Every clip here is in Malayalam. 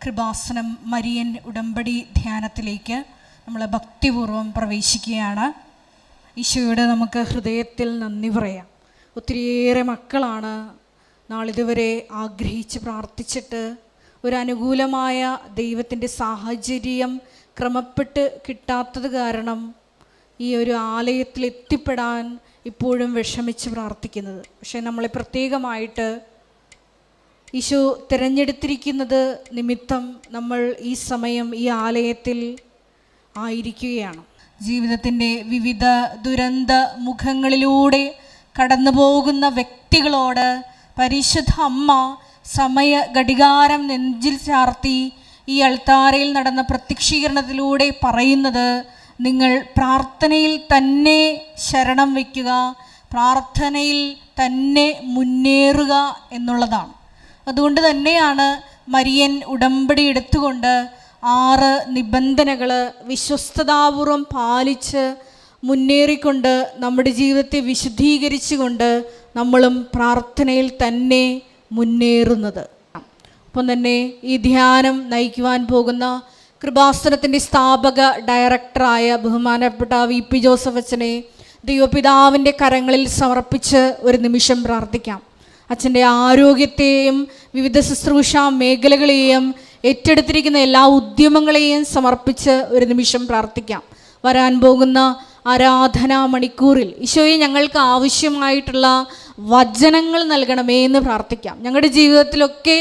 കൃപാസനം മരിയൻ ഉടമ്പടി ധ്യാനത്തിലേക്ക് നമ്മൾ ഭക്തിപൂർവ്വം പ്രവേശിക്കുകയാണ്. ഈശോയോട് നമുക്ക് ഹൃദയത്തിൽ നന്ദി പറയാം. ഒത്തിരിയേറെ മക്കളാണ് നാളിതുവരെ ആഗ്രഹിച്ച് പ്രാർത്ഥിച്ചിട്ട് ഒരു അനുകൂലമായ ദൈവത്തിൻ്റെ സാഹചര്യം ക്രമപ്പെട്ട് കിട്ടാത്തത് കാരണം ഈ ഒരു ആലയത്തിൽ എത്തിപ്പെടാൻ ഇപ്പോഴും വിഷമിച്ച് പ്രാർത്ഥിക്കുന്നത്. പക്ഷേ നമ്മളെ പ്രത്യേകമായിട്ട് ഈശോ തിരഞ്ഞെടുത്തിരിക്കുന്നത് നിമിത്തം നമ്മൾ ഈ സമയം ഈ ആലയത്തിൽ ആയിരിക്കുകയാണ്. ജീവിതത്തിൻ്റെ വിവിധ ദുരന്ത മുഖങ്ങളിലൂടെ കടന്നു പോകുന്ന വ്യക്തികളോട് പരിശുദ്ധ അമ്മ സമയ ഘടികാരം നെഞ്ചിൽ ചാർത്തി ഈ അൾത്താരയിൽ നടന്ന പ്രത്യക്ഷീകരണത്തിലൂടെ പറയുന്നത്, നിങ്ങൾ പ്രാർത്ഥനയിൽ തന്നെ ശരണം വയ്ക്കുക, പ്രാർത്ഥനയിൽ തന്നെ മുന്നേറുക എന്നുള്ളതാണ്. അതുകൊണ്ട് തന്നെയാണ് മരിയൻ ഉടമ്പടി എടുത്തുകൊണ്ട് 6 നിബന്ധനകൾ വിശ്വസ്തതാപൂർവം പാലിച്ച് മുന്നേറിക്കൊണ്ട് നമ്മുടെ ജീവിതത്തെ വിശുദ്ധീകരിച്ചുകൊണ്ട് നമ്മളും പ്രാർത്ഥനയിൽ തന്നെ മുന്നേറുന്നത്. ഒപ്പം തന്നെ ഈ ധ്യാനം നയിക്കുവാൻ പോകുന്ന കൃപാസനത്തിൻ്റെ സ്ഥാപക ഡയറക്ടറായ ബഹുമാനപ്പെട്ട VP ജോസഫ് അച്ഛനെ ദൈവപിതാവിൻ്റെ കരങ്ങളിൽ സമർപ്പിച്ച് ഒരു നിമിഷം പ്രാർത്ഥിക്കാം. അച്ഛൻ്റെ ആരോഗ്യത്തെയും വിവിധ ശുശ്രൂഷ മേഖലകളെയും ഏറ്റെടുത്തിരിക്കുന്ന എല്ലാ ഉദ്യമങ്ങളെയും സമർപ്പിച്ച് ഒരു നിമിഷം പ്രാർത്ഥിക്കാം. വരാൻ പോകുന്ന ആരാധനാ മണിക്കൂറിൽ ഈശോയെ ഞങ്ങൾക്ക് ആവശ്യമായിട്ടുള്ള വചനങ്ങൾ നൽകണമേ എന്ന് പ്രാർത്ഥിക്കാം. ഞങ്ങളുടെ ജീവിതത്തിലൊക്കെ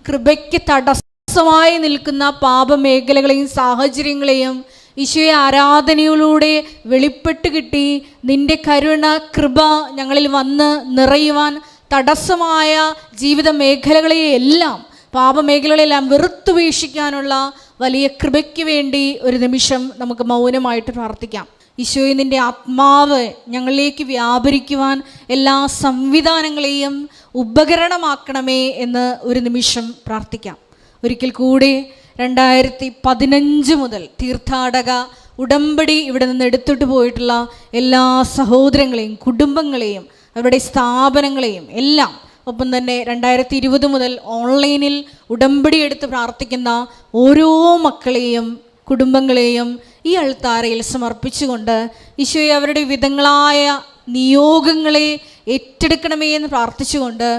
കൃപയ്ക്ക് തടസ്സമായി നിൽക്കുന്ന പാപമേഖലകളെയും സാഹചര്യങ്ങളെയും ഈശോയെ ആരാധനയിലൂടെ വെളിപ്പെട്ട് കിട്ടി നിൻ്റെ കരുണ കൃപ ഞങ്ങളിൽ വന്ന് നിറയുവാൻ തടസ്സമായ ജീവിത മേഖലകളെയെല്ലാം പാപമേഖലകളെല്ലാം വെറുത്തു വീക്ഷിക്കാനുള്ള വലിയ കൃപയ്ക്ക് വേണ്ടി ഒരു നിമിഷം നമുക്ക് മൗനമായിട്ട് പ്രാർത്ഥിക്കാം. ഈശോയെ നിൻ്റെ ആത്മാവ് ഞങ്ങളിലേക്ക് വ്യാപരിക്കുവാൻ എല്ലാ സംവിധാനങ്ങളെയും ഉപകരണമാക്കണമേ എന്ന് ഒരു നിമിഷം പ്രാർത്ഥിക്കാം. ഒരിക്കൽ കൂടി 2015 മുതൽ തീർത്ഥാടക ഉടമ്പടി ഇവിടെ നിന്ന് എടുത്തിട്ട് പോയിട്ടുള്ള എല്ലാ സഹോദരങ്ങളെയും കുടുംബങ്ങളെയും അവരുടെ സ്ഥാപനങ്ങളെയും എല്ലാം, ഒപ്പം തന്നെ 2020 മുതൽ ഓൺലൈനിൽ ഉടമ്പടി എടുത്ത് പ്രാർത്ഥിക്കുന്ന ഓരോ മക്കളെയും കുടുംബങ്ങളെയും ഈ അൾത്താരയിൽ സമർപ്പിച്ചുകൊണ്ട് ഈശോയെ അവരുടെ വിധങ്ങളായ നിയോഗങ്ങളെ ഏറ്റെടുക്കണമേ എന്ന് പ്രാർത്ഥിച്ചുകൊണ്ട്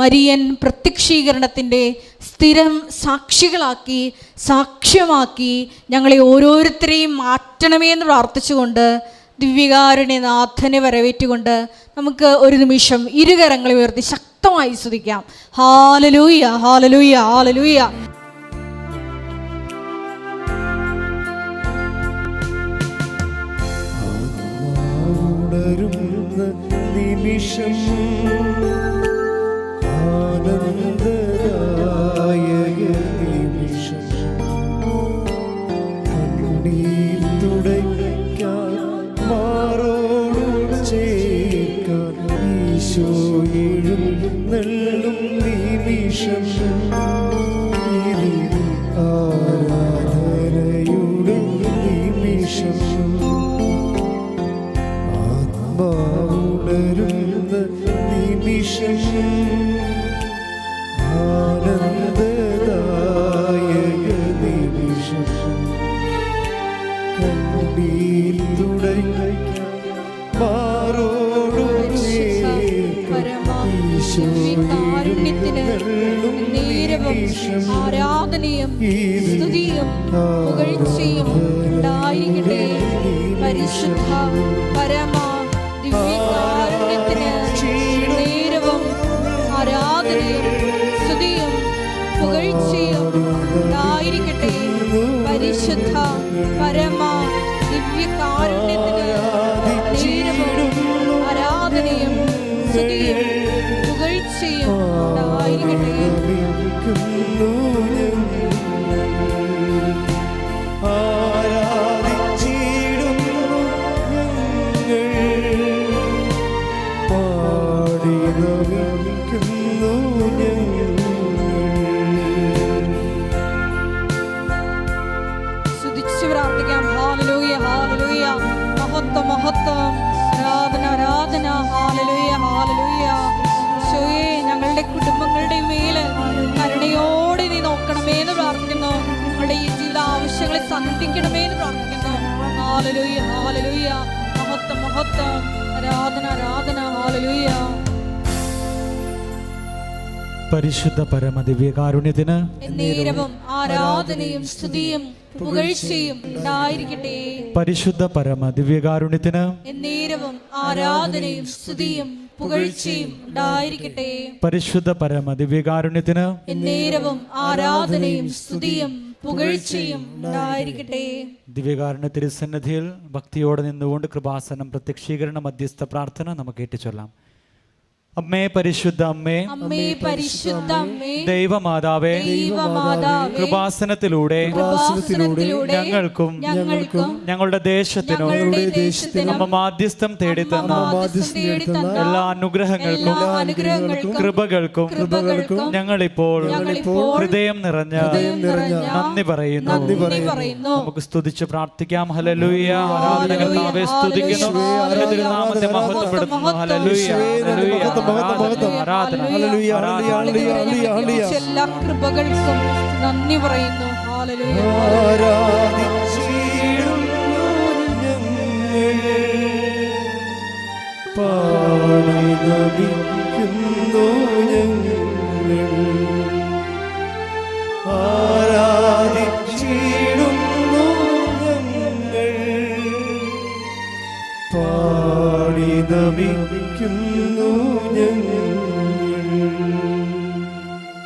മരിയൻ പ്രത്യക്ഷീകരണത്തിൻ്റെ സ്ഥിരം സാക്ഷികളാക്കി സാക്ഷ്യമാക്കി ഞങ്ങളെ ഓരോരുത്തരെയും മാറ്റണമേ എന്ന് പ്രാർത്ഥിച്ചുകൊണ്ട് ദിവ്യകാരുണ്യനാഥനെ വരവേറ്റുകൊണ്ട് നമുക്ക് ഒരു നിമിഷം ഇരുകരങ്ങളെ ഉയർത്തി ശക്തമായി സ്തുതിക്കാം. Hallelujah, hallelujah, hallelujah. നിമിഷം ആനന്ദദായ നിമിഷം കണ്ണീർ തുടയ്ക്കാൻ മാറോട് ചേർക്കാൻ ഈശോ എഴുന്നള്ളും നിമിഷം ആരാധനയുടെ നിമിഷം ആത്മാവുണരുന്ന നിമിഷം ആനന്ദദായ നിമിഷം കണ്ണീർ തുടയ്ക്കാൻ മാറോട് ആരാധനയും സ്തുതിയും പുകഴ്ചയും ഉണ്ടായിരിക്കട്ടെ. പരിശുദ്ധ പരമ ദിവ്യകാരുണ്യത്തിന് നേരവും ആരാധനയും സ്തുതിയും പുകഴ്ചയും ഉണ്ടായിരിക്കട്ടെ. പരിശുദ്ധ പരമ ദിവ്യകാരുണ്യത്തിന് നേരവും ആരാധനയും സ്തുതിയും പുകഴ്ചയും ഉണ്ടായിരിക്കട്ടെ. സ്തുതിച്ച് പ്രാർത്ഥിക്കാം. Hallelujah, hallelujah. മഹത്വം, മഹത്വം, ആരാധന, ആരാധന. Hallelujah, hallelujah. ഈശോയെ ഞങ്ങൾ ഞങ്ങളുടെ കുടുംബങ്ങളുടെ മേല് കരുണയോടെ നീ നോക്കണമേ എന്ന് പ്രാർത്ഥിക്കുന്നു. ഞങ്ങളുടെ ഈ ജീവിത ആവശ്യങ്ങളെ സന്ധിക്കണമേ എന്ന് പ്രാർത്ഥിക്കുന്നു. Hallelujah, hallelujah. മഹത്വം, മഹത്വം. ആരാധന, ആരാധന. ഹല്ലേലൂയ. പരിശുദ്ധ പരമദിവ്യകാരുണ്യത്തിന് എന്നേരവും ആരാധനയും സ്തുതിയും പുകഴ്ചയും ഉണ്ടായിരിക്കട്ടെ. പരിശുദ്ധ പരമദിവ്യകാരുണ്യത്തിന് എന്നേരവും ആരാധനയും സ്തുതിയും പുകഴ്ചയും ഉണ്ടായിരിക്കട്ടെ. പരിശുദ്ധ പരമദിവ്യകാരുണ്യത്തിന് എന്നേരവും ആരാധനയും സ്തുതിയും പുകഴ്ചയും ഉണ്ടായിരിക്കട്ടെ. ദിവ്യകാരുണ്യ തിരുസന്നിധിയിൽ ഭക്തിയോടെ നിന്നുകൊണ്ട് കൃപാസനം പ്രത്യക്ഷീകരണ മധ്യസ്ഥ പ്രാർത്ഥന നമുക്ക് ഏറ്റുചൊല്ലാം. അമ്മേ പരിശുദ്ധ അമ്മേ, അമ്മേ പരിശുദ്ധ അമ്മേ, ദൈവമാതാവേ, ദൈവമാതാവേ, കൃപാസനത്തിലൂടെ ഞങ്ങൾക്കും ഞങ്ങളുടെ ദേശത്തിനും അമ്മ മാധ്യസ്ഥം തേടിത്തന്ന എല്ലാ അനുഗ്രഹങ്ങൾക്കും കൃപകൾക്കും ഞങ്ങളിപ്പോൾ ഹൃദയം നിറഞ്ഞ നന്ദി പറയുന്നു. നമുക്ക് സ്തുതിച്ച് പ്രാർത്ഥിക്കാം. ഹല്ലേലൂയ. ആരാധന കർത്താവേ സ്തുതിക്കുന്നു, തിരുനാമത്തെ മഹത്വപ്പെടുത്തുന്നു. Hallelujah, hallelujah. എല്ലാ കൃപകൾക്കും നന്ദി പറയുന്നു. ഹല്ലേലൂയ.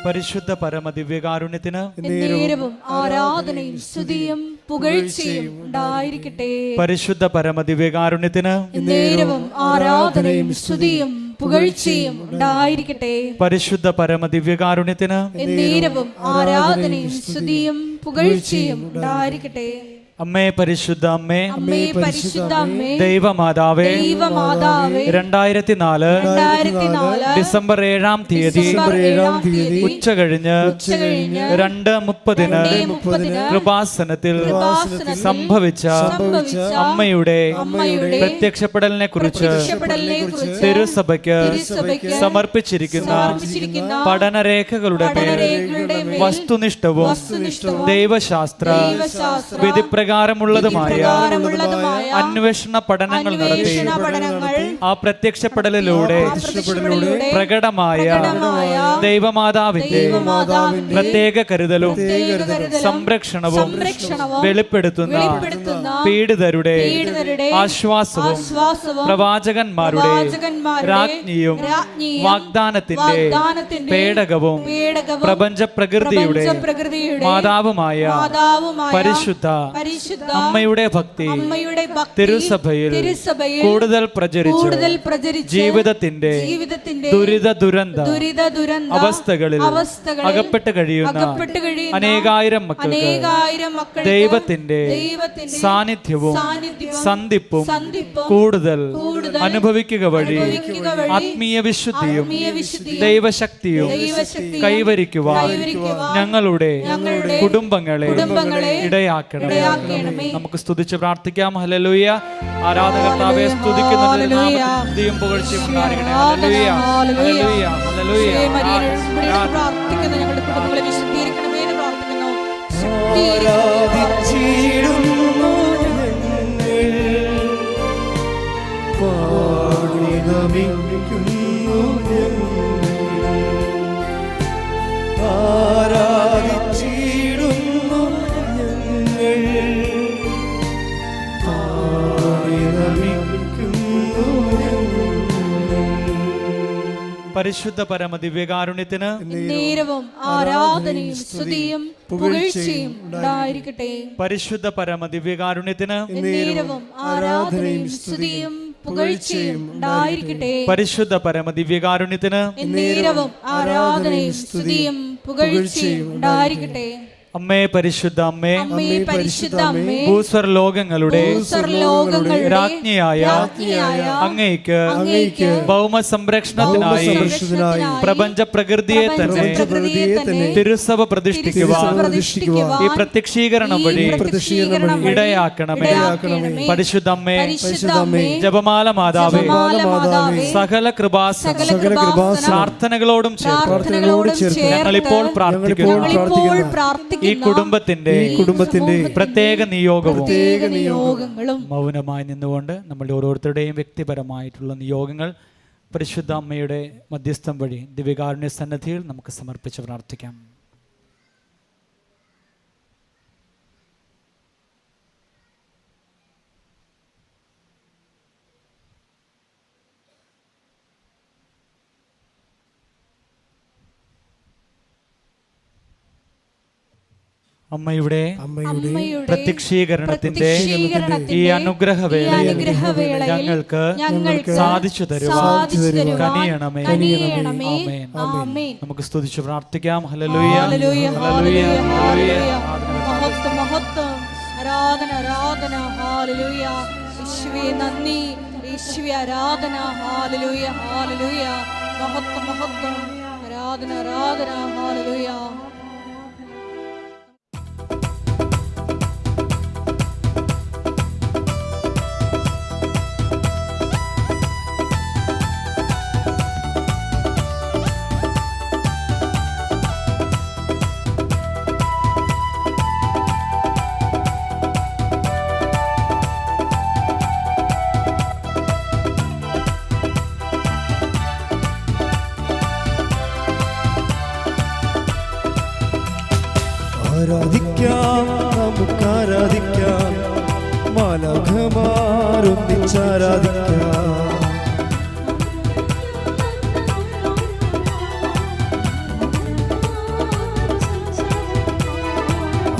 പരിശുദ്ധ പരമദിവ്യകാരുണ്യത്തിന് എന്നേരവും ആരാധനയും സ്തുതിയും പുകഴ്ചയും ഉണ്ടായിരിക്കട്ടെ. പരിശുദ്ധ പരമദിവ്യകാരുണ്യത്തിന് എന്നേരവും ആരാധനയും സ്തുതിയും പുകഴ്ചയും ഉണ്ടായിരിക്കട്ടെ. പരിശുദ്ധ പരമദിവ്യകാരുണ്യത്തിന് എന്നേരവും ആരാധനയും സ്തുതിയും പുകഴ്ചയും ഉണ്ടായിരിക്കട്ടെ. അമ്മേ പരിശുദ്ധ അമ്മേ, അമ്മേ പരിശുദ്ധ അമ്മേ, ദൈവമാതാവേ, ദൈവമാതാവേ, 2004 ഡിസംബർ 7-ാം തീയതി ഉച്ച കഴിഞ്ഞ് 2:30 കൃപാസനത്തിൽ സംഭവിച്ച അമ്മയുടെ പ്രത്യക്ഷപ്പെടലിനെ കുറിച്ച് തിരുസഭയ്ക്ക് സമർപ്പിച്ചിരിക്കുന്ന പഠനരേഖകളുടെ വസ്തുനിഷ്ഠവും ദൈവശാസ്ത്ര വിധിപ്രകാരമുള്ളതുമായ അന്വേഷണ പഠനങ്ങൾ നടത്തി ആ പ്രത്യക്ഷപ്പെടലിലൂടെ പ്രകടമായ ദൈവമാതാവിന്റെ പ്രത്യേക കരുതലും സംരക്ഷണവും വെളിപ്പെടുത്തുന്ന പീഡിതരുടെ ആശ്വാസവും പ്രവാചകന്മാരുടെ രാജ്ഞിയും വാഗ്ദാനത്തിന്റെ പേടകവും പ്രപഞ്ച പ്രകൃതിയുടെ മാതാവുമായ പരിശുദ്ധ അമ്മയുടെ ഭക്തി തിരുസഭയിൽ കൂടുതൽ പ്രചരിച്ച് ജീവിതത്തിന്റെ ദുരിത ദുരന്ത അവസ്ഥകളിൽ അകപ്പെട്ട് കഴിയുന്ന അനേകായിരം മക്കൾക്ക് ദൈവത്തിന്റെ സാന്നിധ്യവും സന്ധിപ്പും കൂടുതൽ അനുഭവിക്കുക വഴി ആത്മീയ വിശുദ്ധിയും ദൈവശക്തിയും കൈവരിക്കുവാൻ ഞങ്ങളുടെ കുടുംബങ്ങളെ ഇടയാക്കണം. നമുക്ക് സ്തുതിച്ച് പ്രാർത്ഥിക്കാം. ഹല്ലേലൂയ. ആരാധകർത്താവെ സ്തുതിക്കുന്നതിന് സ്തുതിയും പുകഴ്ചയും ഉണ്ടായിരിക്കണേ. Hallelujah, hallelujah, hallelujah. പ്രാർത്ഥിക്കുന്ന ഞങ്ങളുടെ കുടുംബങ്ങളെ വിശുദ്ധീകരിക്കണമേ എന്ന് പ്രാർത്ഥിക്കുന്നു. പരിശുദ്ധ പരമദിവ്യകാരുണ്യത്തിന് നേരവും ആരാധനയും സ്തുതിയും പുകഴ്ചയും ഉണ്ടായിരിക്കട്ടെ. പരിശുദ്ധ പരമദിവ്യകാരുണ്യത്തിന് നേരവും ആരാധനയും സ്തുതിയും പുകഴ്ചയും ഉണ്ടായിരിക്കട്ടെ. പരിശുദ്ധ പരമദിവ്യകാരുണ്യത്തിന് നേരവും ആരാധനയും സ്തുതിയും പുകഴ്ചയും ഉണ്ടായിരിക്കട്ടെ. അമ്മേ പരിശുദ്ധ അമ്മേ, അമ്മേ പരിശുദ്ധ അമ്മേ, ഭൂസ്വർലോകങ്ങളുടെ ഭൂസ്വർലോകങ്ങളുടെ രാജ്ഞിയായ അങ്ങയ്ക്ക് അങ്ങേയ്ക്ക് ഭൗമ സംരക്ഷണത്തിനായി പ്രപഞ്ച പ്രകൃതിയെ തന്നെ തിരുസഭ പ്രതിഷ്ഠിക്കുവാൻ ഈ പ്രത്യക്ഷീകരണം വഴി ഇടയാക്കണമേ. പരിശുദ്ധ അമ്മേ, ജപമാല മാതാവേ, സകല കൃപാസന പ്രാർത്ഥനകളോടും ചേർത്ത് ഞങ്ങളിപ്പോൾ പ്രാർത്ഥിക്കുന്നു ഈ കുടുംബത്തിന്റെ പ്രത്യേക നിയോഗങ്ങളും മൗനമായി നിന്നുകൊണ്ട് നമ്മളുടെ ഓരോരുത്തരുടെയും വ്യക്തിപരമായിട്ടുള്ള നിയോഗങ്ങൾ പരിശുദ്ധ അമ്മയുടെ മധ്യസ്ഥം വഴി ദിവ്യകാരുണ്യ സന്നിധിയിൽ നമുക്ക് സമർപ്പിച്ച് പ്രാർത്ഥിക്കാം. അമ്മയുടെ പ്രത്യക്ഷീകരണത്തിന്റെ ഈ അനുഗ്രഹവേളയിൽ ഞങ്ങൾക്ക് സാധിച്ചു തരുവാൻ കനിയണമേ. ആമേൻ. നമുക്ക് സ്തുതിച്ച് പ്രാർത്ഥിക്കാം. Hallelujah, hallelujah, hallelujah. മഹത്വം, ആരാധന, ആരാധന. ഹല്ലേലൂയ. യേശുവേ നന്ദി, യേശുവേ ആരാധന. Hallelujah, hallelujah. മഹത്വം, മഹത്വം, ആരാധന, ആരാധന. ഹല്ലേലൂയ. ആരാധിക്കാം, നമുക്കാരാധിക്കാം, മാലാഖമാരൊന്നിച്ചാരാധിക്കാം.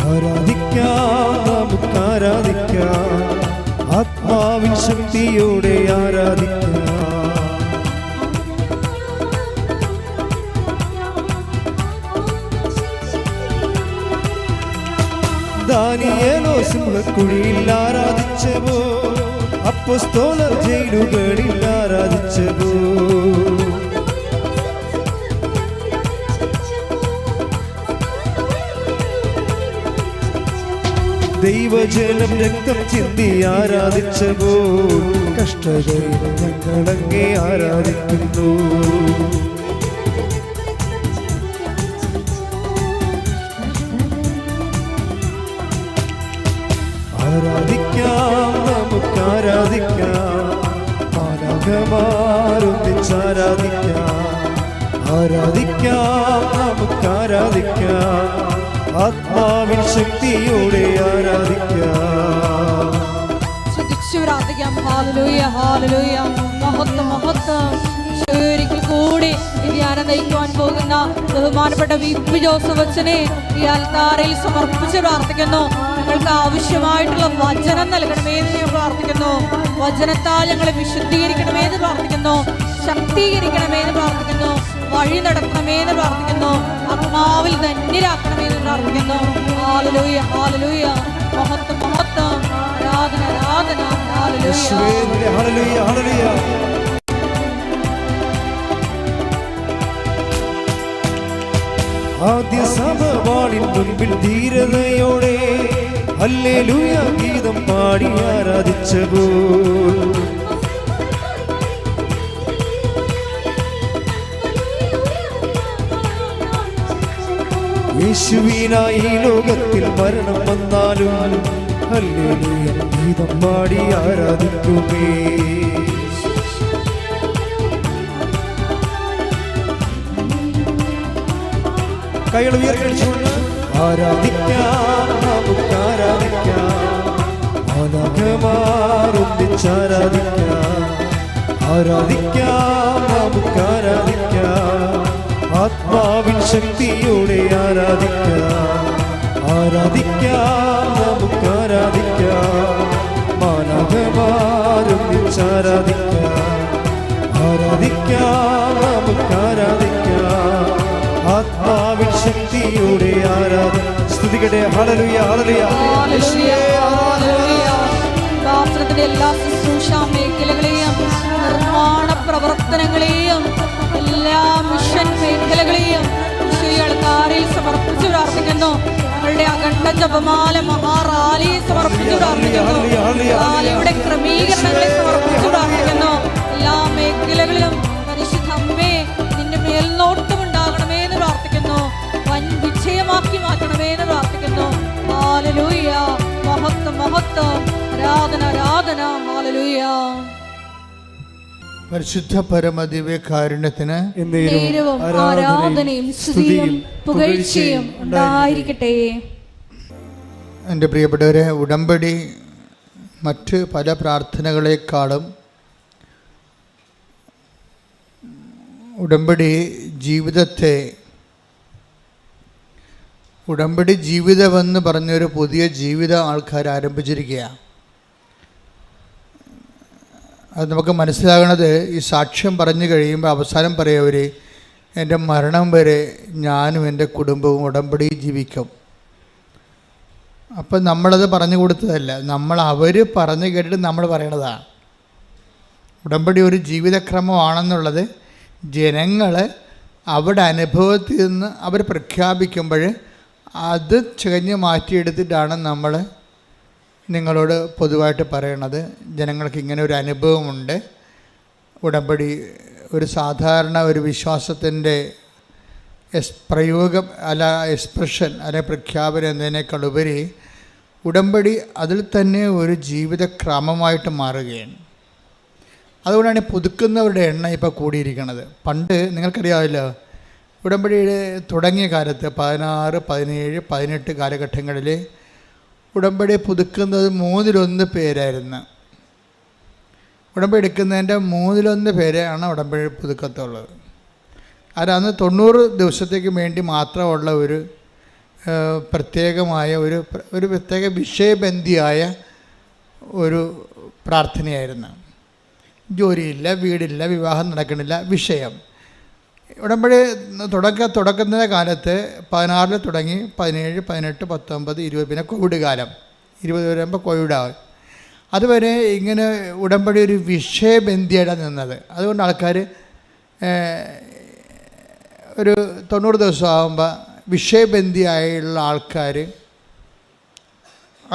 ആരാധിക്കാം, നമുക്കാരാധിക്കാം, ആത്മാവിൻ ശക്തിയോടെ ആരാധിക്കാം. ദാനിയേലോ സിംഹക്കുഴിയിൽ ആരാധിച്ചവോ, അപ്പോസ്തലർ ജയിലുകളിൽ ആരാധിച്ചവോ, ദൈവജനം രക്തം ചിന്തി ആരാധിച്ചവോ, കഷ്ടതയിൽ ഞങ്ങളങ്ങേ ആരാധിക്കുന്നു. ആരാധിക്കാം, നമുക്കാരാധിക്കാം, മാലാഖമാരൊന്നിച്ചാരാധിക്കാം. ആരാധിക്കാം, നമുക്കാരാധിക്കാം, ആത്മാവിൻ ശക്തിയോടെ ആരാധിക്കാം. പ്രാർത്ഥിക്കാം. Hallelujah, hallelujah. മഹത്വം, മഹത്വം. ഒരിക്കൽ കൂടി ഈ ധ്യാനം നയിക്കുവാൻ പോകുന്ന ബഹുമാനപ്പെട്ട വി.പി. ജോസഫ് അച്ഛനെ ഈ അൽത്താരയിൽ സമർപ്പിച്ച് പ്രാർത്ഥിക്കുന്നു. ഞങ്ങൾക്ക് ആവശ്യമായിട്ടുള്ള വചനം നൽകണമേ എന്ന് ഞാൻ പ്രാർത്ഥിക്കുന്നു. വചനത്താൽ ഞങ്ങളെ വിശുദ്ധീകരിക്കണമേ എന്ന് പ്രാർത്ഥിക്കുന്നു. ശക്തീകരിക്കണമേ എന്ന് പ്രാർത്ഥിക്കുന്നു. വഴി നടത്തണമേ എന്ന് പ്രാർത്ഥിക്കുന്നു. ആത്മാവിൽ ധന്യരാക്കണമേ എന്ന് പ്രാർത്ഥിക്കുന്നു. Hallelujah, hallelujah. മഹത്വം, മഹത്വം. ആരാധന, ആരാധന. Hallelujah, hallelujah, hallelujah. ആദ്യ സമവാളിൻ മുൻപിൽ ധീരതയോടെ ഹല്ലേലൂയ ഗീതം പാടി ആരാധിച്ചപ്പോൾ, യേശുവിനായി ലോകത്തിൽ മരണം വന്നാലും ഹല്ലേലൂയ ഗീതം പാടി ആരാധിക്കുമേ. കൈകൾ ഉയർത്തിക്കൊണ്ട് ആരാധിക്കാം, നമുക്കാരാധിക്കാം, മാലാഖമാരൊന്നിച്ചാരാധിക്കാം. ആരാധിക്കാം, നമുക്കാരാധിക്കാം, ആത്മാവിൻ ശക്തിയോടെ ആരാധിക്കാം. ആരാധിക്കാം, നമുക്കാരാധിക്കാം, മാലാഖമാരൊന്നിച്ചാരാധിക്കാം. ആരാധിക്കാം, നമുക്കാരാധിക്കാം, ആത്മാവിൻ ശക്തിയോടെ ആരാധിക്കാം. സ്തുതിക്കട്ടെ. Hallelujah, hallelujah. Hallelujah, hallelujah. പ്രാർത്ഥനയുടെ എല്ലാ ശുശ്രൂഷ മേഖലകളെയും നിർമ്മാണ പ്രവർത്തനങ്ങളെയും എല്ലാ മിഷൻ മേഖലകളെയും ആൾക്കാരിൽ സമർപ്പിച്ച് പ്രാർത്ഥിക്കുന്നു. ഞങ്ങളുടെ അഖണ്ഡ ജപമാല മഹാറാലിയെ സമർപ്പിച്ച് പ്രാർത്ഥിക്കുന്നു. റാലിയുടെ ക്രമീകരണങ്ങളെ സമർപ്പിച്ച് പ്രാർത്ഥിക്കുന്നു. എല്ലാ മേഖലകളിലും പരിശുദ്ധ അമ്മേ നിന്റെ മേൽനോട്ടം ഉണ്ടാകണമേ എന്ന് പ്രാർത്ഥിക്കുന്നു. വൻ വിജയമാക്കി മാറ്റണമേ എന്ന് പ്രാർത്ഥിക്കുന്നു. ഹല്ലേലൂയ. മഹത്വം മഹത്വം. ആരാധന ആരാധന. ഹല്ലേലൂയ. പരിശുദ്ധ പരമദിവ്യകാരുണ്യത്തിന് നേരവും ആരാധനയും സ്തുതിയും പുകഴ്ചയും ഉണ്ടായിരിക്കട്ടെ. എൻ്റെ പ്രിയപ്പെട്ടവരെ, ഉടമ്പടി മറ്റ് പല പ്രാർത്ഥനകളെക്കാളും ഉടമ്പടി ജീവിതമെന്ന് പറഞ്ഞൊരു പുതിയ ജീവിതം ആൾക്കാർ ആരംഭിച്ചിരിക്കുകയാണ്. അത് നമുക്ക് മനസ്സിലാകണത് ഈ സാക്ഷ്യം പറഞ്ഞു കഴിയുമ്പോൾ അവസാനം പറയവർ, എൻ്റെ മരണം വരെ ഞാനും എൻ്റെ കുടുംബവും ഉടമ്പടി ജീവിക്കും. അപ്പം നമ്മളത് പറഞ്ഞു കൊടുത്തതല്ല, അവർ പറഞ്ഞു കേട്ടിട്ട് നമ്മൾ പറയണതാണ്. ഉടമ്പടി ഒരു ജീവിതക്രമമാണെന്നുള്ളത് ജനങ്ങൾ അവരുടെ അനുഭവത്തിൽ നിന്ന് അവർ പ്രഖ്യാപിക്കുമ്പോൾ അത് ചികഞ്ഞ് മാറ്റിയെടുത്തിട്ടാണ് നമ്മൾ നിങ്ങളോട് പൊതുവായിട്ട് പറയണത്. ജനങ്ങൾക്ക് ഇങ്ങനെ ഒരു അനുഭവമുണ്ട്. ഉടമ്പടി ഒരു സാധാരണ ഒരു വിശ്വാസത്തിൻ്റെ പ്രയോഗം അല്ല, എക്സ്പ്രഷൻ അല്ലെ പ്രഖ്യാപനം എന്നതിനേക്കാൾ ഉപരി ഉടമ്പടി അതിൽ തന്നെ ഒരു ജീവിതക്രമമായിട്ട് മാറുകയാണ്. അതുകൊണ്ടാണ് പുതുക്കുന്നവരുടെ എണ്ണം ഇപ്പോൾ കൂടിയിരിക്കുന്നത്. പണ്ട് നിങ്ങൾക്കറിയാമല്ലോ, ഉടമ്പടിയുടെ തുടങ്ങിയ കാലത്ത് 16, 17, 18 കാലഘട്ടങ്ങളിൽ ഉടമ്പടി പുതുക്കുന്നത് 1/3 പേരായിരുന്നു. ഉടമ്പടി എടുക്കുന്നതിൻ്റെ 1/3 പേരെയാണ് ഉടമ്പടി പുതുക്കത്തുള്ളത്. അന്ന് 90 ദിവസത്തേക്ക് വേണ്ടി മാത്രമുള്ള ഒരു പ്രത്യേകമായ ഒരു പ്രത്യേക വിഷയബന്ധിയായ ഒരു പ്രാർത്ഥനയായിരുന്നു. ജോലിയില്ല, വീടില്ല, വിവാഹം നടക്കണില്ല, വിഷയം. ഉടമ്പടി തുടക്കുന്ന കാലത്ത് 16 തുടങ്ങി 17, 18, 19, 20, പിന്നെ കോവിഡ് കാലം 20 വരുമ്പോൾ കോവിഡാവും. അതുവരെ ഇങ്ങനെ ഉടമ്പടി ഒരു വിഷയബന്ധിയാണ് നിന്നത്. അതുകൊണ്ട് ആൾക്കാർ ഒരു 90 ദിവസം ആകുമ്പോൾ വിഷയബന്ധിയായുള്ള ആൾക്കാർ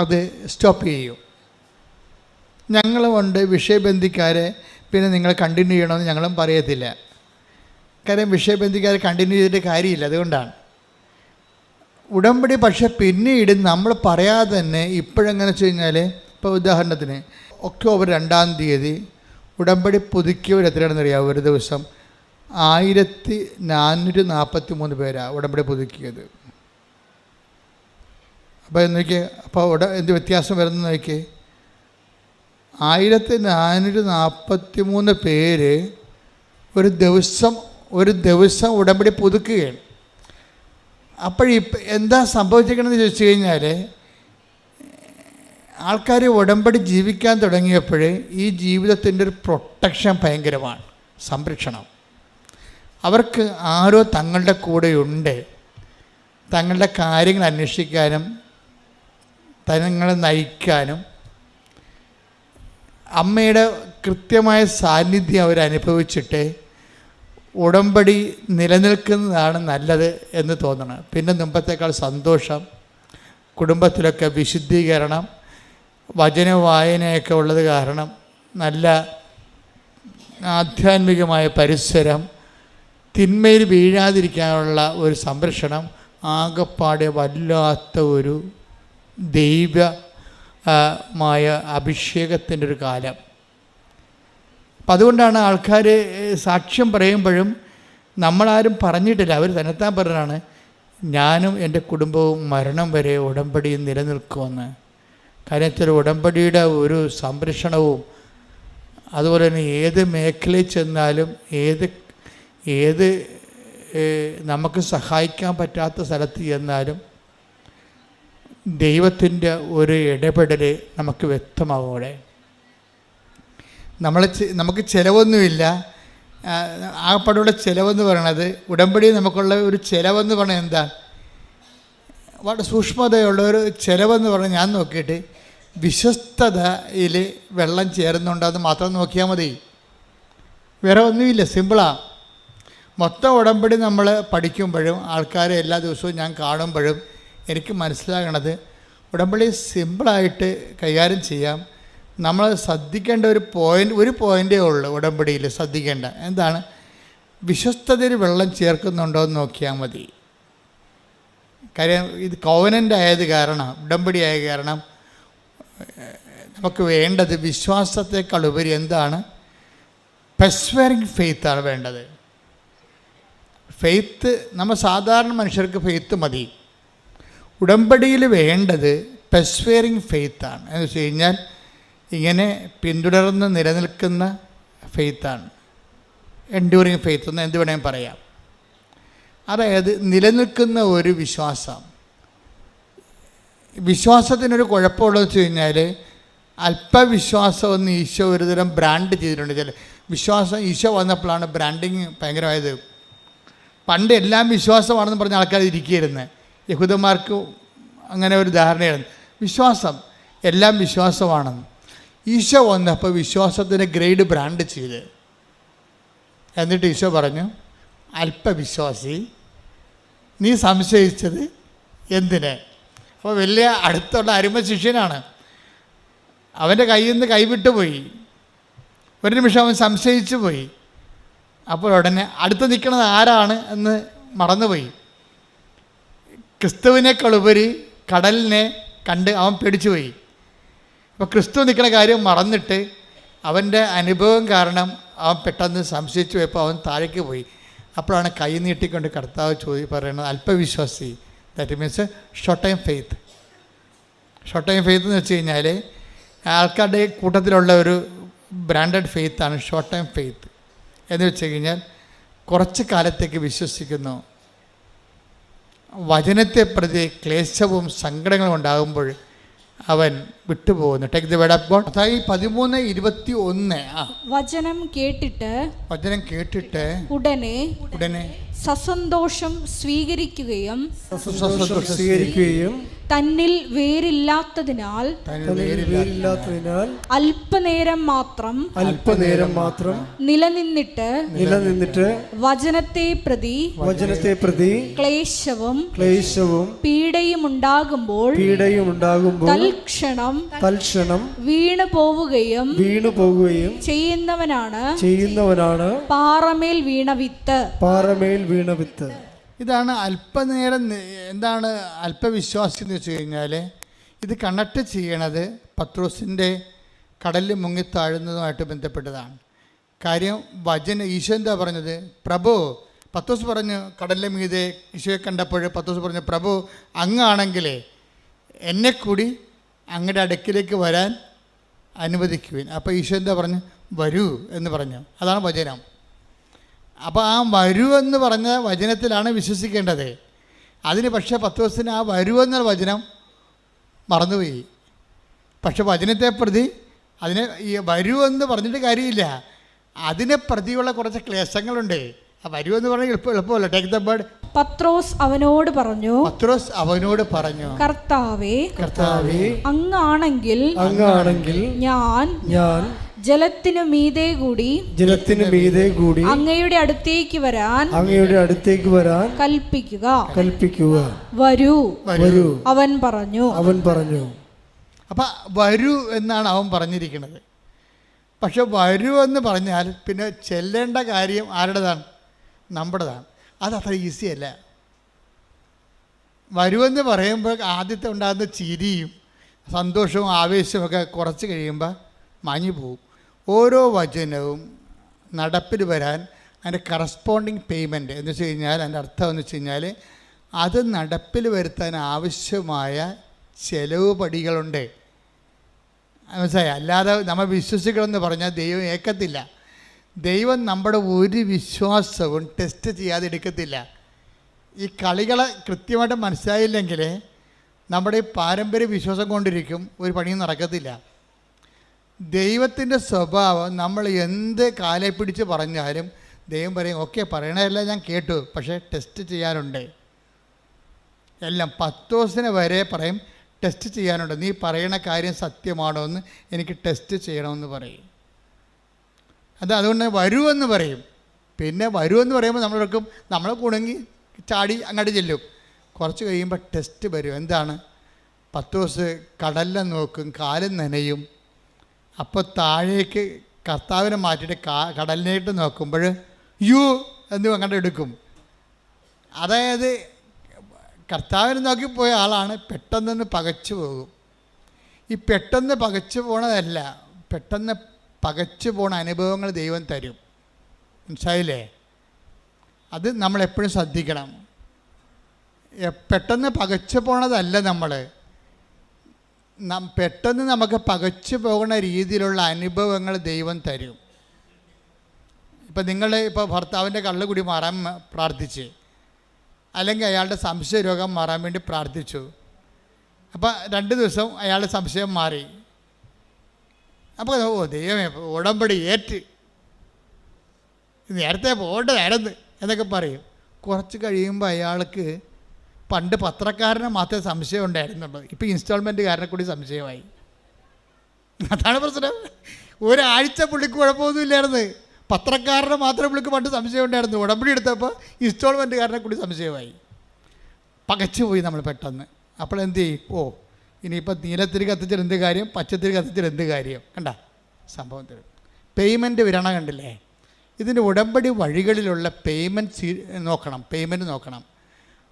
അത് സ്റ്റോപ്പ് ചെയ്യും. ഞങ്ങളുമുണ്ട് വിഷയബന്ധിക്കാരെ, പിന്നെ നിങ്ങൾ കണ്ടിന്യൂ ചെയ്യണമെന്ന് ഞങ്ങളും പറയത്തില്ല. കാര്യം വിഷയബന്ധിക്കാരെ കണ്ടിന്യൂ ചെയ്തിട്ട് കാര്യമില്ല. അതുകൊണ്ടാണ് ഉടമ്പടി. പക്ഷെ പിന്നീട് നമ്മൾ പറയാതെ തന്നെ ഇപ്പോഴെങ്ങനെ വെച്ച് കഴിഞ്ഞാൽ, ഇപ്പോൾ ഉദാഹരണത്തിന് ഒക്ടോബർ 2-ാം തീയതി ഉടമ്പടി പുതുക്കിയവർ എത്രയാണെന്ന് അറിയാം? ഒരു ദിവസം 1443 പേരാണ് ഉടമ്പടി പുതുക്കിയത്. അപ്പോൾ നോക്കിയേ, അപ്പോൾ എന്ത് വ്യത്യാസം വരുന്നത് നോക്കിയേ. 1443 പേര് ഒരു ദിവസം ഉടമ്പടി പുതുക്കുകയാണ്. എന്താ സംഭവിച്ചിരിക്കണമെന്ന് ചോദിച്ചു കഴിഞ്ഞാൽ, ആൾക്കാർ ഉടമ്പടി ജീവിക്കാൻ തുടങ്ങിയപ്പോൾ ഈ ജീവിതത്തിൻ്റെ ഒരു പ്രൊട്ടക്ഷൻ ഭയങ്കരമാണ്, സംരക്ഷണം. അവർക്ക് ആരോ തങ്ങളുടെ കൂടെയുണ്ട്, തങ്ങളുടെ കാര്യങ്ങൾ അന്വേഷിക്കാനും തങ്ങളെ നയിക്കാനും. അമ്മയുടെ കൃത്യമായ സാന്നിധ്യം അവരനുഭവിച്ചിട്ട് ഉടമ്പടി നിലനിൽക്കുന്നതാണ് നല്ലത് എന്ന് തോന്നണം. പിന്നെ മുമ്പത്തേക്കാൾ സന്തോഷം, കുടുംബത്തിലൊക്കെ വിശുദ്ധീകരണം, വചന വായനയൊക്കെ ഉള്ളത് കാരണം നല്ല ആധ്യാത്മികമായ പരിസരം, തിന്മയിൽ വീഴാതിരിക്കാനുള്ള ഒരു സംരക്ഷണം, ആകപ്പാടെ വല്ലാത്ത ഒരു ദൈവമായ അഭിഷേകത്തിൻ്റെ ഒരു കാലം. അപ്പം അതുകൊണ്ടാണ് ആൾക്കാർ സാക്ഷ്യം പറയുമ്പോഴും നമ്മളാരും പറഞ്ഞിട്ടില്ല, അവർ തന്നെത്താൻ പറഞ്ഞാണ്, ഞാനും എൻ്റെ കുടുംബവും മരണം വരെ ഉടമ്പടിയിൽ നിലനിൽക്കുമെന്ന്. കാര്യത്തിൽ ഉടമ്പടിയുടെ ഒരു സംരക്ഷണവും, അതുപോലെ തന്നെ ഏത് മേഖലയിൽ ചെന്നാലും ഏത് നമുക്ക് സഹായിക്കാൻ പറ്റാത്ത സ്ഥലത്ത് ചെന്നാലും ദൈവത്തിൻ്റെ ഒരു ഇടപെടൽ നമുക്ക് വ്യക്തമാകും. അവിടെ നമുക്ക് ചിലവൊന്നുമില്ല. ആകപ്പാടുള്ള ചിലവെന്ന് പറയണത്, ഉടമ്പടി നമുക്കുള്ള ഒരു ചിലവെന്ന് പറഞ്ഞാൽ എന്താ? വളരെ സൂക്ഷ്മതയുള്ള ഒരു ചിലവെന്ന് പറഞ്ഞാൽ ഞാൻ നോക്കിയിട്ട് വിശ്വസ്തതയിൽ വെള്ളം ചേരുന്നുണ്ടോ എന്ന് മാത്രം നോക്കിയാൽ മതി. വേറെ ഒന്നുമില്ല, സിമ്പിളാണ്. മൊത്തം ഉടമ്പടി നമ്മൾ പഠിക്കുമ്പോഴും ആൾക്കാരെ എല്ലാ ദിവസവും ഞാൻ കാണുമ്പോഴും എനിക്ക് മനസ്സിലാകണത് ഉടമ്പടി സിമ്പിളായിട്ട് കൈകാര്യം ചെയ്യാം. നമ്മൾ ശ്രദ്ധിക്കേണ്ട ഒരു പോയിൻ്റേ ഉള്ളൂ ഉടമ്പടിയിൽ ശ്രദ്ധിക്കേണ്ട. എന്താണ്? വിശ്വസ്തതയിൽ വെള്ളം ചേർക്കുന്നുണ്ടോ എന്ന് നോക്കിയാൽ മതി. കാര്യം ഇത് കോവനൻ്റ് ആയത് കാരണം, ഉടമ്പടി ആയ കാരണം നമുക്ക് വേണ്ടത് വിശ്വാസത്തെക്കാൾ ഉപരി എന്താണ്? പെർസ്വേറിങ് ഫെയ്ത്താണ് വേണ്ടത്. ഫെയ്ത്ത് നമ്മൾ സാധാരണ മനുഷ്യർക്ക് ഫെയ്ത്ത് മതി. ഉടമ്പടിയിൽ വേണ്ടത് പെർസ്വേറിങ് ഫെയ്ത്താണ്. എന്ന് വെച്ച് കഴിഞ്ഞാൽ ഇങ്ങനെ പിന്തുടർന്ന് നിലനിൽക്കുന്ന ഫെയ്ത്താണ്. എൻഡ്യൂറിങ് ഫെയ്ത്ത് എന്ന് എന്ത് വേണമെങ്കിൽ പറയാം. അതായത് നിലനിൽക്കുന്ന ഒരു വിശ്വാസം. വിശ്വാസത്തിനൊരു കുഴപ്പമുള്ളതെന്ന് വെച്ച് കഴിഞ്ഞാൽ അല്പവിശ്വാസമെന്ന് ഈശോ ഒരു തരം ബ്രാൻഡ് ചെയ്തിട്ടുണ്ട്. ചില വിശ്വാസം ഈശോ വന്നപ്പോഴാണ് ബ്രാൻഡിങ് ഭയങ്കരമായത്. പണ്ട് എല്ലാം വിശ്വാസമാണെന്ന് പറഞ്ഞ ആൾക്കാർ ഇരിക്കുകയായിരുന്നു. യഹൂദന്മാർക്ക് അങ്ങനെ ഒരു ധാരണയായിരുന്നു, വിശ്വാസം എല്ലാം വിശ്വാസമാണെന്ന്. ഈശോ വന്നപ്പോൾ വിശ്വാസത്തിൻ്റെ ഗ്രേഡ് ബ്രാൻഡ് ചെയ്ത്, എന്നിട്ട് ഈശോ പറഞ്ഞു, അല്പവിശ്വാസി, നീ സംശയിച്ചത് എന്തിന്? അപ്പോൾ വലിയ അടുത്തുള്ള അരുമ ശിഷ്യനാണ്. അവൻ്റെ കയ്യിൽ നിന്ന് കൈവിട്ടു പോയി. ഒരു നിമിഷം അവൻ സംശയിച്ചു പോയി. അപ്പോൾ ഉടനെ അടുത്ത് നിൽക്കുന്നത് ആരാണ് എന്ന് മറന്നുപോയി. ക്രിസ്തുവിനേക്കാളുപരി കടലിനെ കണ്ട് അവൻ പേടിച്ചു പോയി. അപ്പോൾ ക്രിസ്തു നിൽക്കുന്ന കാര്യം മറന്നിട്ട് അവൻ്റെ അനുഭവം കാരണം അവൻ പെട്ടെന്ന് സംശയിച്ചു പോയപ്പോൾ അവൻ താഴേക്ക് പോയി. അപ്പോഴാണ് കൈ നീട്ടിക്കൊണ്ട് കർത്താവ് പറയുന്നത്, അല്പവിശ്വാസി. That means short time faith. Short time faith എന്ന് വെച്ച് കഴിഞ്ഞാൽ ആൾക്കാരുടെ കൂട്ടത്തിലുള്ള ഒരു ബ്രാൻഡഡ് ഫെയ്ത്താണ് ഷോർട്ട് ടൈം ഫെയ്ത്ത്. എന്ന് വെച്ച് കഴിഞ്ഞാൽ കുറച്ച് കാലത്തേക്ക് വിശ്വസിക്കുന്നു. വചനത്തെ പ്രതി ക്ലേശവും സങ്കടങ്ങളും ഉണ്ടാകുമ്പോൾ അവൻ വിട്ടുപോകുന്നു. Take the word of God. അതായത് 13:21 വചനം കേട്ടിട്ട് ഉടനെ സസന്തോഷം സ്വീകരിക്കുകയും തന്നിൽ വേരില്ലാത്തതിനാൽ അല്പനേരം മാത്രം നിലനിന്നിട്ട് വചനത്തെ പ്രതി ക്ലേശവും പീഡയും ഉണ്ടാകുമ്പോൾ തൽക്ഷണം വീണു പോവുകയും ചെയ്യുന്നവനാണ് പാറമേൽ വീണ വിത്ത്. ഇതാണ് അല്പനേരം. എന്താണ് അല്പവിശ്വാസി എന്ന് വെച്ച് കഴിഞ്ഞാൽ ഇത് കണക്ട് ചെയ്യണത് പത്രോസിൻ്റെ കടലിൽ മുങ്ങിത്താഴുന്നതുമായിട്ട് ബന്ധപ്പെട്ടതാണ്. കാര്യം ഈശോ എന്താ പറഞ്ഞത്? പ്രഭു, പത്രോസ് പറഞ്ഞു കടലിലെ മീതെ ഈശോയെ കണ്ടപ്പോൾ പത്രോസ് പറഞ്ഞു, പ്രഭു അങ്ങാണെങ്കിലേ എന്നെ കൂടി അങ്ങയുടെ അടുക്കിലേക്ക് വരാൻ അനുവദിക്കുവിൻ. അപ്പോൾ ഈശോ എന്താ പറഞ്ഞു? വരൂ എന്ന് പറഞ്ഞു. അതാണ് വചനം. അപ്പോൾ ആ വരൂ എന്ന് പറഞ്ഞ വചനത്തിലാണ് വിശ്വസിക്കേണ്ടത്. അതിന് പക്ഷേ പത്രോസിന് ആ വരൂ എന്ന വചനം മറന്നുപോയി. പക്ഷെ വചനത്തെ പ്രതി അതിനെ ഈ വരൂ എന്ന് പറഞ്ഞിട്ട് കാര്യമില്ല, അതിനെ പ്രതിയുള്ള കുറച്ച് ക്ലേശങ്ങളുണ്ട്. ആ വരൂ എന്ന് പറഞ്ഞാൽ എളുപ്പമല്ല. Take the bird. പത്രോസ് അവനോട് പറഞ്ഞു, കർത്താവേ അങ്ങാണെങ്കിൽ ഞാൻ ജലത്തിനു മീതെ കൂടി അങ്ങയുടെ അടുത്തേക്ക് വരാൻ കൽപ്പിക്കുക. വരൂ അവൻ പറഞ്ഞു. അപ്പം വരൂ എന്നാണ് അവൻ പറഞ്ഞിരിക്കുന്നത്. പക്ഷെ വരൂ എന്ന് പറഞ്ഞാൽ പിന്നെ ചെല്ലേണ്ട കാര്യം ആരുടേതാണ്? നമ്മുടേതാണ്. അതത്ര ഈസിയല്ല. വരുമെന്ന് പറയുമ്പോൾ ആദ്യത്തെ ഉണ്ടാകുന്ന ചിരിയും സന്തോഷവും ആവേശവും ഒക്കെ കുറച്ച് കഴിയുമ്പോൾ മാഞ്ഞു പോവും. ഓരോ വചനവും നടപ്പിൽ വരാൻ അതിൻ്റെ കറസ്പോണ്ടിങ് പേയ്മെൻറ്റ് എന്ന് വെച്ച് കഴിഞ്ഞാൽ അതിൻ്റെ അർത്ഥം എന്ന് വെച്ച് കഴിഞ്ഞാൽ അത് നടപ്പിൽ വരുത്താൻ ആവശ്യമായ ചെലവ് പടികളുണ്ട്. മനസ്സിലായി? അല്ലാതെ നമ്മൾ വിശ്വസിക്കണമെന്ന് പറഞ്ഞാൽ ദൈവം ഏക്കത്തില്ല. ദൈവം നമ്മുടെ ഒരു വിശ്വാസവും ടെസ്റ്റ് ചെയ്യാതെ എടുക്കത്തില്ല. ഈ കളികളെ കൃത്യമായിട്ട് മനസ്സിലായില്ലെങ്കിൽ നമ്മുടെ ഈ പാരമ്പര്യ വിശ്വാസം കൊണ്ടിരിക്കും, ഒരു പണിയും നടക്കത്തില്ല. ദൈവത്തിൻ്റെ സ്വഭാവം നമ്മൾ എന്ത് കാലെ പിടിച്ച് പറഞ്ഞാലും ദൈവം പറയും, ഓക്കെ പറയണതെല്ലാം ഞാൻ കേട്ടു, പക്ഷേ ടെസ്റ്റ് ചെയ്യാനുണ്ട്. എല്ലാം. പത്രോസിനെ വരെ പറയും ടെസ്റ്റ് ചെയ്യാനുണ്ട്, നീ പറയണ കാര്യം സത്യമാണോ എന്ന് എനിക്ക് ടെസ്റ്റ് ചെയ്യണമെന്ന് പറയും. അതുകൊണ്ട് വരുമെന്ന് പറയും. പിന്നെ വരുമെന്ന് പറയുമ്പോൾ നമ്മളൊക്കെ നമ്മൾ കുണുങ്ങി ചാടി അങ്ങോട്ട് ചെല്ലും. കുറച്ച് കഴിയുമ്പോൾ ടെസ്റ്റ് വരും. എന്താണ്? പത്രോസ് കടലിനെ നോക്കും, കാലും നനയും. അപ്പോൾ താഴേക്ക് കർത്താവിനെ മാറ്റിയിട്ട് കടലിനായിട്ട് നോക്കുമ്പോൾ യു എന്ന് അങ്ങോട്ട് എടുക്കും. അതായത് കർത്താവിനെ നോക്കിപ്പോയ ആളാണ് പെട്ടെന്ന് പകച്ചു പോകും. ഈ പെട്ടെന്ന് പകച്ചു പോണതല്ല, പെട്ടെന്ന് പകച്ചു പോണ അനുഭവങ്ങൾ ദൈവം തരും. മനസ്സിലായില്ലേ? അത് നമ്മളെപ്പോഴും ശ്രദ്ധിക്കണം. പെട്ടെന്ന് പകച്ചു പോണതല്ല, പെട്ടെന്ന് നമുക്ക് പകച്ചു പോകുന്ന രീതിയിലുള്ള അനുഭവങ്ങൾ ദൈവം തരും. ഇപ്പം നിങ്ങൾ ഭർത്താവിൻ്റെ കള്ളുകുടി മാറാൻ പ്രാർത്ഥിച്ച്, അല്ലെങ്കിൽ അയാളുടെ സംശയ രോഗം മാറാൻ വേണ്ടി പ്രാർത്ഥിച്ചു. അപ്പോൾ 2 ദിവസം അയാളുടെ സംശയം മാറി. അപ്പോൾ ദൈവമേ ഉടമ്പടി ഏറ്റ്, നേരത്തെ പോകേണ്ടതായിരുന്നു എന്നൊക്കെ പറയും. കുറച്ച് കഴിയുമ്പോൾ അയാൾക്ക് പണ്ട് പത്രക്കാരനെ മാത്രമേ സംശയം ഉണ്ടായിരുന്നുള്ളൂ, ഇപ്പോൾ ഇൻസ്റ്റാൾമെൻറ്റുകാരനെ കൂടി സംശയമായി. അതാണ് പ്രശ്നം. ഒരാഴ്ച പുള്ളിക്ക് കുഴപ്പമൊന്നുമില്ലായിരുന്നു, പത്രക്കാരനെ മാത്രമേ പുള്ളിക്ക് പണ്ട് സംശയം ഉണ്ടായിരുന്നു. ഉടമ്പടി എടുത്തപ്പോൾ ഇൻസ്റ്റാൾമെൻറ്റുകാരനെ കൂടി സംശയമായി. പകച്ചു പോയി നമ്മൾ പെട്ടെന്ന്. അപ്പോൾ എന്ത് ചെയ്യും? ഇനിയിപ്പോൾ നീലത്തിരി കത്തിച്ചിട്ട് എന്ത് കാര്യം, പച്ചത്തിരി കത്തിച്ചിട്ട് എന്ത് കാര്യം? കണ്ട സംഭവം തരും. പേയ്മെൻറ്റ് വിരണ കണ്ടില്ലേ? ഇതിൻ്റെ ഉടമ്പടി വഴികളിലുള്ള പേയ്മെൻറ്റ് നോക്കണം.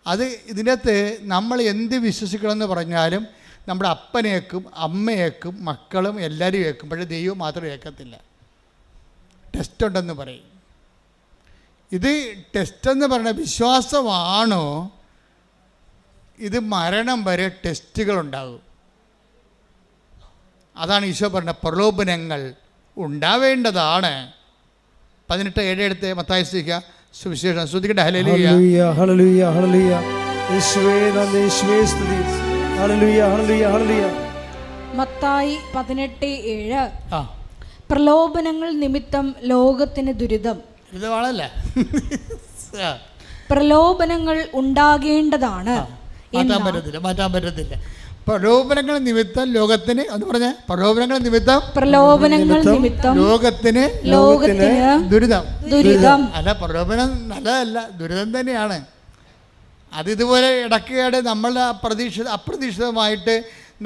അത് ഇതിനകത്ത് നമ്മൾ എന്ത് വിശ്വസിക്കണമെന്ന് പറഞ്ഞാലും നമ്മുടെ അപ്പനേക്കും അമ്മയേക്കും മക്കളും എല്ലാവരും ഏക്കും, പക്ഷേ ദൈവം മാത്രം ഏക്കത്തില്ല. ടെസ്റ്റ് ഉണ്ടെന്ന് പറയും. ഇത് ടെസ്റ്റെന്ന് പറയുന്ന വിശ്വാസമാണോ? ഇത് മരണം വരെ ടെസ്റ്റുകളുണ്ടാകും. അതാണ് ഈശോ പറഞ്ഞ പ്രലോഭനങ്ങൾ ഉണ്ടാവേണ്ടതാണ്. 18:7 എടുത്ത് മത്തായി സുവിശേഷം ശ്രദ്ധിക്കട്ടെ. Hallelujah hallelujah hallelujah. യേശുവേ നന്ദി, യേശുവേ സ്തുതി. Hallelujah hallelujah hallelujah. മത്തായി 18:7. പ്രലോഭനങ്ങൾ നിമിത്തം ലോകത്തിന് ദുരിതം. ദുരിതമാണല്ലേ? പ്രലോഭനങ്ങൾ ഉണ്ടാകേണ്ടതാണ്, മാറ്റാൻ പറ്റത്തില്ല. പ്രലോഭനങ്ങൾ നിമിത്തം ലോകത്തിന് എന്ന് പറഞ്ഞ പ്രലോഭനങ്ങൾ നിമിത്തം ലോകത്തിന് ദുരിതം. അല്ല, പ്രലോഭനം നല്ലതല്ല, ദുരിതം തന്നെയാണ്. അതിതുപോലെ ഇടയ്ക്കേടെ നമ്മൾ അപ്രതീക്ഷിതമായിട്ട്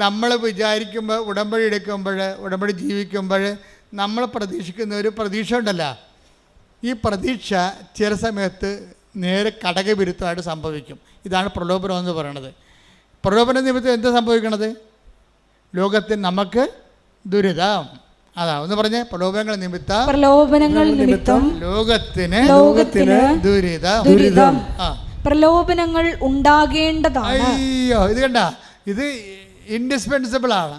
നമ്മൾ വിചാരിക്കുമ്പോൾ, ഉടമ്പടി എടുക്കുമ്പോൾ, ഉടമ്പടി ജീവിക്കുമ്പോൾ നമ്മൾ പ്രതീക്ഷിക്കുന്ന ഒരു പ്രതീക്ഷ ഉണ്ടല്ലോ, ഈ പ്രതീക്ഷ ചില സമയത്ത് നേരെ കടകവിരുദ്ധമായിട്ട് സംഭവിക്കും. ഇതാണ് പ്രലോഭനം എന്ന് പറയുന്നത്. പ്രലോഭന നിമിത്തം എന്താ സംഭവിക്കണത്? ലോകത്തിന് നമുക്ക് ദുരിതം. അതാ ഒന്ന് പറഞ്ഞേ, പ്രലോഭനങ്ങൾ നിമിത്തം ലോകത്തിന് ദുരിതം. പ്രലോഭനങ്ങൾ ഉണ്ടാകേണ്ടതാണ്. അയ്യോ, ഇത് കണ്ട, ഇത് ഇൻഡിസ്പെൻസിബിൾ ആണ്.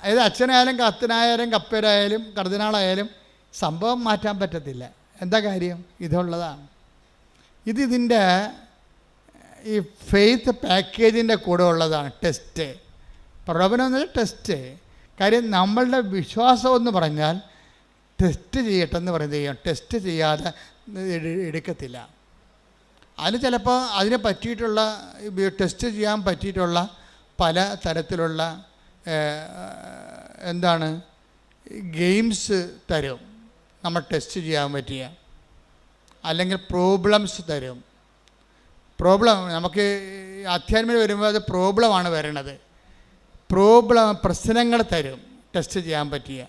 അതായത് അച്ഛനായാലും കത്തനായാലും കപ്പേരായാലും കർദിനാളായാലും സംഭവം മാറ്റാൻ പറ്റത്തില്ല. എന്താ കാര്യം? ഇതുള്ളതാണ്. ഇതിൻ്റെ ഈ ഫെയ്ത്ത് പാക്കേജിൻ്റെ കൂടെ ഉള്ളതാണ് ടെസ്റ്റ്. പ്രലോഭനം എന്നത് ടെസ്റ്റ്. കാര്യം നമ്മളുടെ വിശ്വാസം എന്ന് പറഞ്ഞാൽ ടെസ്റ്റ് ചെയ്യട്ടെന്ന് പറയുന്നത്, ടെസ്റ്റ് ചെയ്യാതെ എടുക്കത്തില്ല. അതിന് ചിലപ്പോൾ അതിനെ പറ്റിയിട്ടുള്ള ടെസ്റ്റ് ചെയ്യാൻ പറ്റിയിട്ടുള്ള പല തരത്തിലുള്ള ഗെയിംസ് തരും നമ്മൾ ടെസ്റ്റ് ചെയ്യാൻ പറ്റിയ, അല്ലെങ്കിൽ പ്രോബ്ലംസ് തരും. നമുക്ക് അധ്യാത്മിക വരുമ്പോൾ അത് പ്രോബ്ലമാണ് വരണത്. പ്രശ്നങ്ങൾ തരും ടെസ്റ്റ് ചെയ്യാൻ പറ്റിയ.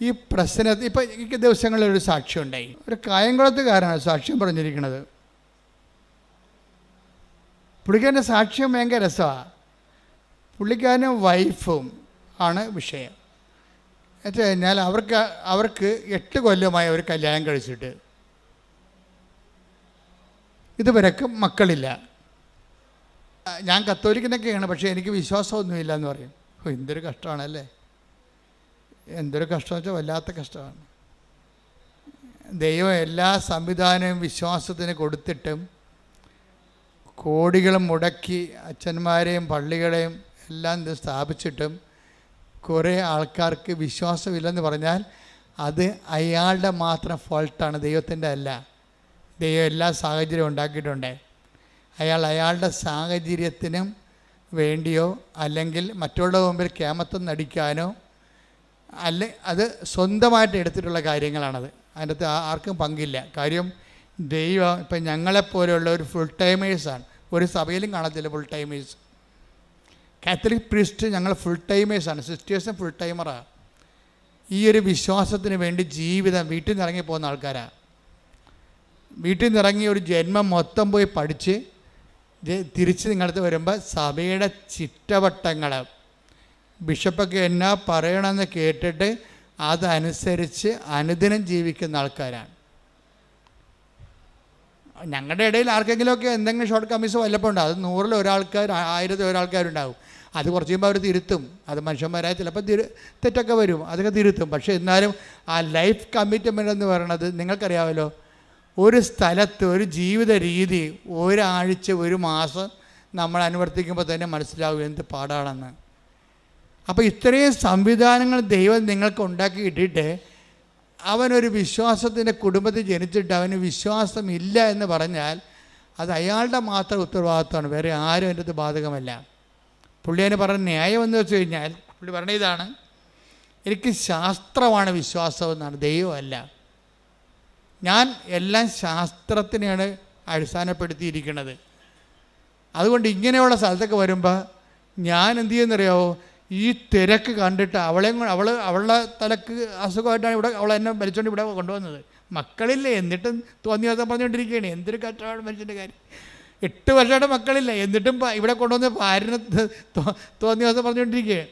ഈ പ്രശ്നത്തിൽ ഇപ്പം എനിക്ക് ദിവസങ്ങളിൽ ഒരു സാക്ഷ്യം ഉണ്ടായി. ഒരു കായംകുളത്തുകാരാണ് സാക്ഷ്യം പറഞ്ഞിരിക്കുന്നത്. പുള്ളിക്കാരൻ്റെ സാക്ഷ്യം ഭയങ്കര രസമാണ്. പുള്ളിക്കാരനും വൈഫും ആണ് വിഷയം. എന്ന് കഴിഞ്ഞാൽ അവർക്ക് 8 കൊല്ലമായി അവർ കല്യാണം കഴിച്ചിട്ട് ഇതുവരെക്കും മക്കളില്ല. ഞാൻ കത്തോലിക്കനൊക്കെയാണ്, പക്ഷേ എനിക്ക് വിശ്വാസമൊന്നുമില്ല എന്ന് പറയും. എന്തൊരു കഷ്ടമാണല്ലേ, എന്തൊരു കഷ്ടമെന്ന് വെച്ചാൽ വല്ലാത്ത കഷ്ടമാണ്. ദൈവം എല്ലാ സംവിധാനവും വിശ്വാസത്തിന് കൊടുത്തിട്ടും കോടികളും മുടക്കി അച്ഛന്മാരെയും പള്ളികളെയും എല്ലാം സ്ഥാപിച്ചിട്ടും കുറേ ആൾക്കാർക്ക് വിശ്വാസമില്ലെന്ന് പറഞ്ഞാൽ അത് അയാളുടെ മാത്രം ഫോൾട്ടാണ്, ദൈവത്തിൻ്റെ അല്ല. ദൈവം എല്ലാ സാഹചര്യവും ഉണ്ടാക്കിയിട്ടുണ്ട്. അയാളുടെ സാഹചര്യത്തിനും വേണ്ടിയോ അല്ലെങ്കിൽ മറ്റുള്ള മുമ്പിൽ കേമത്വം നടിക്കാനോ അത് സ്വന്തമായിട്ട് എടുത്തിട്ടുള്ള കാര്യങ്ങളാണത്. അതിൻ്റെ അകത്ത് ആർക്കും പങ്കില്ല. കാര്യം ദൈവം ഇപ്പം ഞങ്ങളെപ്പോലെയുള്ള ഒരു ഫുൾ ടൈമേഴ്സാണ്. ഒരു സഭയിലും കാണത്തില്ല ഫുൾ ടൈമേഴ്സ്. കാത്തലിക് പ്രീസ്റ്റ് ഞങ്ങൾ ഫുൾ ടൈമേഴ്സാണ്, സിസ്റ്റേഴ്സും ഫുൾ ടൈമറാണ്. ഈ ഒരു വിശ്വാസത്തിന് വേണ്ടി ജീവിതം വീട്ടിൽ നിന്ന് ഇറങ്ങി പോകുന്ന ആൾക്കാരാണ്. വീട്ടിൽ നിന്ന് ഇറങ്ങി ഒരു ജന്മം മൊത്തം പോയി പഠിച്ച് തിരിച്ച് നിങ്ങളടുത്ത് വരുമ്പോൾ സഭയുടെ ചിട്ടവട്ടങ്ങൾ ബിഷപ്പൊക്കെ എന്നാ പറയണമെന്ന് കേട്ടിട്ട് അതനുസരിച്ച് അനുദിനം ജീവിക്കുന്ന ആൾക്കാരാണ്. ഞങ്ങളുടെ ഇടയിൽ ആർക്കെങ്കിലുമൊക്കെ എന്തെങ്കിലും ഷോർട്ട് കമ്മീസ് വല്ലപ്പോൾ ഉണ്ടാകും. അത് 100-ൽ ഒരാൾക്കാർ 1000-ൽ ഒരാൾക്കാരുണ്ടാവും. അത് കുറച്ച് കഴിയുമ്പോൾ അവർ തിരുത്തും. അത് മനുഷ്യന്മാരായ ചിലപ്പോൾ തെറ്റൊക്കെ വരും, അതൊക്കെ തിരുത്തും. പക്ഷേ എന്നാലും ആ ലൈഫ് കമ്മിറ്റ്മെൻ്റ് എന്ന് പറയുന്നത് നിങ്ങൾക്കറിയാമല്ലോ, ഒരു സ്ഥലത്ത് ഒരു ജീവിത രീതി ഒരാഴ്ച 1 മാസം നമ്മൾ അനുവർത്തിക്കുമ്പോൾ തന്നെ മനസ്സിലാവും എന്ത് പാടാണെന്ന്. അപ്പോൾ ഇത്രയും സംവിധാനങ്ങൾ ദൈവം നിങ്ങൾക്ക് ഉണ്ടാക്കി ഇട്ടിട്ട് അവനൊരു വിശ്വാസത്തിൻ്റെ കുടുംബത്തിൽ ജനിച്ചിട്ട് അവന് വിശ്വാസമില്ല എന്ന് പറഞ്ഞാൽ അത് അയാളുടെ മാത്രം ഉത്തരവാദിത്വമാണ്, വേറെ ആരും എൻ്റെ അടുത്ത് ബാധകമല്ല. പുള്ളി അതിന് പറഞ്ഞ ന്യായം എന്ന് വെച്ച് കഴിഞ്ഞാൽ പുള്ളി പറഞ്ഞ ഇതാണ്, എനിക്ക് ശാസ്ത്രമാണ് വിശ്വാസം എന്നാണ്, ദൈവമല്ല. ഞാൻ എല്ലാം ശാസ്ത്രത്തിനെയാണ് അടിസ്ഥാനപ്പെടുത്തിയിരിക്കുന്നത്. അതുകൊണ്ട് ഇങ്ങനെയുള്ള സ്ഥലത്തൊക്കെ വരുമ്പോൾ ഞാൻ എന്ത് ചെയ്യുന്നറിയാമോ, ഈ തിരക്ക് കണ്ടിട്ട് അവളുടെ തലക്ക് അസുഖമായിട്ടാണ് ഇവിടെ അവളെന്നെ വലിച്ചുകൊണ്ട് ഇവിടെ കൊണ്ടുവന്നത്. മക്കളില്ല, എന്നിട്ടും തോന്നിയ ദിവസം പറഞ്ഞുകൊണ്ടിരിക്കുകയാണ്. എന്തൊരു കഷ്ടമാണ് മനുഷ്യൻ്റെ കാര്യം. 8 വർഷമായിട്ട് മക്കളില്ല, എന്നിട്ടും ഇവിടെ കൊണ്ടുവന്ന് ഭാര്യനെ തോന്നിയ ദിവസം പറഞ്ഞുകൊണ്ടിരിക്കുകയാണ്.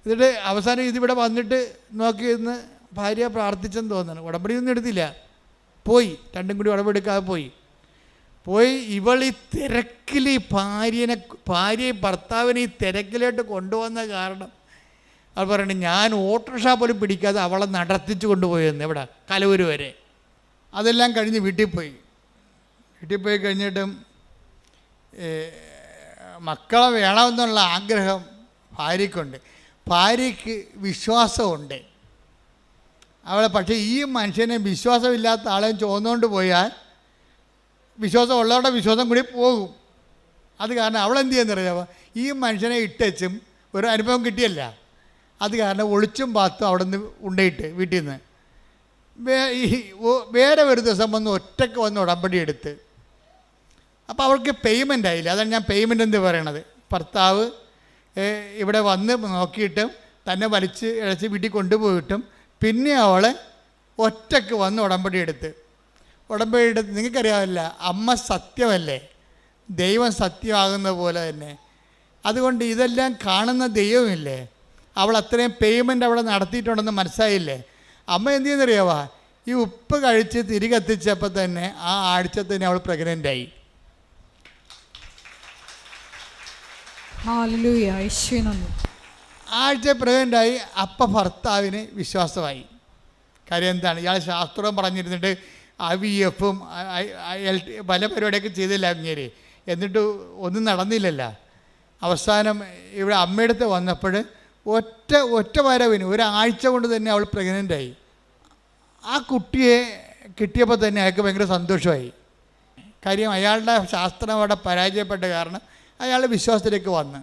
എന്നിട്ട് അവസാനം ഇതിവിടെ വന്നിട്ട് നോക്കിയിരുന്ന് ഭാര്യ പ്രാർത്ഥിച്ചെന്ന് തോന്നുന്നു. ഉടമ്പടിയൊന്നും എടുത്തില്ല, പോയി. രണ്ടും കൂടി ഉടമ്പെടുക്കാതെ പോയി. ഇവൾ ഈ തിരക്കിൽ ഈ ഭാര്യയും ഭർത്താവിനെ ഈ തിരക്കിലോട്ട് കൊണ്ടുവന്ന കാരണം അത് പറയണേ, ഞാൻ ഓട്ടോറിക്ഷ പോലും പിടിക്കാതെ അവളെ നടത്തിച്ച് കൊണ്ടുപോയെന്ന് ഇവിടെ കലവൂർ വരെ. അതെല്ലാം കഴിഞ്ഞ് വീട്ടിൽ പോയി കഴിഞ്ഞിട്ടും മക്കളെ വേണമെന്നുള്ള ആഗ്രഹം ഭാര്യയ്ക്കുണ്ട്. ഭാര്യയ്ക്ക് വിശ്വാസമുണ്ട് അവളെ. പക്ഷേ ഈ മനുഷ്യനെ വിശ്വാസമില്ലാത്ത ആളെയും ചോന്നുകൊണ്ട് പോയാൽ വിശ്വാസം ഉള്ളവരുടെ വിശ്വാസം കൂടി പോകും. അത് കാരണം അവളെന്ത് ചെയ്യുന്നറിയാമോ, ഈ മനുഷ്യനെ ഇട്ടും ഒരു അനുഭവം കിട്ടിയല്ല, അത് കാരണം ഒളിച്ചും പാത്തും അവിടെ നിന്ന് ഉണ്ടയിട്ട് വീട്ടിൽ നിന്ന് വേറെ ഒരു ദിവസം വന്ന് ഒറ്റയ്ക്ക് വന്ന് ഉടമ്പടി എടുത്ത്. അപ്പോൾ അവൾക്ക് പേയ്മെൻ്റ് ആയില്ല. അതാണ് ഞാൻ പേയ്മെൻ്റ് എന്ന് പറയണത്. ഭർത്താവ് ഇവിടെ വന്ന് നോക്കിയിട്ടും തന്നെ വലിച്ച് ഇഴച്ച് വീട്ടിൽ കൊണ്ടുപോയിട്ടും പിന്നെ അവളെ ഒറ്റയ്ക്ക് വന്ന് ഉടമ്പടി എടുത്ത് നിങ്ങൾക്കറിയാമല്ല, അമ്മ സത്യമല്ലേ, ദൈവം സത്യമാകുന്ന പോലെ തന്നെ. അതുകൊണ്ട് ഇതെല്ലാം കാണുന്ന ദൈവമില്ലേ, അവൾ അത്രയും പേയ്മെൻ്റ് അവിടെ നടത്തിയിട്ടുണ്ടെന്ന് മനസ്സിലായില്ലേ. അമ്മ എന്ത് ചെയ്യുന്നറിയാവാ, ഈ ഉപ്പ് കഴിച്ച് തിരികെ എത്തിച്ചപ്പോൾ തന്നെ ആ ആഴ്ച തന്നെ അവൾ പ്രഗ്നൻ്റായി. ആഴ്ച പ്രഗ്നൻ്റായി. അപ്പം ഭർത്താവിന് വിശ്വാസമായി. കാര്യം എന്താണ്, ഇയാൾ ശാസ്ത്രം പറഞ്ഞിരുന്നിട്ട് IVF-ഉം പല പരിപാടിയൊക്കെ ചെയ്തില്ല അങ്ങേര്, എന്നിട്ട് ഒന്നും നടന്നില്ലല്ലോ. അവസാനം ഇവിടെ അമ്മയടുത്ത് വന്നപ്പോൾ ഒറ്റ വരവിന് 1 ആഴ്ച കൊണ്ട് തന്നെ അവൾ പ്രഗ്നൻ്റായി. ആ കുട്ടിയെ കിട്ടിയപ്പോൾ തന്നെ അയാൾക്ക് ഭയങ്കര സന്തോഷമായി. കാര്യം അയാളുടെ ശാസ്ത്രം അവിടെ പരാജയപ്പെട്ട കാരണം അയാൾ വിശ്വാസത്തിലേക്ക് വന്ന്.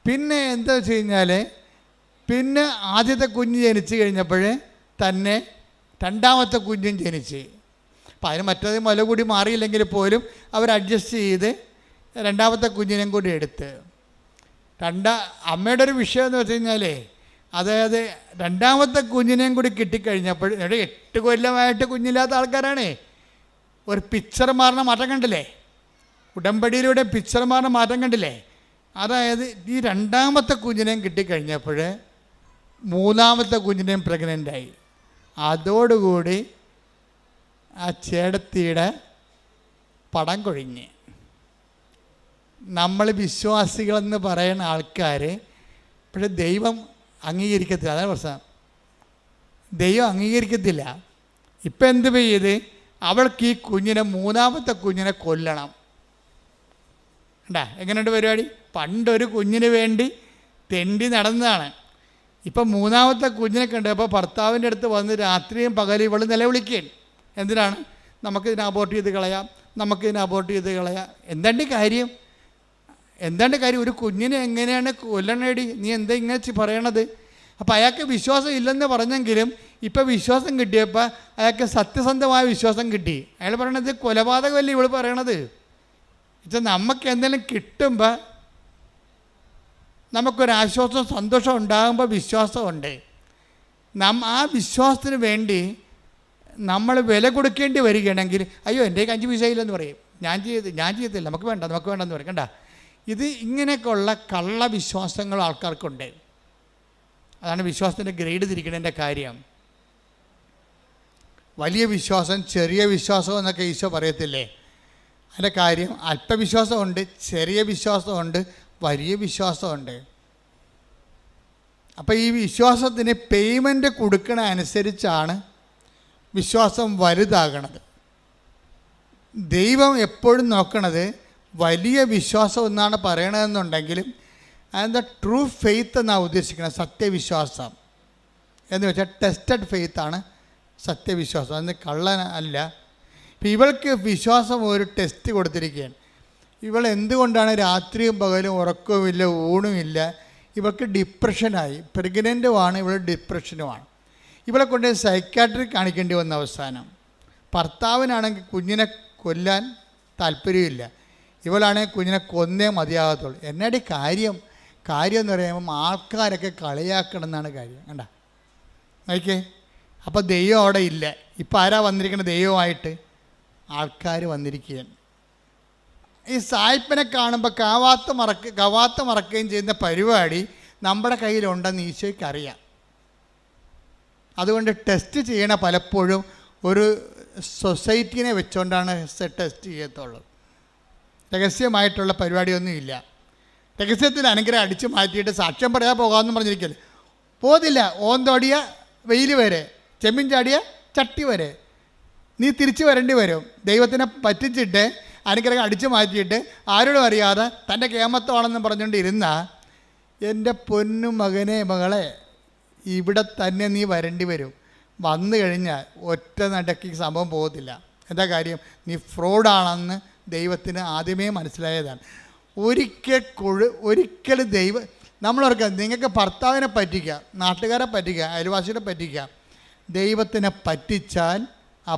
പിന്നെ എന്താ വെച്ച് കഴിഞ്ഞാൽ, പിന്നെ ആദ്യത്തെ കുഞ്ഞ് ജനിച്ച് കഴിഞ്ഞപ്പോൾ തന്നെ 2ാമത്തെ കുഞ്ഞും ജനിച്ച്. അപ്പം അതിന് മറ്റേത് മുല കൂടി മാറിയില്ലെങ്കിൽ പോലും അവർ അഡ്ജസ്റ്റ് ചെയ്ത് 2ാമത്തെ കുഞ്ഞിനെയും കൂടി എടുത്ത്. അമ്മയുടെ ഒരു വിഷയം എന്ന് വെച്ച് കഴിഞ്ഞാൽ, അതായത് 2ാമത്തെ കുഞ്ഞിനെയും കൂടി കിട്ടിക്കഴിഞ്ഞപ്പോൾ 8 കൊല്ലമായിട്ട് കുഞ്ഞില്ലാത്ത ആൾക്കാരാണേ. ഒരു പിക്ചർ മാറുന്ന മാറ്റം കണ്ടില്ലേ, ഉടമ്പടിയിലൂടെ പിക്ചർ മാറുന്ന മാറ്റം കണ്ടില്ലേ. അതായത് ഈ 2ാമത്തെ കുഞ്ഞിനെയും കിട്ടിക്കഴിഞ്ഞപ്പോൾ 3ാമത്തെ കുഞ്ഞിനെയും പ്രഗ്നൻ്റായി. അതോടുകൂടി ആ ചേടത്തിയുടെ പടം കൊഴിഞ്ഞ്. നമ്മൾ വിശ്വാസികളെന്ന് പറയുന്ന ആൾക്കാർ പക്ഷെ ദൈവം അംഗീകരിക്കത്തില്ല. അതാണ് പ്രശ്നം, ദൈവം അംഗീകരിക്കത്തില്ല. ഇപ്പം എന്ത് ചെയ്ത് അവൾക്ക് ഈ കുഞ്ഞിനെ 3ാമത്തെ കുഞ്ഞിനെ കൊല്ലണം. എങ്ങനെയുണ്ട് പരിപാടി? പണ്ടൊരു കുഞ്ഞിന് വേണ്ടി തെണ്ടി നടന്നതാണ്. ഇപ്പം 3ാമത്തെ കുഞ്ഞിനെ കണ്ടപ്പോൾ ഭർത്താവിൻ്റെ അടുത്ത് വന്ന് രാത്രിയും പകലും ഇവൾ നിലവിളിക്കുകയാണ്. എന്തിനാണ്? നമുക്കിതിനെ അബോർട്ട് ചെയ്ത് കളയാം, നമുക്കിതിനെ അബോർട്ട് ചെയ്ത് കളയാം. എന്താണ്ട് കാര്യം? ഒരു കുഞ്ഞിനെ എങ്ങനെയാണ് കൊല്ലണേടി? നീ എന്താ ഇങ്ങനെ പറയണത്? അപ്പോൾ അയാൾക്ക് വിശ്വാസം ഇല്ലെന്ന് പറഞ്ഞെങ്കിലും ഇപ്പം വിശ്വാസം കിട്ടിയപ്പോൾ അയാൾക്ക് സത്യസന്ധമായ വിശ്വാസം കിട്ടി. അയാൾ പറയണത് കൊലപാതകമല്ലേ ഇവൾ പറയണത്. വെച്ചാൽ നമുക്ക് എന്തെങ്കിലും കിട്ടുമ്പോൾ നമുക്കൊരാശ്വാസം സന്തോഷം ഉണ്ടാകുമ്പോൾ വിശ്വാസമുണ്ട്. ആ വിശ്വാസത്തിന് വേണ്ടി നമ്മൾ വില കൊടുക്കേണ്ടി വരികയാണെങ്കിൽ അയ്യോ എൻ്റെ 5 പൈസ ഇല്ലെന്ന് പറയും, ഞാൻ ചെയ്യത്തില്ല, നമുക്ക് വേണ്ടെന്ന് പറയും. കണ്ട, ഇത് ഇങ്ങനെയൊക്കെയുള്ള കള്ള വിശ്വാസങ്ങൾ ആൾക്കാർക്കുണ്ട്. അതാണ് വിശ്വാസത്തിൻ്റെ ഗ്രേഡ് തിരിക്കണതിൻ്റെ കാര്യം. വലിയ വിശ്വാസം, ചെറിയ വിശ്വാസം എന്നൊക്കെ ഈശോ പറയത്തില്ലേ? അതിൻ്റെ കാര്യം അല്പവിശ്വാസമുണ്ട്, ചെറിയ വിശ്വാസമുണ്ട്, വലിയ വിശ്വാസമുണ്ട്. അപ്പോൾ ഈ വിശ്വാസത്തിന് പേയ്മെൻറ്റ് കൊടുക്കണ അനുസരിച്ചാണ് വിശ്വാസം വലുതാകണത്. ദൈവം എപ്പോഴും നോക്കണത് വലിയ വിശ്വാസം എന്നാണ് പറയണതെന്നുണ്ടെങ്കിലും അതെന്താ ട്രൂ ഫെയ്ത്ത് എന്നാണ് ഉദ്ദേശിക്കുന്നത്. സത്യവിശ്വാസം എന്ന് വെച്ചാൽ ടെസ്റ്റഡ് ഫെയ്ത്താണ് സത്യവിശ്വാസം. അതിന് കള്ളൻ അല്ല. ഇപ്പം ഇവൾക്ക് വിശ്വാസം ഒരു ടെസ്റ്റ് കൊടുത്തിരിക്കുകയാണ്. ഇവൾ എന്തുകൊണ്ടാണ് രാത്രിയും പകലും ഉറക്കവുമില്ല, ഊണുമില്ല? ഇവൾക്ക് ഡിപ്രഷനായി. പ്രഗ്നൻ്റുമാണ്, ഇവൾ ഡിപ്രഷനുമാണ്. ഇവളെ കൊണ്ട് സൈക്കാട്രി കാണിക്കേണ്ടി വന്ന അവസാനം. ഭർത്താവിനാണെങ്കിൽ കുഞ്ഞിനെ കൊല്ലാൻ താല്പര്യമില്ല, ഇവളാണെങ്കിൽ കുഞ്ഞിനെ കൊന്നേ മതിയാകത്തുള്ളൂ. എന്നാടി കാര്യം എന്ന് പറയുമ്പം ആൾക്കാരൊക്കെ കളിയാക്കണം എന്നാണ് കാര്യം. കണ്ട നോക്കിയേ, അപ്പോൾ ദൈവം അവിടെ ഇല്ല. ഇപ്പം ആരാ വന്നിരിക്കുന്നത്? ദൈവമായിട്ട് ആൾക്കാർ വന്നിരിക്കുകയാണ്. ഈ സായിപ്പിനെ കാണുമ്പോൾ കവാത്ത മറക്കുകയും ചെയ്യുന്ന പരിപാടി നമ്മുടെ കയ്യിലുണ്ടെന്ന് ഈശോയ്ക്ക് അറിയാം. അതുകൊണ്ട് ടെസ്റ്റ് ചെയ്യണ പലപ്പോഴും ഒരു സൊസൈറ്റിനെ വെച്ചുകൊണ്ടാണ് ടെസ്റ്റ് ചെയ്യത്തുള്ളത്. രഹസ്യമായിട്ടുള്ള പരിപാടിയൊന്നുമില്ല. രഹസ്യത്തിന് അനുഗ്രഹം അടിച്ചു മാറ്റിയിട്ട് സാക്ഷ്യം പറയാൻ പോകാമെന്ന് പറഞ്ഞിരിക്കല്ലേ, പോതില്ല. ഓന്തോടിയ വെയിൽ വരെ, ചെമ്മീൻ ചാടിയ ചട്ടി വരെ നീ തിരിച്ചു വരേണ്ടി വരും. ദൈവത്തിനെ പറ്റിച്ചിട്ട് അനുഗ്രഹം അടിച്ചു മാറ്റിയിട്ട് ആരോടും അറിയാതെ തൻ്റെ കേമത്തമാണെന്ന് പറഞ്ഞുകൊണ്ട് ഇരുന്ന എൻ്റെ പൊന്നു മകനെ മകളെ, ഇവിടെ തന്നെ നീ വരേണ്ടി വരും. വന്നു കഴിഞ്ഞാൽ ഒറ്റ നടക്കി സംഭവം പോകത്തില്ല. എന്താ കാര്യം? നീ ഫ്രോഡാണെന്ന് ദൈവത്തിന് ആദ്യമേ മനസ്സിലായതാണ്. ഒരിക്കലും നമ്മളോർക്കുക, നിങ്ങൾക്ക് ഭർത്താവിനെ പറ്റിക്കുക, നാട്ടുകാരെ പറ്റിക്കുക, അയൽവാസികളെ പറ്റിക്കുക, ദൈവത്തിനെ പറ്റിച്ചാൽ ആ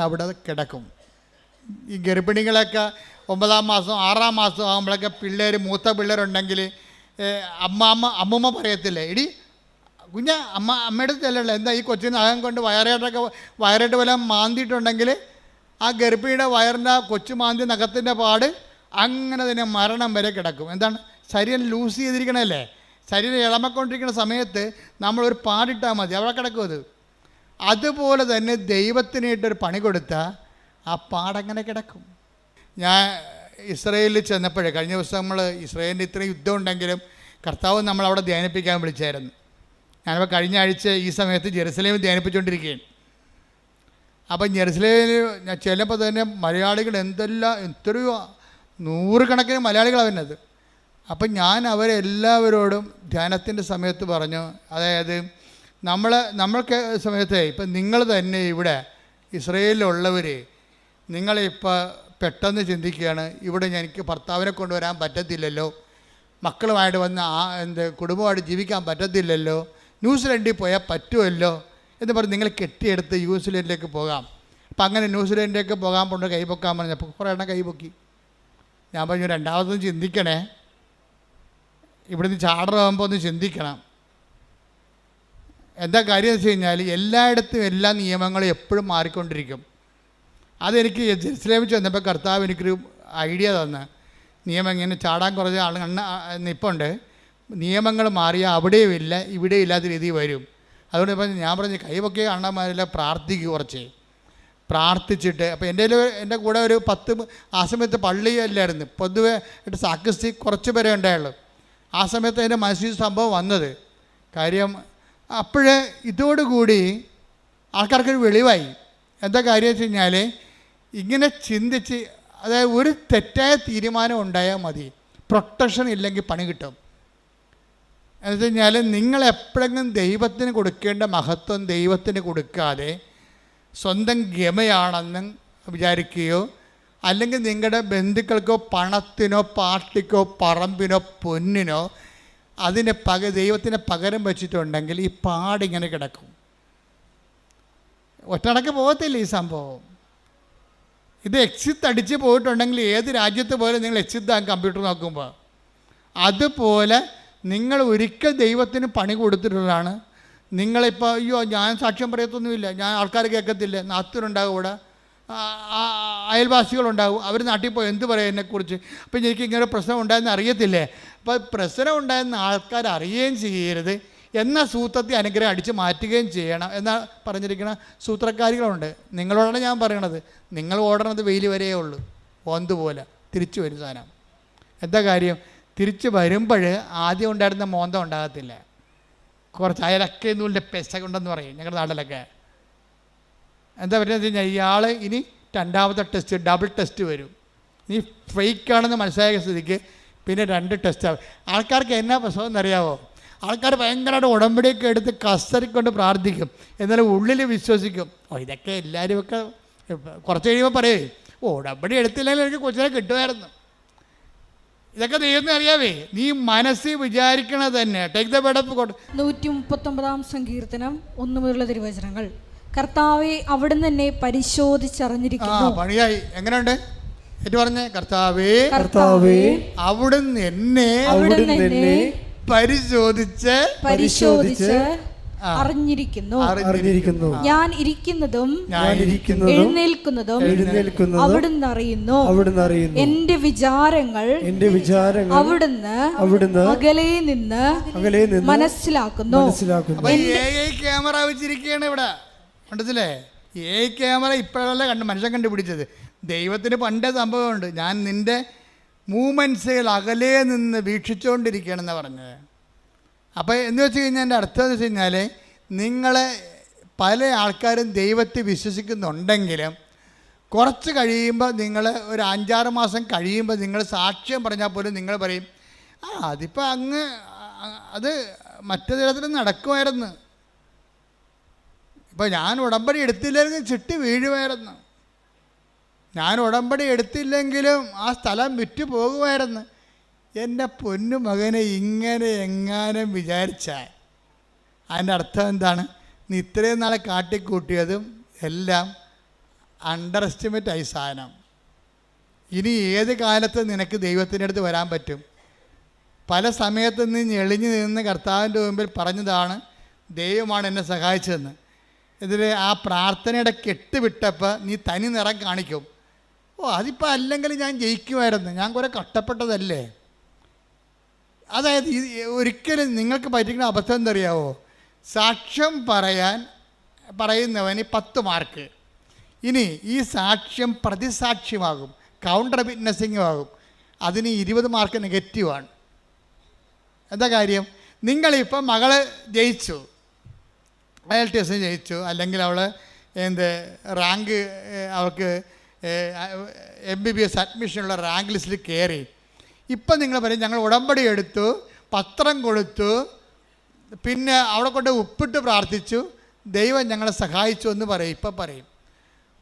അവിടെ കിടക്കും. ഈ ഗർഭിണികളൊക്കെ 9-ാം മാസം 6-ാം മാസം ആകുമ്പോഴൊക്കെ മൂത്ത പിള്ളേരുണ്ടെങ്കിൽ അമ്മൂമ്മ പറയത്തില്ലേ, ഇടി കുഞ്ഞ അമ്മയുടെ ചെല്ലല്ലോ, എന്താ ഈ കൊച്ചിന് അകം കൊണ്ട് വയറായിട്ട് വല്ല മാന്തിയിട്ടുണ്ടെങ്കിൽ ആ ഗർഭിണിയുടെ വയറിൻ്റെ കൊച്ചു മാന്തി നഖത്തിൻ്റെ പാട് അങ്ങനെ തന്നെ മരണം വരെ കിടക്കും. എന്താണ്? ശരീരം ലൂസ് ചെയ്തിരിക്കണല്ലേ. ശരീരം ഇളമക്കൊണ്ടിരിക്കുന്ന സമയത്ത് നമ്മളൊരു പാടിട്ടാൽ മതി, അവിടെ കിടക്കും അത്. അതുപോലെ തന്നെ ദൈവത്തിനായിട്ടൊരു പണി കൊടുത്താൽ ആ പാടങ്ങനെ കിടക്കും. ഞാൻ ഇസ്രയേലിൽ ചെന്നപ്പോഴേ, കഴിഞ്ഞ ദിവസം നമ്മൾ ഇസ്രയേലിൻ്റെ ഇത്രയും യുദ്ധം ഉണ്ടെങ്കിലും കർത്താവ് നമ്മളവിടെ ധ്യാനിപ്പിക്കാൻ വിളിച്ചായിരുന്നു. ഞാനിപ്പോൾ കഴിഞ്ഞ ആഴ്ച ഈ സമയത്ത് ജെറുസലേമിൽ ധ്യാനിപ്പിച്ചുകൊണ്ടിരിക്കുകയാണ്. അപ്പം ജെറുസലേമിൽ ഞാൻ ചെല്ലുമ്പോൾ തന്നെ മലയാളികൾ എത്രയോ 100 കണക്കിന് മലയാളികളാണ് വരുന്നത്. അപ്പം ഞാൻ അവരെല്ലാവരോടും ധ്യാനത്തിൻ്റെ സമയത്ത് പറഞ്ഞു, അതായത് നമ്മൾക്ക് സമയത്ത് ഇപ്പം നിങ്ങൾ തന്നെ ഇവിടെ ഇസ്രയേലിലുള്ളവർ നിങ്ങളിപ്പോൾ പെട്ടെന്ന് ചിന്തിക്കുകയാണ്, ഇവിടെ എനിക്ക് ഭർത്താവിനെ കൊണ്ടുവരാൻ പറ്റത്തില്ലല്ലോ, മക്കളുമായിട്ട് വന്ന് കുടുംബമായിട്ട് ജീവിക്കാൻ പറ്റത്തില്ലല്ലോ, ന്യൂസിലൻഡിൽ പോയാൽ പറ്റുമല്ലോ എന്ന് പറഞ്ഞ് നിങ്ങൾ കെട്ടിയെടുത്ത് ന്യൂസിലൻഡിലേക്ക് പോകാം. അപ്പം അങ്ങനെ ന്യൂസിലൻഡിലേക്ക് പോകാൻ കൊണ്ട് കൈപൊക്കാൻ പറഞ്ഞപ്പോൾ കുറേ എണ്ണം കൈപൊക്കി. ഞാൻ പറഞ്ഞു, രണ്ടാമതൊന്നും ചിന്തിക്കണേ, ഇവിടുന്ന് ചാടറാകുമ്പോൾ ഒന്ന് ചിന്തിക്കണം. എന്താ കാര്യം എന്ന് വെച്ച് കഴിഞ്ഞാൽ എല്ലായിടത്തും എല്ലാ നിയമങ്ങളും എപ്പോഴും മാറിക്കൊണ്ടിരിക്കും. അതെനിക്ക് ജെറുസലേമിൽ ചെന്നപ്പോൾ കർത്താവ് എനിക്കൊരു ഐഡിയ തന്ന്, നിയമം ഇങ്ങനെ ചാടാൻ കുറച്ച് നിപ്പുണ്ട്, നിയമങ്ങൾ മാറിയാൽ അവിടെയും ഇല്ല ഇവിടെയും ഇല്ലാത്ത രീതിയിൽ വരും. അതുകൊണ്ട് ഇപ്പം ഞാൻ പറഞ്ഞു, കൈവൊക്കെ അണ്ണന്മാരെല്ലാം പ്രാർത്ഥിക്കുക, കുറച്ച് പ്രാർത്ഥിച്ചിട്ട്. അപ്പോൾ എൻ്റെ കൂടെ ഒരു 10 ആ സമയത്ത് പള്ളിയല്ലായിരുന്നു, പൊതുവെ സാക്രിസ്റ്റി കുറച്ച് പേരെ ഉണ്ടായുള്ളൂ. ആ സമയത്ത് എൻ്റെ മനസ്സിൽ സംഭവം വന്നത് കാര്യം. അപ്പോഴേ ഇതോടുകൂടി ആൾക്കാർക്കൊരു വെളിവായി. എന്താ കാര്യം വെച്ച് കഴിഞ്ഞാൽ ഇങ്ങനെ ചിന്തിച്ച്, അതായത് ഒരു തെറ്റായ തീരുമാനം ഉണ്ടായാൽ മതി, പ്രൊട്ടക്ഷൻ ഇല്ലെങ്കിൽ പണി കിട്ടും. എന്ന് വെച്ച് കഴിഞ്ഞാൽ നിങ്ങളെപ്പോഴെങ്കിലും ദൈവത്തിന് കൊടുക്കേണ്ട മഹത്വം ദൈവത്തിന് കൊടുക്കാതെ സ്വന്തം ഗമയാണെന്ന് വിചാരിക്കുകയോ അല്ലെങ്കിൽ നിങ്ങളുടെ ബന്ധുക്കൾക്കോ പണത്തിനോ പാർട്ടിക്കോ പറമ്പിനോ പൊന്നിനോ അതിന് ദൈവത്തിന് പകരം വെച്ചിട്ടുണ്ടെങ്കിൽ ഈ പാടിങ്ങനെ കിടക്കും. ഒറ്റടക്ക് പോകത്തില്ല ഈ സംഭവം. ഇത് എക്സിറ്റ് അടിച്ച് പോയിട്ടുണ്ടെങ്കിൽ ഏത് രാജ്യത്ത് പോലും നിങ്ങൾ എക്സിറ്റ് ആകും കമ്പ്യൂട്ടർ നോക്കുമ്പോൾ. അതുപോലെ നിങ്ങൾ ഒരിക്കൽ ദൈവത്തിന് പണി കൊടുത്തിട്ടുള്ളതാണ്. നിങ്ങളിപ്പോൾ അയ്യോ ഞാൻ സാക്ഷ്യം പറയത്തൊന്നുമില്ല, ഞാൻ ആൾക്കാർ കേൾക്കത്തില്ല, നാത്തൂരുണ്ടാകും, ഇവിടെ അയൽവാസികളുണ്ടാകും, അവർ നാട്ടിൽ പോയി എന്ത് പറയും എന്നെക്കുറിച്ച്, അപ്പം എനിക്ക് ഇങ്ങനെ പ്രശ്നം ഉണ്ടായെന്ന് അറിയത്തില്ലേ. അപ്പോൾ പ്രശ്നം ഉണ്ടായെന്ന് ആൾക്കാർ അറിയുകയും ചെയ്യരുത്, എന്ന സൂത്രത്തെ അനുഗ്രഹം അടിച്ച് മാറ്റുകയും ചെയ്യണം എന്നാ പറഞ്ഞിരിക്കുന്ന സൂത്രക്കാരികളുണ്ട്. നിങ്ങളോടാണ് ഞാൻ പറയണത്. നിങ്ങൾ ഓടണത് വെയിൽ വരെയേ ഉള്ളൂ, ഓന്ത് പോലെ തിരിച്ചു വരും സാധനം. എന്താ കാര്യം? തിരിച്ച് വരുമ്പോൾ ആദ്യം ഉണ്ടായിരുന്ന മോന്തം ഉണ്ടാകത്തില്ല. കുറച്ച് അയലൊക്കെ നൂലിൻ്റെ പെസ ഉണ്ടെന്ന് പറയും ഞങ്ങളുടെ നാട്ടിലൊക്കെ. എന്താ പറയുന്നത് വെച്ച് കഴിഞ്ഞാൽ ഇയാൾ ഇനി രണ്ടാമത്തെ ടെസ്റ്റ്, ഡബിൾ ടെസ്റ്റ് വരും. നീ ഫേക്കാണെന്ന് മനസ്സിലായ സ്ഥിതിക്ക് പിന്നെ 2 ടെസ്റ്റ് ആവും. ആൾക്കാർക്ക് എന്നാ പ്രശ്നം എന്നറിയാവോ? ആൾക്കാർ ഭയങ്കരമായിട്ട് ഉടമ്പടിയൊക്കെ എടുത്ത് കസറിക്കൊണ്ട് പ്രാർത്ഥിക്കും, എന്നാലും ഉള്ളിൽ വിശ്വസിക്കും. ഇതൊക്കെ എല്ലാവരുമൊക്കെ കുറച്ച് കഴിയുമ്പോൾ പറയേ ഉടമ്പടി എടുത്തില്ലെങ്കിൽ എനിക്ക് കൊച്ചിനെ കിട്ടുമായിരുന്നു. ഇതൊക്കെ ദൈവത്തിന് അറിയാവേ. നീ മനസ്സിൽ വിചാരിക്കണത് തന്നെ. ടേക്ക് ദ ബെഡപ്പ് കൊണ്ട് 139 സങ്കീർത്തനം 1 മുതലുള്ള തിരുവചനങ്ങൾ. കർത്താവെ അവിടുന്ന് എന്നെ പരിശോധിച്ചറിഞ്ഞിരിക്കുന്നു. പണിയായി. എങ്ങനെയുണ്ട് ഏറ്റു പറഞ്ഞേ? കർത്താവേ അവിടുന്ന് എന്നെ പരിശോധിച്ച് അറിഞ്ഞിരിക്കുന്നു. ഞാൻ ഇരിക്കുന്നതും എഴുന്നേൽക്കുന്നതും അവിടുന്ന് അറിയുന്നു. എന്റെ വിചാരങ്ങൾ അവിടുന്ന് അകലെ നിന്ന് മനസ്സിലാക്കുന്നു. ക്യാമറ വെച്ചിരിക്കുകയാണ് ഇവിടെ, കണ്ടത്തില്ലേ? ക്യാമറ ഇപ്പോഴല്ല മനുഷ്യൻ കണ്ടുപിടിച്ചത്. ദൈവത്തിന് പണ്ടേ സംഭവമുണ്ട്. ഞാൻ നിന്റെ മൂമെൻറ്റ്സുകൾ അകലെ നിന്ന് വീക്ഷിച്ചുകൊണ്ടിരിക്കുകയാണെന്ന് പറഞ്ഞത്. അപ്പോൾ എന്ന് വെച്ച് കഴിഞ്ഞാൽ എൻ്റെ അർത്ഥം എന്ന് വെച്ച് കഴിഞ്ഞാൽ നിങ്ങളെ പല ആൾക്കാരും ദൈവത്തെ വിശ്വസിക്കുന്നുണ്ടെങ്കിലും കുറച്ച് കഴിയുമ്പോൾ നിങ്ങൾ ഒരു 5-6 മാസം കഴിയുമ്പോൾ നിങ്ങൾ സാക്ഷ്യം പറഞ്ഞാൽ പോലും നിങ്ങൾ പറയും അതിപ്പോൾ അങ്ങ് അത് മറ്റു തരത്തിൽ നടക്കുമായിരുന്നു. ഇപ്പോൾ ഞാൻ ഉടമ്പടി എടുത്തില്ലെങ്കിൽ ചിട്ടി വീഴുമായിരുന്നു, ഞാൻ ഉടമ്പടി എടുത്തില്ലെങ്കിലും ആ സ്ഥലം വിറ്റു പോകുമായിരുന്നു. എൻ്റെ പൊന്നു മകനെ ഇങ്ങനെ എങ്ങാനും വിചാരിച്ചാൽ അതിൻ്റെ അർത്ഥം എന്താണ്? നീ ഇത്രയും നാളെ കാട്ടിക്കൂട്ടിയതും എല്ലാം അണ്ടർ എസ്റ്റിമേറ്റ് ആയി സാധനം. ഇനി ഏത് കാലത്ത് നിനക്ക് ദൈവത്തിൻ്റെ അടുത്ത് വരാൻ പറ്റും? പല സമയത്ത് നീ ഞെളിഞ്ഞു നിന്ന് കർത്താവിൻ്റെ മുമ്പിൽ പറഞ്ഞതാണ് ദൈവമാണ് എന്നെ സഹായിച്ചതെന്ന്. ഇതിൽ ആ പ്രാർത്ഥനയുടെ കെട്ട് വിട്ടപ്പോൾ നീ തനി നിറം കാണിക്കും. അതിപ്പോൾ അല്ലെങ്കിൽ ഞാൻ ജയിക്കുമായിരുന്നു, ഞാൻ കുറേ കഷ്ടപ്പെട്ടതല്ലേ. അതായത് ഒരിക്കലും നിങ്ങൾക്ക് പറ്റിക്കുന്ന അബദ്ധം എന്തറിയാവോ? സാക്ഷ്യം പറയുന്നവന് 10 മാർക്ക്. ഇനി ഈ സാക്ഷ്യം പ്രതിസാക്ഷ്യമാകും, കൗണ്ടർ വിറ്റ്നസിങ്ങും ആകും, അതിന് 20 മാർക്ക് നെഗറ്റീവാണ്. എന്താ കാര്യം? നിങ്ങളിപ്പോൾ മകള് ജയിച്ചു, IELTS ജയിച്ചു, അല്ലെങ്കിൽ അവൾ റാങ്ക് അവൾക്ക് MBBS അഡ്മിഷനുള്ള റാങ്ക് ലിസ്റ്റിൽ കയറി. ഇപ്പം നിങ്ങൾ പറയും ഞങ്ങൾ ഉടമ്പടി എടുത്തു, പത്രം കൊടുത്തു, പിന്നെ അവിടെ കൊണ്ട് ഉപ്പിട്ട് പ്രാർത്ഥിച്ചു, ദൈവം ഞങ്ങളെ സഹായിച്ചു എന്ന് പറയും. ഇപ്പം പറയും.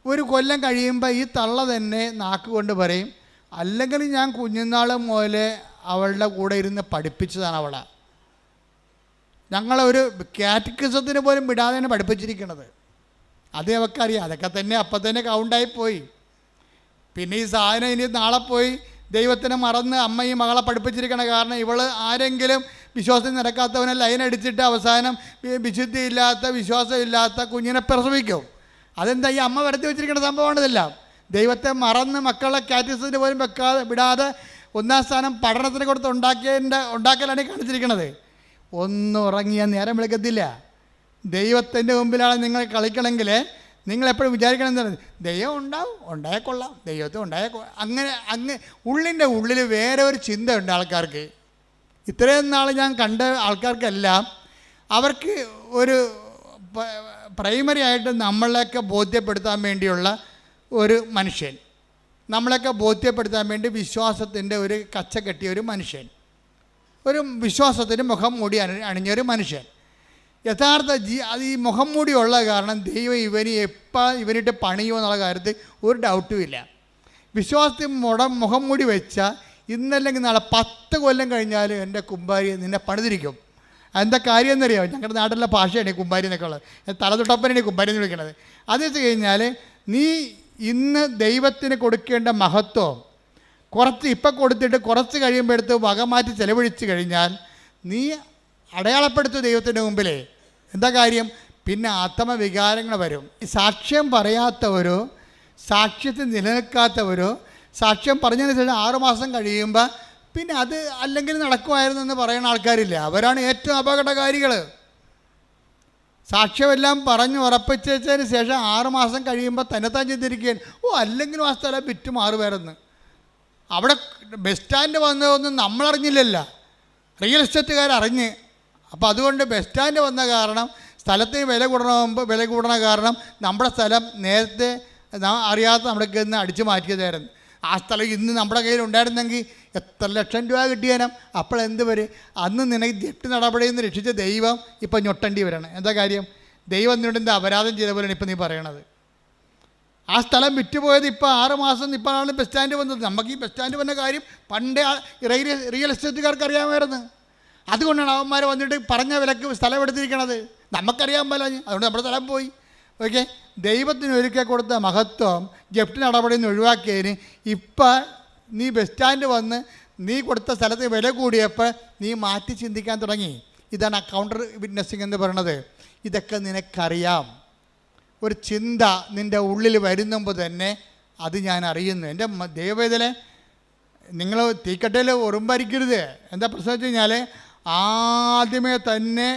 ഒരു കൊല്ലം കഴിയുമ്പോൾ ഈ തള്ള തന്നെ നാക്കുകൊണ്ട് പറയും അല്ലെങ്കിൽ ഞാൻ കുഞ്ഞുനാൾ മുതലേ അവളുടെ കൂടെ ഇരുന്ന് പഠിപ്പിച്ചതാണ് അവളെ. ഞങ്ങളൊരു കാറ്റക്കിസത്തിന് പോലും വിടാതെ തന്നെ പഠിപ്പിച്ചിരിക്കണത്. അത് അവൾക്കറിയാം. അതൊക്കെ തന്നെ അപ്പം തന്നെ കൗണ്ടായിപ്പോയി. പിന്നെ ഈ സാധനം ഇനി നാളെ പോയി ദൈവത്തിനെ മറന്ന് അമ്മ ഈ മകളെ പഠിപ്പിച്ചിരിക്കണ കാരണം ഇവൾ ആരെങ്കിലും വിശ്വാസം നടക്കാത്തവനെ ലൈൻ അടിച്ചിട്ട് അവസാനം വിശുദ്ധിയില്ലാത്ത വിശ്വാസമില്ലാത്ത കുഞ്ഞിനെ പ്രസവിക്കും. അതെന്താ? ഈ അമ്മ വരുത്തി വെച്ചിരിക്കുന്ന സംഭവമാണ് ഇതെല്ലാം. ദൈവത്തെ മറന്ന് മക്കളെ കാറ്റക്കിസത്തിന് പോലും വിടാതെ 1ാം സ്ഥാനം പഠനത്തിന് കൊടുത്ത് ഉണ്ടാക്കലാണ് കാണിച്ചിരിക്കണത്. ഒന്നും ഉറങ്ങിയാൽ നേരം വിളിക്കത്തില്ല. ദൈവത്തിൻ്റെ മുമ്പിലാണ് നിങ്ങൾ കളിക്കണമെങ്കിൽ നിങ്ങളെപ്പോഴും വിചാരിക്കണം എന്താണ്? ദൈവം ഉണ്ടായേക്കൊള്ളാം, ദൈവത്തെ അങ്ങനെ ഉള്ളിൻ്റെ ഉള്ളിൽ വേറെ ഒരു ചിന്തയുണ്ട് ആൾക്കാർക്ക്. ഇത്രയും നാൾ ഞാൻ കണ്ട ആൾക്കാർക്കെല്ലാം അവർക്ക് ഒരു പ്രൈമറി ആയിട്ട് നമ്മളെയൊക്കെ ബോധ്യപ്പെടുത്താൻ വേണ്ടിയുള്ള ഒരു മനുഷ്യൻ, നമ്മളെയൊക്കെ ബോധ്യപ്പെടുത്താൻ വേണ്ടി വിശ്വാസത്തിൻ്റെ ഒരു കച്ച കെട്ടിയ ഒരു മനുഷ്യൻ, ഒരു വിശ്വാസത്തിന് മുഖം മൂടി അണിഞ്ഞൊരു മനുഷ്യൻ. യഥാർത്ഥ അത് ഈ മുഖം മൂടിയുള്ള കാരണം ദൈവം ഇവനിട്ട് പണിയോ എന്നുള്ള കാര്യത്തിൽ ഒരു ഡൗട്ടും ഇല്ല. വിശ്വാസത്തിൽ മുഖം മൂടി വെച്ചാൽ ഇന്നല്ലെങ്കിൽ നാളെ 10 കൊല്ലം കഴിഞ്ഞാൽ എൻ്റെ കുമ്പാരി നിന്നെ പണിതിരിക്കും. എന്താ കാര്യം എന്നറിയാമോ? ഞങ്ങളുടെ നാട്ടിലെ ഭാഷയാണ് ഈ കുമ്പാരി എന്നൊക്കെ ഉള്ളത്. തലതൊട്ടപ്പനാണ് ഈ കുമ്പാരി എന്ന് വിളിക്കുന്നത്. അത് വെച്ച് കഴിഞ്ഞാൽ നീ ഇന്ന് ദൈവത്തിന് കൊടുക്കേണ്ട മഹത്വം ഇപ്പം കൊടുത്തിട്ട് കുറച്ച് കഴിയുമ്പോഴത്ത് വകമാറ്റി ചെലവഴിച്ച് കഴിഞ്ഞാൽ നീ അടയാളപ്പെടുത്തും ദൈവത്തിൻ്റെ മുമ്പിലേ. എന്താ കാര്യം? പിന്നെ ആത്മവികാരങ്ങൾ വരും. ഈ സാക്ഷ്യം പറയാത്തവരോ സാക്ഷ്യത്തിൽ നിലനിൽക്കാത്തവരോ സാക്ഷ്യം പറഞ്ഞതിന് ശേഷം 6 മാസം കഴിയുമ്പോൾ പിന്നെ അത് അല്ലെങ്കിൽ നടക്കുമായിരുന്നു എന്ന് പറയുന്ന ആൾക്കാരില്ല. അവരാണ് ഏറ്റവും അപകടകാരികൾ. സാക്ഷ്യമെല്ലാം പറഞ്ഞ് ഉറപ്പിച്ചതിന് ശേഷം 6 മാസം കഴിയുമ്പോൾ തന്നെത്താൻ ചിന്തിരിക്കുകയാണ്, അല്ലെങ്കിലും ആ സ്ഥലം വിറ്റ് മാറുമായിരുന്നു. അവിടെ ബസ് സ്റ്റാൻഡ് വന്നതൊന്നും നമ്മളറിഞ്ഞില്ലല്ലോ, റിയൽ എസ്റ്റേറ്റുകാർ അറിഞ്ഞ്. അപ്പോൾ അതുകൊണ്ട് ബസ് സ്റ്റാൻഡ് വന്ന കാരണം സ്ഥലത്തിന് വില കൂടണ കാരണം നമ്മുടെ സ്ഥലം നേരത്തെ അറിയാത്ത നമ്മുടെ കയ്യിൽ നിന്ന് അടിച്ചു മാറ്റിയതായിരുന്നു. ആ സ്ഥലം ഇന്ന് നമ്മുടെ കയ്യിൽ ഉണ്ടായിരുന്നെങ്കിൽ എത്ര ലക്ഷം രൂപ കിട്ടിയാലും അപ്പോൾ എന്ത് വരും? അന്ന് നിനക്ക് ജപ്തി നടപടിയിൽ നിന്ന് രക്ഷിച്ച ദൈവം ഇപ്പം ഞൊട്ടേണ്ടി വരണം. എന്താ കാര്യം? ദൈവം നിന്നോട് എന്താ അപരാധം ചെയ്ത പോലെയാണ് ഇപ്പം നീ പറയണത്. ആ സ്ഥലം വിറ്റുപോയത് ഇപ്പോൾ 6 മാസം ഇപ്പോഴാണ് ബസ് സ്റ്റാൻഡ് വന്നത്. നമുക്ക് ഈ ബസ് സ്റ്റാൻഡ് വന്ന കാര്യം പണ്ടേ റിയൽ എസ്റ്റേറ്റുകാർക്ക് അറിയാമായിരുന്നു. അതുകൊണ്ടാണ് അവന്മാർ വന്നിട്ട് പറഞ്ഞ വിലക്ക് സ്ഥലം എടുത്തിരിക്കണത്. നമുക്കറിയാൻ പാടില്ല, അതുകൊണ്ട് നമ്മുടെ സ്ഥലം പോയി. ഓക്കെ, ദൈവത്തിന് ഒരിക്കൽ കൊടുത്ത മഹത്വം ജപ്തി നടപടിയിൽ നിന്ന് ഒഴിവാക്കിയതിന് ഇപ്പം നീ ബസ് സ്റ്റാൻഡ് വന്ന് നീ കൊടുത്ത സ്ഥലത്ത് വില കൂടിയപ്പോൾ നീ മാറ്റി ചിന്തിക്കാൻ തുടങ്ങി. ഇതാണ് കൗണ്ടർ വിറ്റ്നസ്സിങ് എന്ന് പറയുന്നത്. ഇതൊക്കെ നിനക്കറിയാം. ഒരു ചിന്ത നിൻ്റെ ഉള്ളിൽ വരുന്നുമ്പോൾ തന്നെ അത് ഞാൻ അറിയുന്നു. എൻ്റെ ദൈവവേദനെ നിങ്ങൾ തീക്കട്ടയിൽ ഉറുമ്പരിക്കരുത്. എന്താ പ്രശ്നം വെച്ച് കഴിഞ്ഞാൽ ആദ്യമേ തന്നെ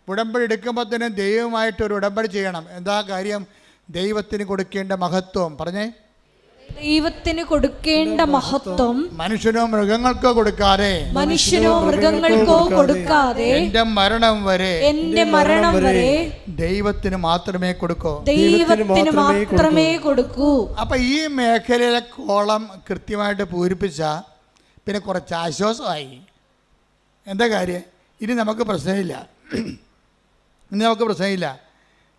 ഉടമ്പടി എടുക്കുമ്പോൾ തന്നെ ദൈവമായിട്ടൊരു ഉടമ്പടി ചെയ്യണം. എന്താ കാര്യം? ദൈവത്തിന് കൊടുക്കേണ്ട മഹത്വം പറഞ്ഞേ. ദൈവത്തിന് കൊടുക്കേണ്ട മഹത്വം മനുഷ്യനോ മൃഗങ്ങൾക്കോ കൊടുക്കാതെ എന്റെ മരണം വരെ ദൈവത്തിന് മാത്രമേ കൊടുക്കൂ. അപ്പൊ ഈ മേഖലയിലെ കോളം കൃത്യമായിട്ട് പൂരിപ്പിച്ച പിന്നെ കുറച്ച് ആശ്വാസമായി. എന്താ കാര്യം? ഇനി നമുക്ക് പ്രശ്നമില്ല.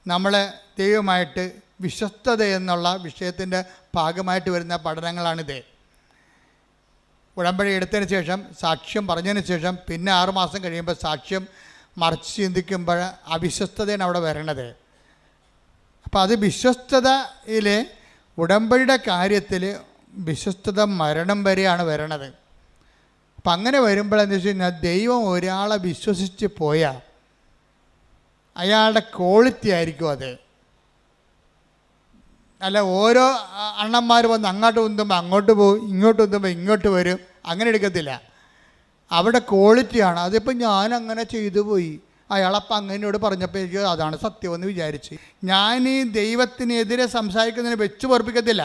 നമ്മൾ ദൈവമായിട്ട് വിശ്വസ്തത എന്നുള്ള വിഷയത്തിൻ്റെ ഭാഗമായിട്ട് വരുന്ന പഠനങ്ങളാണിത്. ഉടമ്പടി എടുത്തതിന് ശേഷം സാക്ഷ്യം പറഞ്ഞതിന് ശേഷം പിന്നെ 6 മാസം കഴിയുമ്പോൾ സാക്ഷ്യം മറിച്ച് ചിന്തിക്കുമ്പോൾ അവിശ്വസ്തതയാണ് അവിടെ വരണത്. അപ്പോൾ അത് വിശ്വസ്തതയിൽ ഉടമ്പടിയുടെ കാര്യത്തിൽ വിശ്വസ്തത മരണം വരെയാണ് വരണത്. അപ്പം അങ്ങനെ വരുമ്പോൾ എന്താ വെച്ച് കഴിഞ്ഞാൽ ദൈവം ഒരാളെ വിശ്വസിച്ച് പോയാൽ അയാളുടെ ക്വാളിറ്റി ആയിരിക്കും അത്. അല്ല ഓരോ അണ്ണന്മാർ വന്ന് അങ്ങോട്ട് ഉന്തുമ്പോൾ അങ്ങോട്ട് പോകും, ഇങ്ങോട്ട് ഉന്തുമ്പോൾ ഇങ്ങോട്ട് വരും, അങ്ങനെ എടുക്കത്തില്ല. അവിടെ ക്വാളിറ്റിയാണ്. അതിപ്പോൾ ഞാൻ അങ്ങനെ ചെയ്തു പോയി, അയാളപ്പം അങ്ങനെയോട് പറഞ്ഞപ്പോൾ എനിക്ക് അതാണ് സത്യമെന്ന് വിചാരിച്ച് ഞാൻ ഈ ദൈവത്തിനെതിരെ സംസാരിക്കുന്നതിന് വെച്ച് പൊറപ്പിക്കത്തില്ല.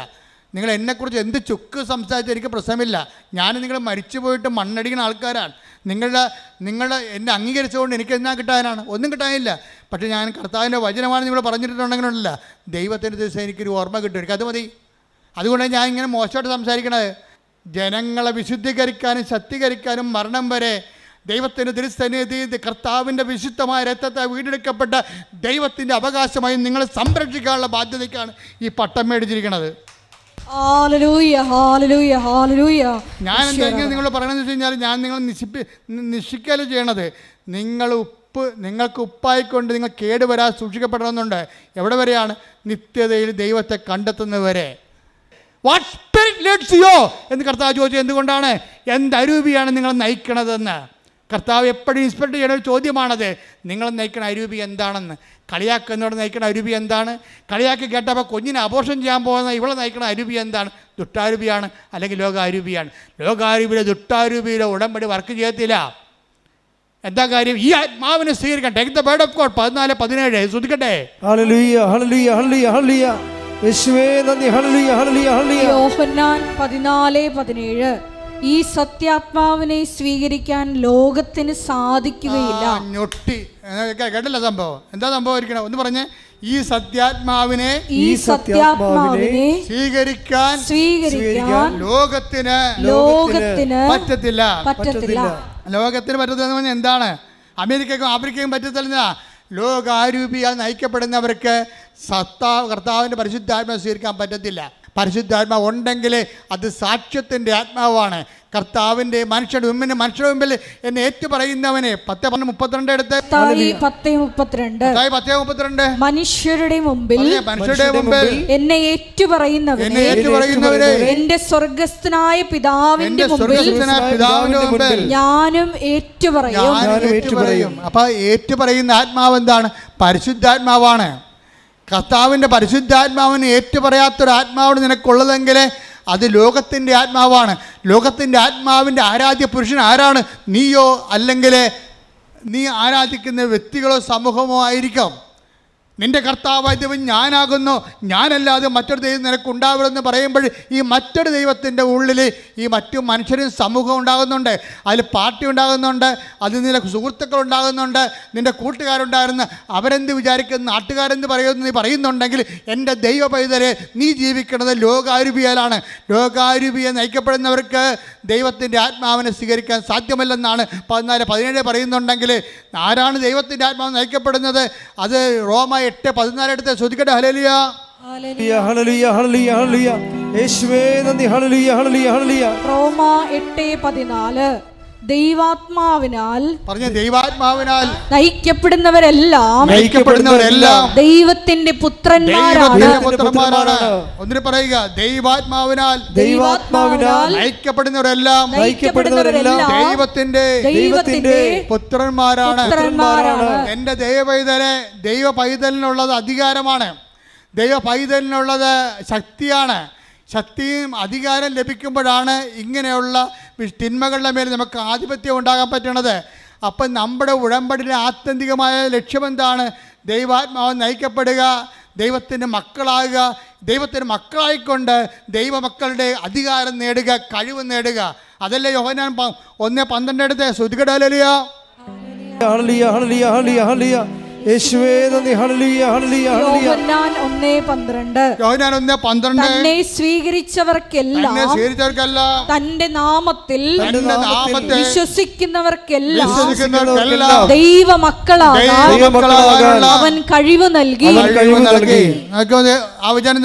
നിങ്ങൾ എന്നെക്കുറിച്ച് എന്ത് ചുക്ക് സംസാരിച്ചാൽ എനിക്ക് പ്രശ്നമില്ല. ഞാൻ നിങ്ങൾ മരിച്ചു പോയിട്ട് മണ്ണടിക്കുന്ന ആൾക്കാരാണ്. നിങ്ങളുടെ എന്നെ അംഗീകരിച്ചുകൊണ്ട് എനിക്ക് എന്നാ കിട്ടാനാണ്? ഒന്നും കിട്ടാനില്ല. പക്ഷേ ഞാൻ കർത്താവിൻ്റെ വചനമാണ് നിങ്ങൾ പറഞ്ഞിട്ടുണ്ടെങ്കിലല്ല ദൈവത്തിൻ്റെ ദിവസം എനിക്കൊരു ഓർമ്മ കിട്ടും, എനിക്കത് മതി. അതുകൊണ്ടാണ് ഞാൻ ഇങ്ങനെ മോശമായിട്ട് സംസാരിക്കണത്. ജനങ്ങളെ വിശുദ്ധീകരിക്കാനും ശക്തീകരിക്കാനും മരണം വരെ ദൈവത്തിൻ്റെ തിരുസന്നിധി കർത്താവിൻ്റെ വിശുദ്ധമായ രക്തത്തെ വീണ്ടെടുക്കപ്പെട്ട ദൈവത്തിൻ്റെ അവകാശമായി നിങ്ങളെ സംരക്ഷിക്കാനുള്ള ബാധ്യതയ്ക്കാണ് ഈ പട്ടം മേടിച്ചിരിക്കുന്നത്. ഞാൻ എന്തെങ്കിലും നിങ്ങൾ പറയണമെന്ന് വെച്ച് കഴിഞ്ഞാൽ ഞാൻ നിങ്ങൾ നിശ്ചയിക്കല് ചെയ്യണത് നിങ്ങൾക്ക് ഉപ്പായിക്കൊണ്ട് നിങ്ങൾ കേടുവരാൻ സൂക്ഷിക്കപ്പെടണമെന്നുണ്ട്. എവിടെ വരെയാണ്? നിത്യതയിൽ ദൈവത്തെ കണ്ടെത്തുന്നവരെ. വാട്ട് സ്പിരിറ്റ് ലീഡ്സ് യു എന്ന് കർത്താവ് ചോദിച്ചത് എന്തുകൊണ്ടാണ്? എന്തരൂപിയാണ് നിങ്ങൾ നയിക്കണതെന്ന് കർത്താവ് എപ്പോഴും ഇൻസ്പെക്ട് ചെയ്യുന്ന ഒരു ചോദ്യമാണത്. നിങ്ങൾ നയിക്കണ അരൂപി എന്താണെന്ന്. കളിയാക്കുന്നവർ നയിക്കണ അരൂപി എന്താണ്? കളിയാക്കി കേട്ടപ്പോൾ കുഞ്ഞിനെ അബോർഷൻ ചെയ്യാൻ പോകുന്ന ഇവളെ നയിക്കണ അരൂപി എന്താണ്? ദുഷ്ടാരൂപിയാണ് അല്ലെങ്കിൽ ലോകാരൂപിയാണ്. ലോകാരൂപിയിലെ ദുഷ്ടാരൂപിയിലെ ഉടമ്പടി വർക്ക് ചെയ്യത്തില്ല. എന്താ കാര്യം? ഈ ആത്മാവിനെ സ്വീകരിക്കാൻ. Take the word of God 14:17 ശ്രദ്ധിക്കട്ടെ. Hallelujah hallelujah hallelujah hallelujah. യേശുവേ നന്ദി. Hallelujah hallelujah hallelujah. യോഹന്നാൻ 14:17 ഈ സത്യാത്മാവിനെ സ്വീകരിക്കാൻ ലോകത്തിന് സാധിക്കുകയില്ല. ഞൊട്ടി കേട്ടല്ല സംഭവം. എന്താ സംഭവം ഇരിക്കണം? ഒന്ന് പറഞ്ഞേ. ഈ സത്യാത്മാവിനെ സ്വീകരിക്കാൻ ലോകത്തിന് പറ്റത്തില്ല. ലോകത്തിന് പറ്റത്തില്ലെന്ന് പറഞ്ഞാൽ എന്താണ്? അമേരിക്കയ്ക്കും ആഫ്രിക്കയ്ക്കും പറ്റത്തില്ല. ലോകാരൂപിയാൽ നയിക്കപ്പെടുന്നവർക്ക് കർത്താവിൻ്റെ പരിശുദ്ധാത്മാവിനെ സ്വീകരിക്കാൻ പറ്റത്തില്ല. പരിശുദ്ധാത്മാവ് ഉണ്ടെങ്കിൽ അത് സാക്ഷ്യത്തിൻ്റെ ആത്മാവാണ്. കർത്താവിൻ്റെ മനുഷ്യരുടെ മുമ്പിൽ എന്നെ ഏറ്റുപറയുന്നവനെ 10:32 എടുത്ത് 10:32 മനുഷ്യരുടെ മുമ്പിൽ എന്നെ ഏറ്റുപറയുന്നവരെ എന്റെ സ്വർഗസ്ഥനായ പിതാവിന്റെ മുമ്പിൽ ഞാനും ഏറ്റുപറയും. അപ്പൊ ഏറ്റുപറയുന്ന ആത്മാവ് എന്താണ്? പരിശുദ്ധാത്മാവാണ്. കർത്താവിൻ്റെ പരിശുദ്ധാത്മാവിന് ഏറ്റുപറയാത്തൊരു ആത്മാവാണ് നിനക്കുള്ളതെങ്കിൽ അത് ലോകത്തിൻ്റെ ആത്മാവാണ്. ലോകത്തിൻ്റെ ആത്മാവിൻ്റെ ആരാധ്യ പുരുഷൻ ആരാണ്? നീയോ അല്ലെങ്കിൽ നീ ആരാധിക്കുന്ന വ്യക്തികളോ സമൂഹമോ ആയിരിക്കും. നിന്റെ കർത്താവായ ദൈവം ഞാനാകുന്നു, ഞാനല്ലാതെ മറ്റൊരു ദൈവം നിനക്കുണ്ടാവരുമെന്ന് പറയുമ്പോൾ ഈ മറ്റൊരു ദൈവത്തിൻ്റെ ഉള്ളിൽ ഈ മറ്റു മനുഷ്യരും സമൂഹം ഉണ്ടാകുന്നുണ്ട്, അതിൽ പാർട്ടി ഉണ്ടാകുന്നുണ്ട്, അതിൽ നിന്റെ സുഹൃത്തുക്കൾ ഉണ്ടാകുന്നുണ്ട്, നിൻ്റെ കൂട്ടുകാരുണ്ടായിരുന്നു. അവരെന്ത് വിചാരിക്കുന്നു, നാട്ടുകാരെന്ത് പറയുന്നു നീ പറയുന്നുണ്ടെങ്കിൽ എൻ്റെ ദൈവ പൈതലെ നീ ജീവിക്കുന്നത് ലോകാരൂപിയാലാണ്. ലോകാരൂപിയെ നയിക്കപ്പെടുന്നവർക്ക് ദൈവത്തിൻ്റെ ആത്മാവിനെ സ്വീകരിക്കാൻ സാധ്യമല്ലെന്നാണ് 14-17 പറയുന്നുണ്ടെങ്കിൽ ആരാണ് ദൈവത്തിൻ്റെ ആത്മാവ് നയിക്കപ്പെടുന്നത്? അത് റോമ 8:14 എടുത്ത് ശ്രദ്ധിക്കട്ടെ. ഹല്ലേലൂയ ഹല്ലേലൂയ ഹല്ലേലൂയ ഹല്ലേലൂയ യേശുവേ നന്ദി. Hallelujah hallelujah hallelujah. റോമ 8:14 ദൈവാത്മാവിനാൽ നയിക്കപ്പെടുന്നവരെല്ലാം ദൈവത്തിന്റെ പുത്രന്മാരാണ്. ഒന്നിനു പറയുക, ദൈവാത്മാവിനാൽ നയിക്കപ്പെടുന്നവരെല്ലാം ദൈവത്തിന്റെ പുത്രന്മാരാണ്. എന്റെ ദൈവ പൈതലിനുള്ളത് അധികാരമാണ്. ദൈവ പൈതലിനുള്ളത് ശക്തിയാണ്. ശക്തിയും അധികാരം ലഭിക്കുമ്പോഴാണ് ഇങ്ങനെയുള്ള തിന്മകളുടെ മേൽ നമുക്ക് ആധിപത്യം ഉണ്ടാകാൻ പറ്റണത്. അപ്പം നമ്മുടെ ഉടമ്പടിയുടെ ആത്യന്തികമായ ലക്ഷ്യമെന്താണ്? ദൈവാത്മാവ് നയിക്കപ്പെടുക, ദൈവത്തിൻ്റെ മക്കളാകുക, ദൈവത്തിൻ്റെ മക്കളായിക്കൊണ്ട് ദൈവമക്കളുടെ അധികാരം നേടുക, കഴിവ് നേടുക. അതല്ലേ യോഹന്നാൻ 1:12 എടുത്ത് ശ്രുതികട. Hallelujah hallelujah hallelujah hallelujah hallelujah യേശുവേ നന്ദി. Hallelujah hallelujah hallelujah. യോഹന്നാൻ 1:12 തന്നെ സ്വീകരിച്ചവർക്കെല്ലാം തന്റെ നാമത്തിൽ വിശ്വസിക്കുന്നവർക്കെല്ലാം ദൈവമക്കളാകാൻ അവൻ കഴിവ് നൽകി. ആ വചനം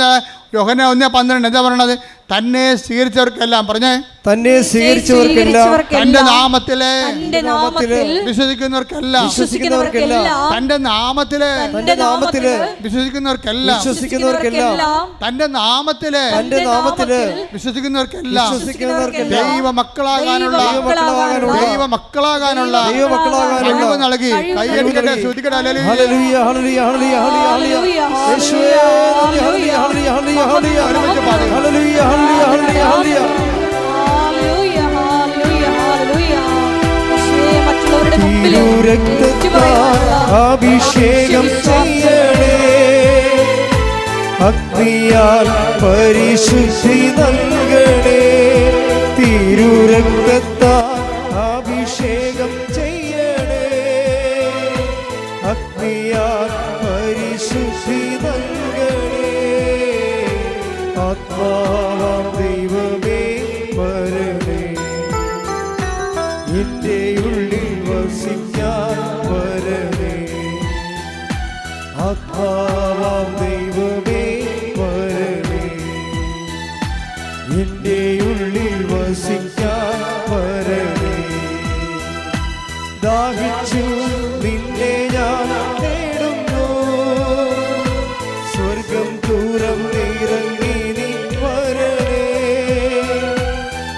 യോഹന്നാൻ 1:12 എന്താ പറയണത്? തന്നെ സ്വീകരിച്ചവർക്കെല്ലാം പറഞ്ഞേ, തന്നെ സ്വീകരിച്ചവർക്കെല്ലാം തന്റെ നാമത്തിലെ വിശ്വസിക്കുന്നവർക്കെല്ലാം തന്റെ നാമത്തിലെ വിശ്വസിക്കുന്നവർക്കെല്ലാം തന്റെ നാമത്തിലെ വിശ്വസിക്കുന്നവർക്കെല്ലാം ദൈവമക്കളാകാനുള്ള കഴിവ് നൽകി. കൈയടിക്കട്ടെ, ശ്രുതിക്കട്ടെ. ഹല്ലേലൂയ ഹല്ലേലൂയ ഹല്ലേലൂയ ഹല്ലേലൂയ യേശുവേ hallelujah hallelujah hallelujah hallelujah hallelujah hallelujah hallelujah. അഭിഷേകം ചെയ്യണേ, അഗ്നിയാൽ പരിശുദ്ധി നൽകണേ. തിരുരക്തത്താൽ അഭിഷേകം ചെയ്യണേ, അഗ്നിയാൽ പരിശുദ്ധി നൽകണേ. ആത്മാവാം ദൈവമേ വരണേ, എന്റെ ഉള്ളിൽ വസിക്കാൻ വരണേ. ആത്മാവാം ദൈവമേ വരണേ, എന്റെ ഉള്ളിൽ വസിക്കാൻ വരണേ. ദാഹിച്ചു നിന്നെ ഞാൻ തേടുന്നു, സ്വർഗം ദൂരം ഇറങ്ങി നീ വരണേ.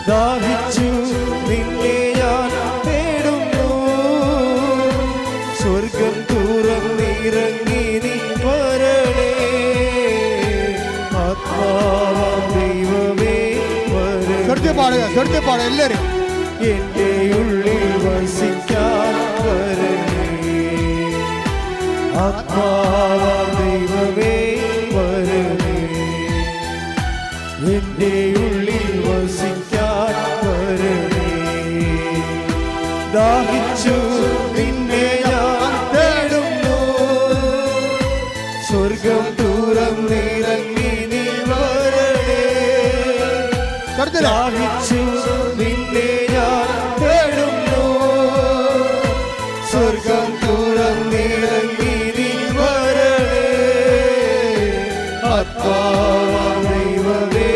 ദാഹിച്ചു നിന്നെ ഞാൻ തേടുന്നു, സ്വർഗം ദൂരം ഇറങ്ങി നീ വരണേ. ആത്മാവാം ദൈവമേ വരണേ, എല്ലാവരും എന്റെ ഉള്ളിൽ വസിക്കാൻ വരണേ. ആത്മാവാം ദൈവമേ വരണേ, എന്റെ ഉള്ളിൽ വസിക്കാൻ വരണേ. ദാഹിച്ചു നിന്നെ ഞാൻ തേടുന്നു, സ്വർഗം ദൂരം ഇറങ്ങി നീ വരണേ. ദാഹിച്ചു നിന്നെ ഞാൻ തേടുന്നു, സ്വർഗം ദൂരം ഇറങ്ങി നീ വരണേ. ആത്മാവാം ദൈവമേ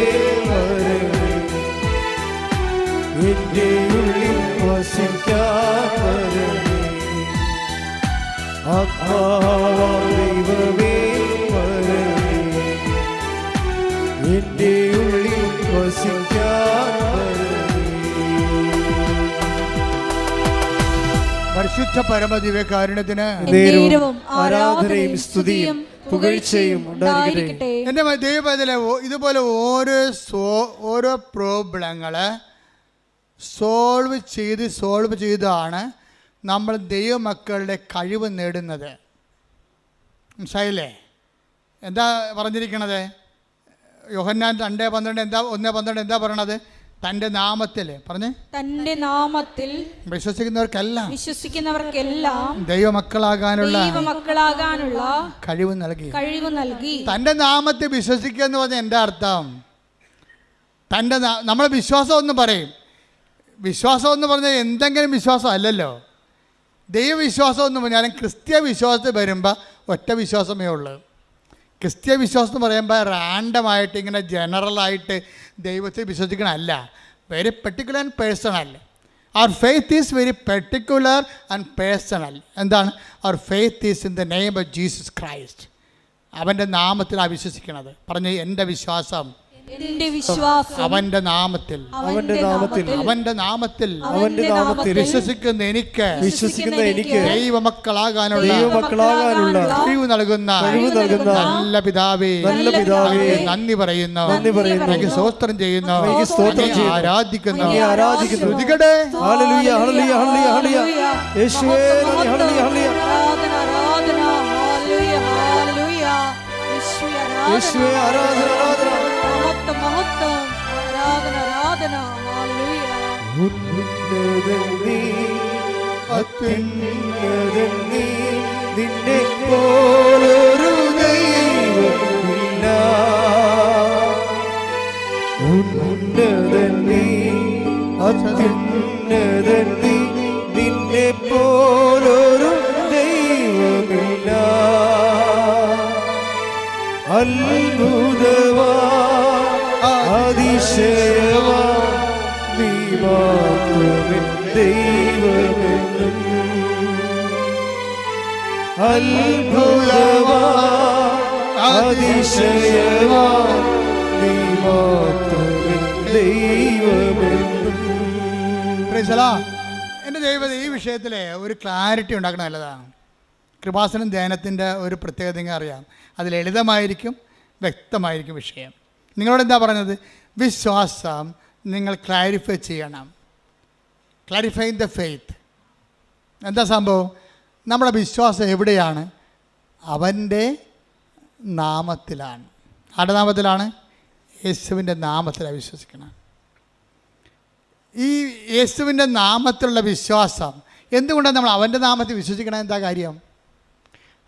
ആത്മാവാം ദൈവമേ വരണമേ, എന്റെ ഉള്ളിൽ വസിക്കാൻ വരണമേ. പരിശുദ്ധ പരമദിവ്യകാരുണ്യത്തിന് നേരവും ആരാധനയും സ്തുതിയും പുകഴ്ചയും ഉണ്ടായിരിക്കട്ടെ. എൻ്റെ ദൈവത്തിലെ ഇതുപോലെ ഓരോ പ്രോബ്ലങ്ങൾ സോൾവ് ചെയ്താണ് നമ്മൾ ദൈവമക്കളുടെ കഴിവ് നേടുന്നത്. മനസ്സിലായില്ലേ? എന്താ പറഞ്ഞിരിക്കണത്? യോഹന്നാൻ 2:12 എന്താ 1:12 എന്താ പറയണത്? തൻ്റെ നാമത്തിൽ പറഞ്ഞേ, തൻ്റെ നാമത്തിൽ വിശ്വസിക്കുന്നവർക്കെല്ലാം ദൈവമക്കളാകാനുള്ള കഴിവ് നൽകി. തൻ്റെ നാമത്തിൽ വിശ്വസിക്കുക എന്ന് പറഞ്ഞാൽ എന്താ അർത്ഥം? നമ്മൾ വിശ്വാസം എന്ന് പറയും. വിശ്വാസം എന്ന് പറഞ്ഞാൽ എന്തെങ്കിലും വിശ്വാസം അല്ലല്ലോ. ദൈവവിശ്വാസം എന്ന് പറഞ്ഞാലും ക്രിസ്തീയ വിശ്വാസത്തിൽ വരുമ്പോൾ ഒറ്റ വിശ്വാസമേ ഉള്ളൂ. ക്രിസ്തീയ വിശ്വാസം എന്ന് പറയുമ്പോൾ റാൻഡമായിട്ട് ഇങ്ങനെ ജനറലായിട്ട് ദൈവത്തെ വിശ്വസിക്കണമല്ല. Very particular and personal. Our faith is very particular and personal. എന്താണ്? Our faith is in the name of Jesus Christ. അവൻ്റെ നാമത്തിലാണ് വിശ്വസിക്കുന്നത്. പറഞ്ഞ് എൻ്റെ വിശ്വാസം അവൻ്റെ നാമത്തിൽ വിശ്വസിക്കുന്ന എനിക്ക് ദൈവമക്കളാകാനുള്ള കഴിവ് നൽകുന്ന നല്ല പിതാവേ നന്ദി പറയുന്നു. എനിക്ക് സ്തോത്രം ചെയ്യുന്നു, ആരാധിക്കുന്നു. ശ്രുതികടെ നിന്നെ പോലൊരു ദൈവമില്ല. ഉന്നതൻ നീ, അത്യുന്നതൻ നീ, നിന്നെ പോലൊരു ദൈവമില്ല. അത്ഭുതവാ അതിശയവാ നീ മാത്രമേ ദൈവമെന്നും. അത്ഭുതവാ അതിശയവാ നീ മാത്രമേ ദൈവമെന്നും. എൻ്റെ ദൈവം ഈ വിഷയത്തിൽ ഒരു ക്ലാരിറ്റി ഉണ്ടാക്കണം നല്ലതാണ്. കൃപാസനം ധ്യാനത്തിൻ്റെ ഒരു പ്രത്യേകത അറിയാം. അത് ലളിതമായിരിക്കും, വ്യക്തമായിരിക്കും വിഷയം. നിങ്ങളോട് എന്താ പറഞ്ഞത്? വിശ്വാസം നിങ്ങൾ ക്ലാരിഫൈ ചെയ്യണം. Clarifying the faith. എന്താ സംഭവം? നമ്മുടെ വിശ്വാസം എവിടെയാണ്? അവൻ്റെ നാമത്തിലാണ്. ആരുടെ നാമത്തിലാണ്? യേശുവിൻ്റെ നാമത്തിലാണ് വിശ്വസിക്കണം. ഈ യേശുവിൻ്റെ നാമത്തിലുള്ള വിശ്വാസം എന്തുകൊണ്ടാണ് നമ്മൾ അവൻ്റെ നാമത്തിൽ വിശ്വസിക്കണം? എന്താ കാര്യം?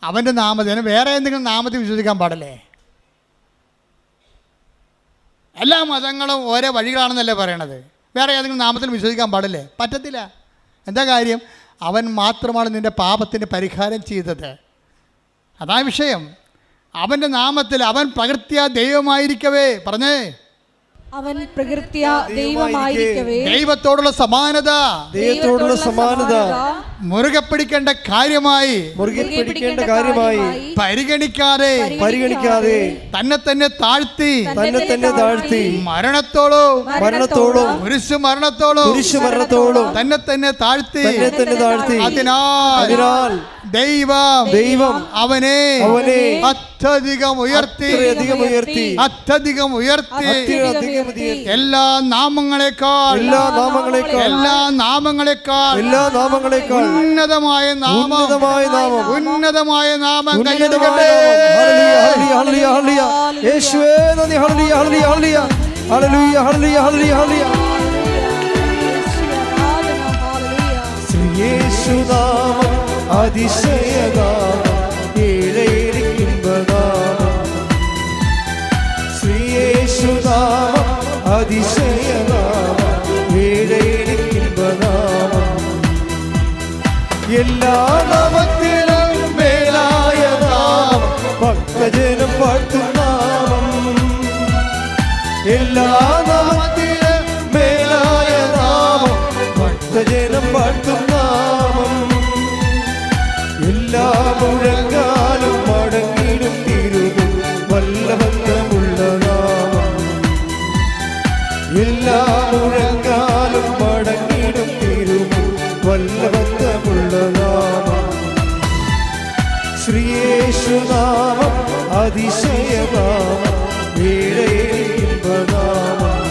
അവൻ്റെ നാമത്തിൽ വേറെ എന്തെങ്കിലും നാമത്തിൽ വിശ്വസിക്കാൻ പാടില്ലേ? എല്ലാ മതങ്ങളും ഓരോ വഴികളാണെന്നല്ലേ പറയണത്. വേറെ ഏതെങ്കിലും നാമത്തിൽ വിശ്വസിക്കാൻ പാടില്ലേ? പറ്റത്തില്ല. എന്താ കാര്യം? അവൻ മാത്രമാണ് നിൻ്റെ പാപത്തിന് പരിഹാരം ചെയ്തത്. അതാ വിഷയം. അവൻ്റെ നാമത്തിൽ അവൻ പ്രകൃത്യാ ദൈവമായിരിക്കവേ, പറഞ്ഞേ, അവൻ പ്രകൃത്യ ദൈവമായിരിക്കവേ ദൈവത്തോടുള്ള സമാനത മുറുകെ പിടിക്കേണ്ട കാര്യമായി പരിഗണിക്കാതെ തന്നെ തന്നെ താഴ്ത്തി മരണത്തോളം കുരിശു മരണത്തോളം തന്നെ തന്നെ താഴ്ത്തി. അതിനാൽ ദൈവം അവനെ അത്യധികം ഉയർത്തി എല്ലാ നാമങ്ങളെക്കാൾ ഉന്നതമായ നാമം കൈയെടുക്കട്ടെ. യേശുവേ നന്ദി. Hallelujah hallelujah hallelujah hallelujah hallelujah. യേശുനാമം അതിശയനാമം ഏഴേരിക്കുമ്പനാമം. ശ്രീയേശുനാമം അതിശയനാമം ഏഴേരിക്കുമ്പനാമം. എല്ലാ നാമത്തിലും മേലായ നാമം ഭക്തജനം പാട്ടും നാമം. എല്ലാ നാമത്തിലും മേലായ നാമം ഭക്തജനം പാട്ടും നാമം. എല്ലാ മുഴങ്കാലും മടങ്ങിടും തിരുമുൻ വല്ലഭത്വമുള്ള നാമം. എല്ലാ മുഴങ്കാലും മടങ്ങിടും തിരുമുൻ വല്ലഭത്വമുള്ള നാമം. ശ്രീയേശുനാമം അതിശയനാമം, ഇമ്പനാമം.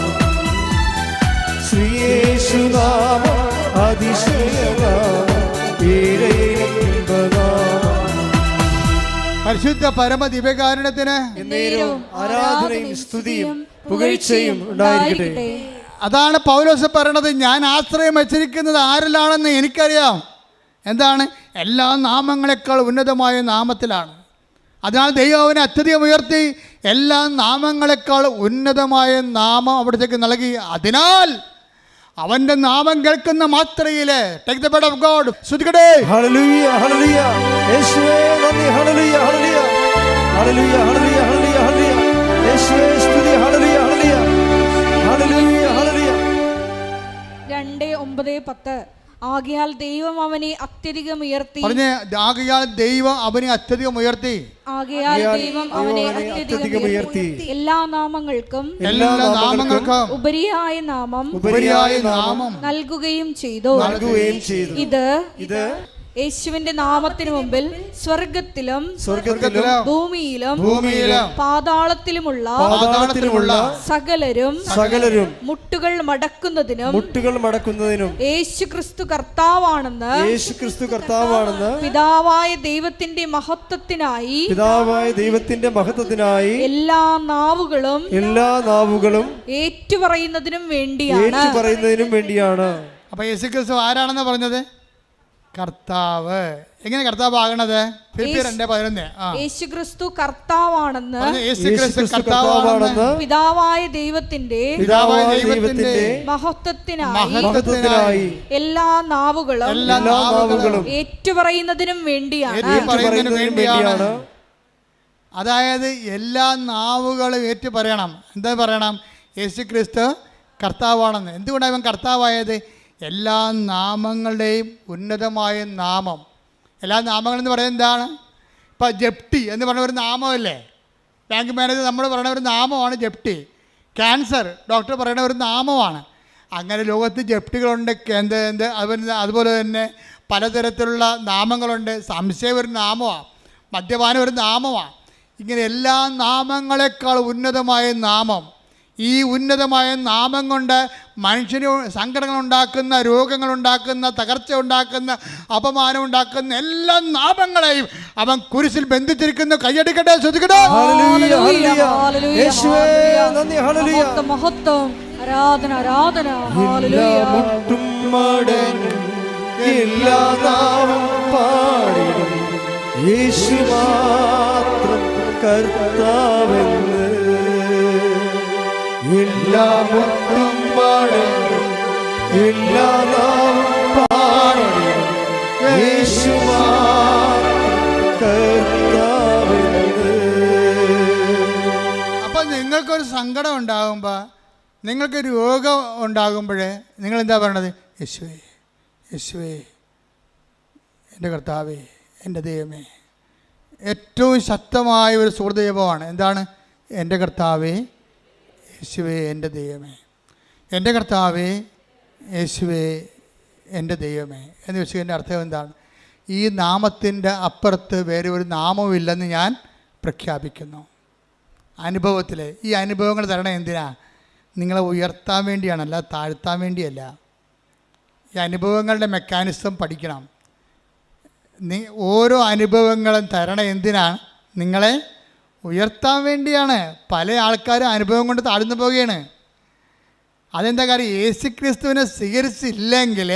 ശ്രീയേശുനാമം അതിശയനാമം, ഇമ്പനാമം. പരിശുദ്ധ പരമ ദിവ്യകാരുണ്യത്തിന് എന്നേരവും ആരാധനയും സ്തുതിയും പുകഴ്ചയും ഉണ്ടായിരിക്കട്ടെ. അതാണ് പൗലോസ് പറയണത്, ഞാൻ ആശ്രയം വച്ചിരിക്കുന്നത് ആരിലാണെന്ന് എനിക്കറിയാം. എന്താണ്? എല്ലാ നാമങ്ങളെക്കാൾ ഉന്നതമായ നാമത്തിലാണ്. അതിനാൽ ദൈവം അവനെ അത്യധികം ഉയർത്തി എല്ലാ നാമങ്ങളെക്കാൾ ഉന്നതമായ നാമം അവിടത്തേക്ക് നൽകി. അതിനാൽ അവൻ്റെ നാമം കേൾക്കുന്ന മാത്രയില് take the bed of God സ്തുതിക്കട്ടെ. ഹല്ലേലൂയ ഹല്ലേലൂയ യേശുവേ നന്ദി. Hallelujah hallelujah hallelujah hallelujah hallelujah hallelujah യേശുവേ സ്തുതി. Hallelujah hallelujah hallelujah hallelujah. 2:9-10 ആകയാൽ ദൈവം അവനെ അത്യധികം ഉയർത്തി. പറഞ്ഞേ, ആകയാൽ ദൈവം അവനെ അത്യധികം ഉയർത്തി. ആകയാൽ ദൈവം അവനെ അത്യധികം ഉയർത്തി. എല്ലാ നാമങ്ങൾക്കും ഉപരിയായ നാമം നൽകുകയും ചെയ്തു. ഇത് യേശുവിന്റെ നാമത്തിന് മുമ്പിൽ സ്വർഗത്തിലും ഭൂമിയിലും പാതാളത്തിലുമുള്ള സകലരും മുട്ടുകൾ മടക്കുന്നതിനും യേശു ക്രിസ്തു കർത്താവാണെന്ന് പിതാവായ ദൈവത്തിന്റെ മഹത്വത്തിനായി എല്ലാ നാവുകളും ഏറ്റുപറയുന്നതിനും വേണ്ടിയാണ്. അപ്പൊ യേശു ക്രിസ്തു ആരാണെന്ന് പറഞ്ഞത്? കർത്താവ്. എങ്ങനെ കർത്താവ് ആകണത്? യേശുക്രിസ്തു കർത്താവാണെന്ന് പിതാവായ ദൈവത്തിന്റെ മഹത്വത്തിനായി എല്ലാ നാവുകളും ഏറ്റുപറയുന്നതിനും വേണ്ടിയാണ്. അതായത് എല്ലാ നാവുകളും ഏറ്റു പറയണം. എന്താ പറയണം? യേശു ക്രിസ്തു കർത്താവാണെന്ന്. എന്തുകൊണ്ടാണ് ഇവൻ കർത്താവായത്? എല്ലാ നാമങ്ങളുടെയും ഉന്നതമായ നാമം. എല്ലാ നാമങ്ങളെന്ന് പറയുന്നത് എന്താണ്? ഇപ്പം ജപ്തി എന്ന് പറഞ്ഞ ഒരു നാമമല്ലേ? ബാങ്ക് മാനേജർ നമ്മൾ പറയുന്ന ഒരു നാമമാണ് ജപ്തി. ക്യാൻസർ ഡോക്ടർ പറയുന്ന ഒരു നാമമാണ്. അങ്ങനെ ലോകത്ത് ജപ്തികളുണ്ട്. അതുപോലെ തന്നെ പലതരത്തിലുള്ള നാമങ്ങളുണ്ട്. സംശയം ഒരു നാമമാണ്, മദ്യപാനം ഒരു നാമമാണ്. ഇങ്ങനെ എല്ലാ നാമങ്ങളെക്കാൾ ഉന്നതമായ നാമം. ഈ ഉന്നതമായ നാമം കൊണ്ട് മനുഷ്യന് സങ്കടങ്ങളുണ്ടാക്കുന്ന, രോഗങ്ങളുണ്ടാക്കുന്ന, തകർച്ച ഉണ്ടാക്കുന്ന, അപമാനം ഉണ്ടാക്കുന്ന എല്ലാ നാമങ്ങളെയും അവൻ കുരിശിൽ ബന്ധിച്ചിരിക്കുന്നു. കൈയടിക്കട്ടെ, ശ്രദ്ധിക്കട്ടെ. മഹത്വം, ആരാധന, ആരാധന. എല്ലാ നാമം പാടിടും യേശു മാത്രം കർത്താവെന്ന്. എല്ലാ മുട്ടും പാടും എല്ലാ നാമം പാടിടും യേശു മാത്രം കർത്താവെന്ന്. അപ്പം നിങ്ങൾക്കൊരു സങ്കടം ഉണ്ടാകുമ്പോൾ, നിങ്ങൾക്ക് രോഗം ഉണ്ടാകുമ്പോൾ നിങ്ങളെന്താ പറയണത്? യേശുവേ, യേശുവേ, എൻ്റെ കർത്താവേ, എൻ്റെ ദൈവമേ. ഏറ്റവും ശക്തമായ ഒരു സുഹൃദൈവമാണ്. എന്താണ്? എൻ്റെ കർത്താവേ, യേശുവേ, എൻ്റെ ദൈവമേ. എൻ്റെ കർത്താവേ, യേശുവേ, എൻ്റെ ദൈവമേ എന്ന് വെച്ചതിൻ്റെ അർത്ഥം എന്താണ്? ഈ നാമത്തിൻ്റെ അപ്പുറത്ത് വേറെ ഒരു നാമവുമില്ലെന്ന് ഞാൻ പ്രഖ്യാപിക്കുന്നു. അനുഭവത്തിൽ ഈ അനുഭവങ്ങൾ തരണം. എന്തിനാ? നിങ്ങളെ ഉയർത്താൻ വേണ്ടിയാണ്, അല്ല താഴ്ത്താൻ വേണ്ടിയല്ല. ഈ അനുഭവങ്ങളുടെ മെക്കാനിസം പഠിക്കണം. ഓരോ അനുഭവങ്ങളും തരണം. എന്തിനാണ്? നിങ്ങളെ ഉയർത്താൻ വേണ്ടിയാണ്. പല ആൾക്കാരും അനുഭവം കൊണ്ട് താഴ്ന്നു പോവുകയാണ്. അതെന്താ കാര്യം? യേശു ക്രിസ്തുവിനെ സ്വീകരിച്ചില്ലെങ്കിൽ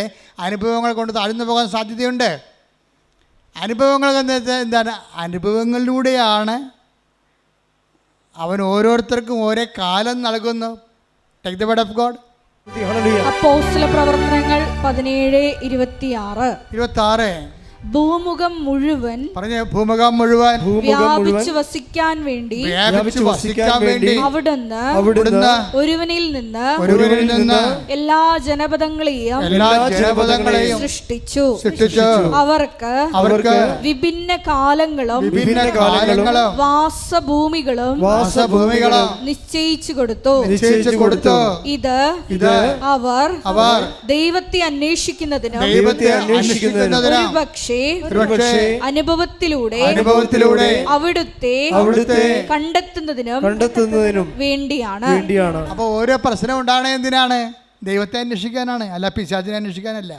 അനുഭവങ്ങൾ കൊണ്ട് താഴ്ന്നു പോകാൻ സാധ്യതയുണ്ട്. അനുഭവങ്ങൾ എന്താണ്? അനുഭവങ്ങളിലൂടെയാണ് അവൻ ഓരോരുത്തർക്കും ഓരോ കാലം നൽകുന്നു. Take the word of God. അപ്പോസ്തല പ്രവർത്തനങ്ങൾ 17:26. ഭൂമുഖം മുഴുവൻ പറഞ്ഞ ഭൂമുഖം മുഴുവൻ വ്യാപിച്ചു വസിക്കാൻ വേണ്ടി അവിടുന്ന് ഒരുവനിൽ നിന്ന് എല്ലാ ജനപദങ്ങളെയും സൃഷ്ടിച്ചു. അവർക്ക് വിഭിന്ന കാലങ്ങളും വാസഭൂമികളും നിശ്ചയിച്ചു കൊടുത്തു. ഇത് അവർ ദൈവത്തെ അന്വേഷിക്കുന്നതിനും ഒരുപക്ഷേ അനുഭവത്തിലൂടെ അവിടുത്തെ കണ്ടെത്തുന്നതിനും വേണ്ടിയാണ്. അപ്പോൾ ഓരോ പ്രശ്നം ഉണ്ടാകണേ എന്തിനാണ്? ദൈവത്തെ അന്വേഷിക്കാനാണ്, അല്ല പിശാചിനെ അന്വേഷിക്കാനല്ല.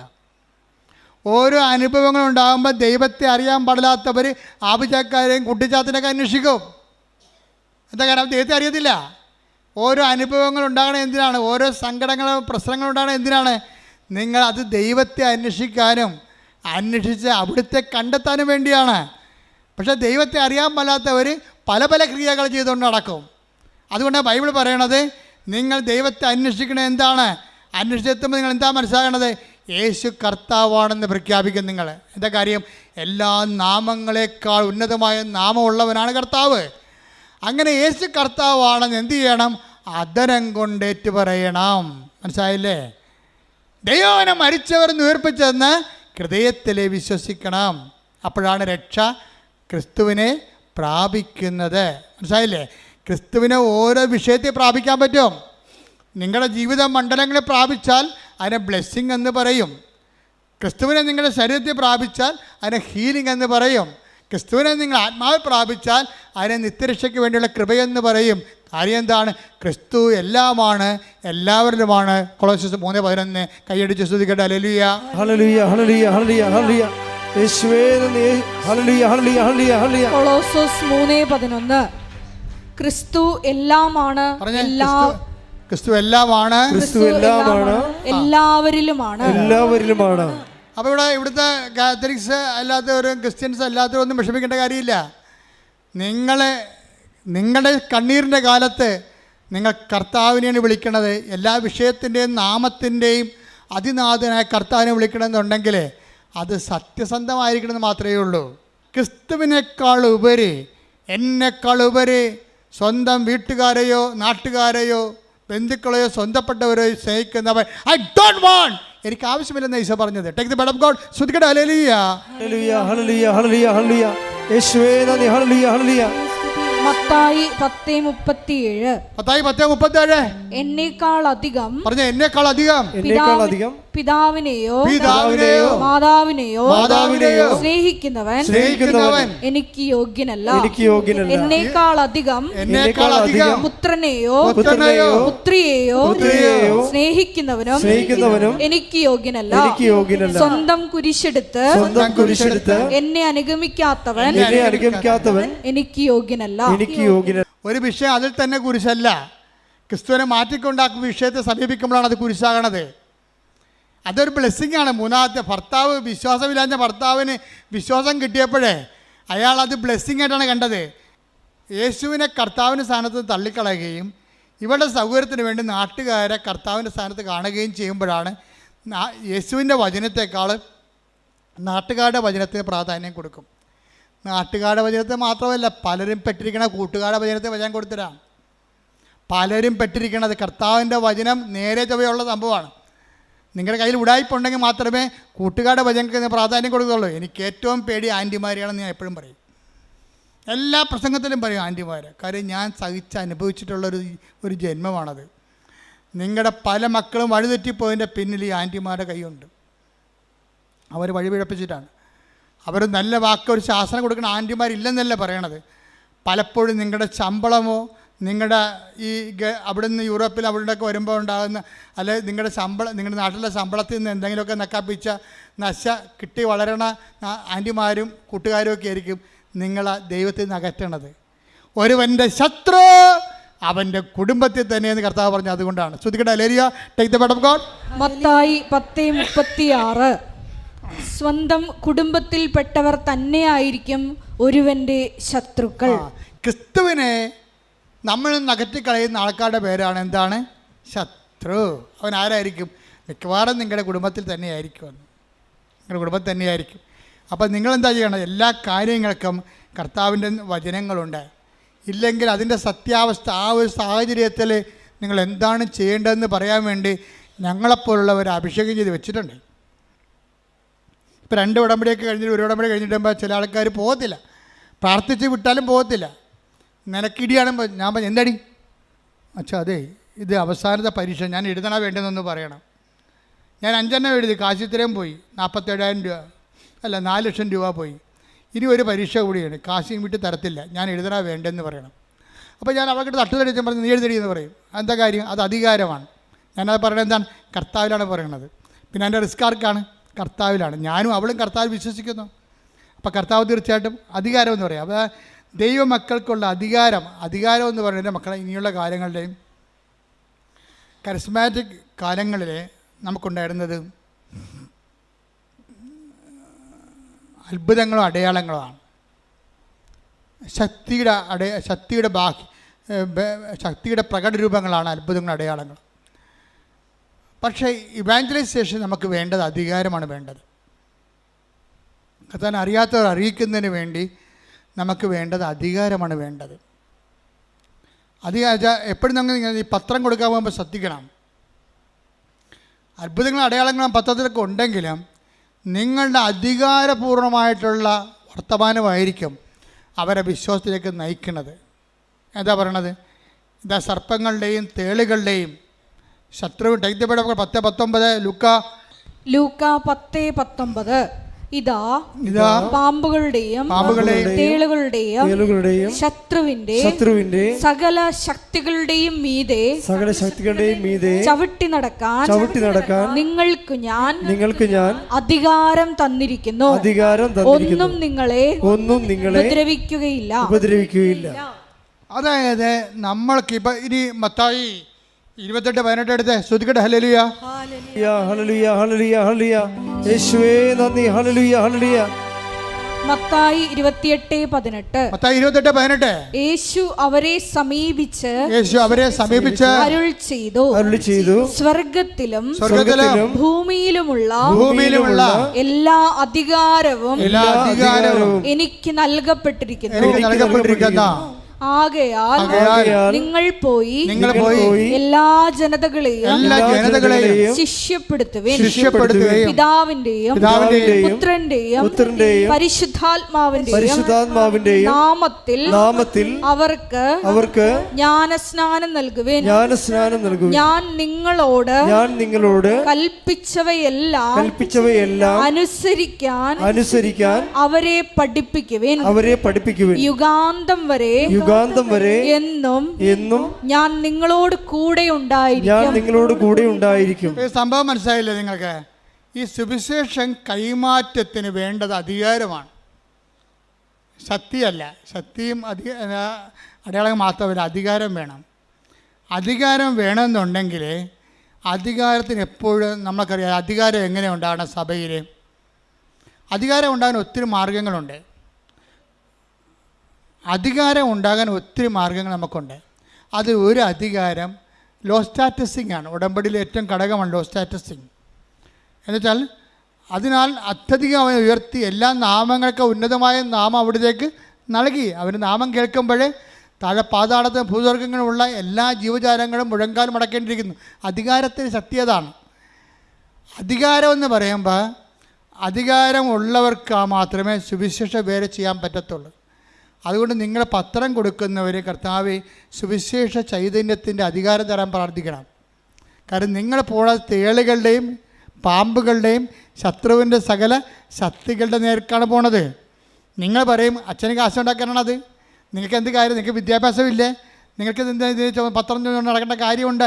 ഓരോ അനുഭവങ്ങൾ ഉണ്ടാകുമ്പോൾ ദൈവത്തെ അറിയാൻ പാടില്ലാത്തവർ ആഭിചാക്കാരെയും കുട്ടിച്ചാത്തിനൊക്കെ അന്വേഷിക്കും. എന്താ കാരണം? ദൈവത്തെ അറിയത്തില്ല. ഓരോ അനുഭവങ്ങൾ ഉണ്ടാകണേ എന്തിനാണ്? ഓരോ സങ്കടങ്ങളും പ്രശ്നങ്ങളും ഉണ്ടാകണേ എന്തിനാണ്? നിങ്ങൾ അത് ദൈവത്തെ അന്വേഷിക്കാനും അന്വേഷിച്ച് അവിടുത്തെ കണ്ടെത്താനും വേണ്ടിയാണ്. പക്ഷേ ദൈവത്തെ അറിയാൻ പാടില്ലാത്തവർ പല പല ക്രിയകൾ ചെയ്തുകൊണ്ട് നടക്കും. അതുകൊണ്ടാണ് ബൈബിൾ പറയണത്, നിങ്ങൾ ദൈവത്തെ അന്വേഷിക്കണത് എന്താണ്? അന്വേഷിച്ചെത്തുമ്പോൾ നിങ്ങൾ എന്താ മനസ്സിലാകണത്? യേശു കർത്താവാണെന്ന് പ്രഖ്യാപിക്കും നിങ്ങൾ. എന്താ കാര്യം? എല്ലാ നാമങ്ങളെക്കാൾ ഉന്നതമായ നാമമുള്ളവനാണ് കർത്താവ്. അങ്ങനെ യേശു കർത്താവാണെന്ന് എന്ത് ചെയ്യണം? അധരം കൊണ്ടേറ്റ് പറയണം. മനസ്സിലായില്ലേ? ദൈവനെ മരിച്ചവർ ഉയർപ്പിച്ചെന്ന് ഹൃദയത്തിലെ വിശ്വസിക്കണം. അപ്പോഴാണ് രക്ഷ ക്രിസ്തുവിനെ പ്രാപിക്കുന്നത്. മനസ്സിലായില്ലേ? ക്രിസ്തുവിനെ ഓരോ വിഷയത്തിൽ പ്രാപിക്കാൻ പറ്റും. നിങ്ങളുടെ ജീവിത മണ്ഡലങ്ങളെ പ്രാപിച്ചാൽ അതിനെ ബ്ലെസ്സിങ് എന്ന് പറയും. ക്രിസ്തുവിനെ നിങ്ങളുടെ ശരീരത്തിൽ പ്രാപിച്ചാൽ അതിനെ ഹീലിംഗ് എന്ന് പറയും. ക്രിസ്തുവിനെ നിങ്ങൾ ആത്മാവിൽ പ്രാപിച്ചാൽ അതിനെ നിത്യരക്ഷയ്ക്ക് വേണ്ടിയുള്ള കൃപയെന്ന് പറയും. കാര്യം എന്താണ്? ക്രിസ്തു എല്ലാമാണ്, എല്ലാവരിലുമാണ്. കൊളോസ്യസ് 3:11 കൈയടിച്ച് സ്തുതിക്കട്ടെ. Hallelujah hallelujah hallelujah hallelujah hallelujah യേശുവേ നന്ദി. Hallelujah hallelujah hallelujah hallelujah. Colossians 3:11 ക്രിസ്തു എല്ലാമാണ്, ക്രിസ്തു എല്ലാമാണ്, എല്ലാവരിലുമാണ്. അപ്പോൾ ഇവിടുത്തെ കാത്തലിക്സ് അല്ലാത്തവരും ക്രിസ്ത്യൻസ് അല്ലാത്തവരും ഒന്നും വിഷമിക്കേണ്ട കാര്യമില്ല. നിങ്ങളുടെ കണ്ണീരിൻ്റെ കാലത്ത് നിങ്ങൾ കർത്താവിനെയാണ് വിളിക്കണത്. എല്ലാ വിഷയത്തിൻ്റെയും നാമത്തിൻ്റെയും അതിനാഥനായ കർത്താവിനെ വിളിക്കണമെന്നുണ്ടെങ്കിൽ അത് സത്യസന്ധമായിരിക്കണമെന്ന് മാത്രമേ ഉള്ളൂ. ക്രിസ്തുവിനേക്കാൾ ഉപരി, എന്നെക്കാൾ ഉപരി സ്വന്തം വീട്ടുകാരെയോ നാട്ടുകാരെയോ ബന്ധുക്കളെയോ സ്വന്തപ്പെട്ടവരെയോ സ്നേഹിക്കുന്നവൻ ഐ ഡോണ്ട് വാണ്ട്, എനിക്ക് ആവശ്യമില്ലെന്ന് ഈശോ പറഞ്ഞത്. Take the blood of God. സ്തുതിക്കട്ടെ. Hallelujah hallelujah hallelujah hallelujah hallelujah യേശുവേ നന്ദി. Hallelujah hallelujah. മത്തായി 10:37 എന്നേക്കാൾ അധികം, പറഞ്ഞ എന്നേക്കാൾ അധികം പിതാവിനെയോ മാതാവിനെയോ സ്നേഹിക്കുന്നവൻ എനിക്ക് യോഗ്യനല്ല. എന്നേക്കാൾ അധികം പുത്രനെയോ പുത്രിയെയോ സ്നേഹിക്കുന്നവനും എനിക്ക് യോഗ്യനല്ല. സ്വന്തം കുരിശെടുത്ത് എന്നെ അനുഗമിക്കാത്തവൻ എനിക്ക് യോഗ്യനല്ല. ഒരു വിഷയം അതിൽ തന്നെ കുരിശല്ല. ക്രിസ്തുവിനെ മാറ്റിക്കൊണ്ടാക്കുന്ന വിഷയത്തെ സമീപിക്കുമ്പോഴാണ് അത് കുരിശാകണത്. അതൊരു ബ്ലെസ്സിങ് ആണ്. മൂന്നാമത്തെ ഭർത്താവ് വിശ്വാസമില്ലാഞ്ഞ ഭർത്താവിന് വിശ്വാസം കിട്ടിയപ്പോഴേ അയാൾ അത് ബ്ലെസ്സിങ് ആയിട്ടാണ് കണ്ടത്. യേശുവിനെ കർത്താവിൻ്റെ സ്ഥാനത്ത് തള്ളിക്കളയുകയും ഇവരുടെ സൗകര്യത്തിന് വേണ്ടി നാട്ടുകാരെ കർത്താവിൻ്റെ സ്ഥാനത്ത് കാണുകയും ചെയ്യുമ്പോഴാണ് യേശുവിൻ്റെ വചനത്തെക്കാൾ നാട്ടുകാരുടെ വചനത്തിന് പ്രാധാന്യം കൊടുക്കും. നാട്ടുകാരുടെ വചനത്തെ മാത്രമല്ല, പലരും പെട്ടിരിക്കണ കൂട്ടുകാരുടെ വചനത്തെ വചനം കൊടുത്തിട്ടാണ്. പലരും പെട്ടിരിക്കണത് കർത്താവിൻ്റെ വചനം നേരെ ചൊവ്വയുള്ള സംഭവമാണ്. നിങ്ങളുടെ കയ്യിൽ ഉടായ്പുണ്ടെങ്കിൽ മാത്രമേ കൂട്ടുകാരുടെ വചനങ്ങൾക്ക് പ്രാധാന്യം കൊടുക്കുകയുള്ളൂ. എനിക്ക് ഏറ്റവും പേടി ആൻറ്റിമാരെയാണെന്ന് ഞാൻ എപ്പോഴും പറയും. എല്ലാ പ്രസംഗത്തിലും പറയും ആൻറ്റിമാരെ. കാര്യം ഞാൻ അനുഭവിച്ചിട്ടുള്ളൊരു ജന്മമാണത്. നിങ്ങളുടെ പല മക്കളും വഴിതെറ്റിപ്പോയതിൻ്റെ പിന്നിൽ ഈ ആൻറ്റിമാരുടെ കൈയുണ്ട്. അവർ വഴിപിഴപ്പിച്ചിട്ടാണ്. അവർ നല്ല വാക്ക് ഒരു ശാസനം കൊടുക്കുന്ന ആൻറ്റിമാരില്ലെന്നല്ല പറയണത്. പലപ്പോഴും നിങ്ങളുടെ ശമ്പളമോ നിങ്ങളുടെ ഈ അവിടെ നിന്ന് യൂറോപ്പിൽ അവിടെയൊക്കെ വരുമ്പോൾ ഉണ്ടാകുന്ന അല്ലെങ്കിൽ നിങ്ങളുടെ നാട്ടിലെ ശമ്പളത്തിൽ നിന്ന് എന്തെങ്കിലുമൊക്കെ നക്കാപ്പിച്ച കിട്ടി വളരണ ആൻറ്റിമാരും കൂട്ടുകാരും ഒക്കെ ആയിരിക്കും നിങ്ങളെ ദൈവത്തിൽ നിന്ന് അകറ്റണത്. ഒരുവൻ്റെ ശത്രു അവൻ്റെ കുടുംബത്തിൽ തന്നെയെന്ന് കർത്താവ് പറഞ്ഞു. അതുകൊണ്ടാണ് ശ്രദ്ധിക്കട്ടെ. Hallelujah. Take the word of God. Mathai 10:36 സ്വന്തം കുടുംബത്തിൽപ്പെട്ടവർ തന്നെയായിരിക്കും ഒരുവൻ്റെ ശത്രുക്കൾ. ക്രിസ്തുവിനെ നമ്മൾ നകറ്റിക്കളയുന്ന ആൾക്കാരുടെ പേരാണ് എന്താണ്? ശത്രു. അവൻ ആരായിരിക്കും? മിക്കവാറും നിങ്ങളുടെ കുടുംബത്തിൽ തന്നെയായിരിക്കും. നിങ്ങളുടെ കുടുംബത്തിൽ തന്നെയായിരിക്കും. അപ്പോൾ നിങ്ങളെന്താ ചെയ്യണം? എല്ലാ കാര്യങ്ങൾക്കും കർത്താവിൻ്റെ വചനങ്ങളുണ്ട്. ഇല്ലെങ്കിൽ അതിൻ്റെ സത്യാവസ്ഥ, ആ ഒരു സാഹചര്യത്തിൽ നിങ്ങൾ എന്താണ് ചെയ്യേണ്ടതെന്ന് പറയാൻ വേണ്ടി ഞങ്ങളെപ്പോലുള്ളവർ അഭിഷേകം ചെയ്ത് വെച്ചിട്ടുണ്ട്. ഇപ്പോൾ 2 ഉടമ്പടിയൊക്കെ കഴിഞ്ഞിട്ട് 1 ഉടമ്പടി കഴിഞ്ഞിട്ടുമ്പോൾ ചില ആൾക്കാർ പോകത്തില്ല, പ്രാർത്ഥിച്ച് വിട്ടാലും പോകത്തില്ല. നിനക്കിടിയാണെങ്കിൽ ഞാൻ പറഞ്ഞു, എന്തടി അച്ഛാ, അതെ ഇത് അവസാനത്തെ പരീക്ഷ, ഞാൻ എഴുതണ വേണ്ടതെന്നൊന്ന് പറയണം. ഞാൻ 5 എണ്ണം എഴുതി, കാശ് ഇത്രയും പോയി, 47,000 രൂപ അല്ല 4 ലക്ഷം രൂപ പോയി. ഇനി ഒരു പരീക്ഷ കൂടിയാണ്, കാശും വിട്ട് തരത്തില്ല, ഞാൻ എഴുതണ വേണ്ടെന്ന് പറയണം. അപ്പോൾ ഞാൻ അവർക്ക് തട്ടുതടിച്ച് പറഞ്ഞു, നീ എഴുതടി എന്ന് പറയും. എന്താ കാര്യം? അത് അധികാരമാണ്. ഞാനത് പറയുന്നത് എന്താണ്? കർത്താവിലാണ് പറയുന്നത്. പിന്നെ എൻ്റെ റിസ്ക് ആർക്കാണ്? കർത്താവിലാണ്. ഞാനും അവളും കർത്താവിൽ വിശ്വസിക്കുന്നു. അപ്പോൾ കർത്താവ് തീർച്ചയായിട്ടും അധികാരം എന്ന് പറയും. അപ്പോൾ ദൈവമക്കൾക്കുള്ള അധികാരം എന്ന് പറയുന്നത് മക്കളെ ഇനിയുള്ള കാലങ്ങളുടെയും കരിസ്മാറ്റിക് കാലങ്ങളിൽ നമുക്കുണ്ടായിരുന്നത് അത്ഭുതങ്ങളും അടയാളങ്ങളുമാണ്. ശക്തിയുടെ പ്രകടരൂപങ്ങളാണ് അത്ഭുതങ്ങളും അടയാളങ്ങൾ. പക്ഷേ ഇവാഞ്ചലൈസേഷൻ നമുക്ക് വേണ്ടത് അധികാരമാണ് വേണ്ടത്. കർത്താവിനെ അറിയാത്തവർ അറിയിക്കുന്നതിന് വേണ്ടി നമുക്ക് വേണ്ടത് അധികാരമാണ് വേണ്ടത്. എപ്പോഴും നമ്മൾ ഈ പത്രം കൊടുക്കാൻ പോകുമ്പോൾ ശ്രദ്ധിക്കണം. അത്ഭുതങ്ങളും അടയാളങ്ങളും പത്രത്തിലൊക്കെ ഉണ്ടെങ്കിലും നിങ്ങളുടെ അധികാരപൂർണമായിട്ടുള്ള വർത്തമാനമായിരിക്കും അവരെ വിശ്വാസത്തിലേക്ക് നയിക്കുന്നത്. എന്താ പറയണത്? ഇതാ സർപ്പങ്ങളുടെയും തേളുകളുടെയും ശത്രു 10:19 ലൂക്ക 10:19 ഇതാ പാമ്പുകളുടെയും തേളുകളുടെയും ശത്രുവിന്റെ സകല ശക്തികളുടെയും മീതെ ചവിട്ടി നടക്കാൻ നിങ്ങൾക്ക് ഞാൻ അധികാരം തന്നിരിക്കുന്നു. ഒന്നും നിങ്ങളെ ഉപദ്രവിക്കുകയില്ല. അതായത് നമ്മൾക്ക് ഇപ്പൊ ഇനി മത്തായി 28:18 എടുത്ത് ശ്രുതിക്കട്ടെ. Hallelujah hallelujah hallelujah hallelujah. യേശുവേ നന്ദി. Hallelujah hallelujah. മത്തായി 28:18 യേശു അവരെ സമീപിച്ച് അരുൾ ചെയ്തു, സ്വർഗത്തിലും ഭൂമിയിലുമുള്ള എല്ലാ അധികാരവും എനിക്ക് നൽകപ്പെട്ടിരിക്കുന്നു. ആകയാൽ നിങ്ങൾ പോയി എല്ലാ ജനതകളെയും ശിഷ്യപ്പെടുത്തുവിൻ. പിതാവിന്റെയും പുത്രന്റെയും പരിശുദ്ധാത്മാവിന്റെയും നാമത്തിൽ അവർക്ക് ജ്ഞാനസ്നാനം നൽകുവിൻ. ഞാൻ നിങ്ങളോട് കൽപ്പിച്ചവയെല്ലാം അനുസരിക്കാൻ അവരെ പഠിപ്പിക്കുവിൻ. യുഗാന്തം വരെ എന്നും ഞാൻ നിങ്ങളോട് കൂടെ ഉണ്ടായിരിക്കും. സംഭവം മനസ്സിലായില്ലേ നിങ്ങൾക്ക്? ഈ സുവിശേഷം കൈമാറ്റത്തിന് വേണ്ടത് അധികാരമാണ്, ശക്തിയല്ല. ശക്തിയും അടയാളം മാത്രമല്ല, അധികാരം വേണം. അധികാരം വേണമെന്നുണ്ടെങ്കിൽ അധികാരത്തിന് എപ്പോഴും നമുക്കറിയാം അധികാരം എങ്ങനെ ഉണ്ടാകണം. സഭയിൽ അധികാരം ഉണ്ടാകാൻ ഒത്തിരി മാർഗങ്ങളുണ്ട്. അധികാരം ഉണ്ടാകാൻ ഒത്തിരി മാർഗങ്ങൾ നമുക്കുണ്ട്. അത് ഒരു അധികാരം ലോ സ്റ്റാറ്റസിങ് ആണ്. ഉടമ്പടിയിലെ ഏറ്റവും ഘടകമാണ് ലോ സ്റ്റാറ്റസിങ്. എന്നുവെച്ചാൽ അതിനാൽ അത്യധികം അവനെ ഉയർത്തി എല്ലാ നാമങ്ങൾക്ക് ഉന്നതമായ നാമം അവിടത്തേക്ക് നൽകി. അവന് നാമം കേൾക്കുമ്പോഴേ താഴെ പാതാളത്തിന് ഭൂസ്വർഗങ്ങളുമുള്ള എല്ലാ ജീവജാലങ്ങളും മുഴങ്കാൽ മടക്കേണ്ടിയിരിക്കുന്നു. അധികാരത്തിന് ശക്തി അതാണ്. അധികാരമെന്ന് പറയുമ്പോൾ അധികാരമുള്ളവർക്ക് മാത്രമേ സുവിശേഷ വേല ചെയ്യാൻ പറ്റത്തുള്ളൂ. അതുകൊണ്ട് നിങ്ങൾ പത്രം കൊടുക്കുന്നവർ കർത്താവേ സുവിശേഷ ചൈതന്യത്തിൻ്റെ അധികാരം തരാൻ പ്രാർത്ഥിക്കണം. കാരണം നിങ്ങൾ പോണ തേളുകളുടെയും പാമ്പുകളുടെയും ശത്രുവിൻ്റെ സകല ശക്തികളുടെ നേർക്കാണ് പോണത്. നിങ്ങൾ പറയും അച്ഛന് കാശുണ്ടാക്കാനാണത്. നിങ്ങൾക്ക് എന്ത് കാര്യം? നിങ്ങൾക്ക് വിദ്യാഭ്യാസമില്ലേ? നിങ്ങൾക്ക് എന്താ പത്രം നടക്കേണ്ട കാര്യമുണ്ട്?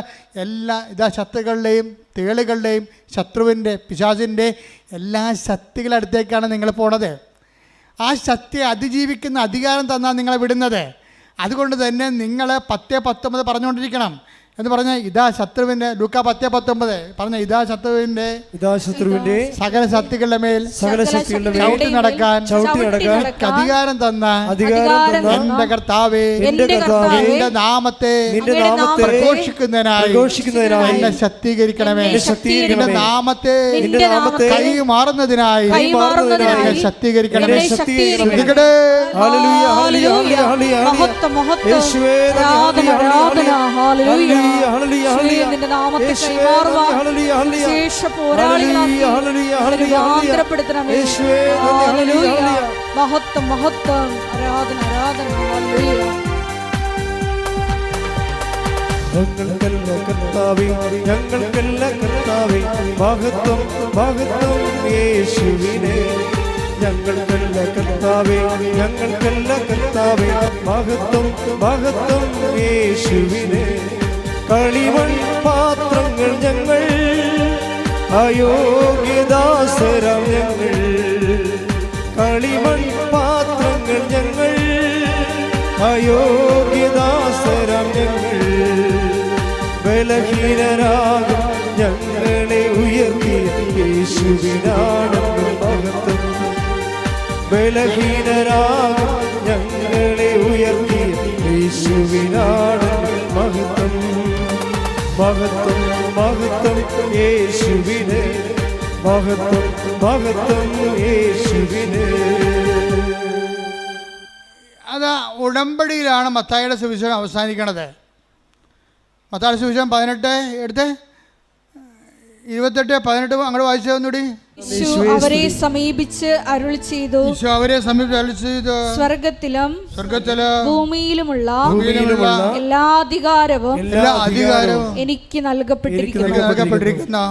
ഇതാ ശത്രുക്കളുടെയും തേളുകളുടെയും ശത്രുവിൻ്റെ പിശാചിൻ്റെ എല്ലാ ശക്തികളുടെ അടുത്തേക്കാണ് നിങ്ങൾ പോണത്. ആ ശക്തിയെ അതിജീവിക്കുന്ന അധികാരം തന്നാൽ നിങ്ങളെ വിടുന്നത്. അതുകൊണ്ട് തന്നെ നിങ്ങൾ 10:19 പറഞ്ഞുകൊണ്ടിരിക്കണം. എന്ന് പറഞ്ഞ ഇതാ ശത്രുവിന്റെ ലൂക്കാ 10:19 പറഞ്ഞ ഇതാ ശത്രുവിന്റെ സകല ശക്തികളുടെ മേൽ ചവിട്ടി നടക്കാൻ അധികാരം തന്ന എന്റെ കർത്താവേ നിന്റെ നാമത്തെ പ്രഘോഷിക്കുന്നതിനായി എന്നെ ശക്തീകരിക്കണമേ. നിന്റെ നാമത്തെ കൈ മാറുന്നതിനായി എന്നെ ശക്തീകരിക്കണമേ. നിന്റെ നാമത്തെ കൈമാറുവാൻ ശേഷ പോരാളികളാക്കി രൂപാന്തരപ്പെടുത്തണമേ. മഹത്വം മഹത്വം ആരാധന ആരാധന. ഞങ്ങൾക്കല്ല കർത്താവേ, ഞങ്ങൾക്കല്ല കർത്താവേ, മഹത്വം മഹത്വം യേശുവിനെ. ഞങ്ങൾക്കല്ല കർത്താവേ, ഞങ്ങൾക്കല്ല കർത്താവേ, മഹത്വം മഹത്വം യേശുവിനെ. കളിമൺ പാത്രങ്ങൾ ഞങ്ങൾ, അയോഗ്യദാസരാം ഞങ്ങൾ. കളിമൺ പാത്രങ്ങൾ ഞങ്ങൾ, അയോഗ്യദാസരാം ഞങ്ങൾ. ബലഹീനരാകും ഞങ്ങളെ ഉയർത്തിയ യേശുവിനാണെന്ന് മഹത്വം. ബലഹീനരാകും ഞങ്ങളെ ഉയർത്തിയ യേശുവിനാണെന്ന് മഹത്വം. മഹത്വം മഹത്വം യേശുവിനെ, മഹത്വം മഹത്വം യേശുവിനെ. അത് ഉടമ്പടിയിലാണ് മത്തായിയുടെ സുവിശേഷം അവസാനിക്കണത്. മത്തായിയുടെ സുവിശേഷം 18 എടുത്ത് 28-18 അങ്ങോട്ട് വായിച്ചു തന്നൂടി. അവരെ സമീപിച്ച് അരുളി ചെയ്തു, സ്വർഗത്തിലും ഭൂമിയിലുമുള്ള എല്ലാ അധികാരവും എനിക്ക് നൽകപ്പെട്ടിരിക്കുന്നു.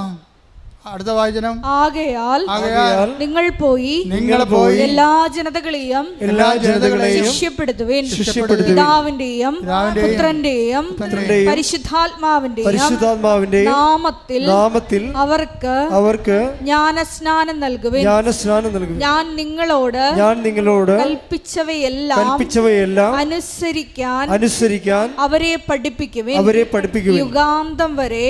അടുത്ത വാചനം, ആകയാൽ നിങ്ങൾ പോയി എല്ലാ ജനതകളെയും ശിഷ്യപ്പെടുത്തുവിൻ. പിതാവിന്റെയും പുത്രന്റെയും പരിശുദ്ധാത്മാവിന്റെയും നാമത്തിൽ അവർക്ക് ജ്ഞാനസ്നാനം നൽകുവിൻ. ഞാൻ നിങ്ങളോട് കൽപ്പിച്ചവയെല്ലാം അനുസരിക്കാൻ അവരെ പഠിപ്പിക്കുവിൻ. യുഗാന്തം വരെ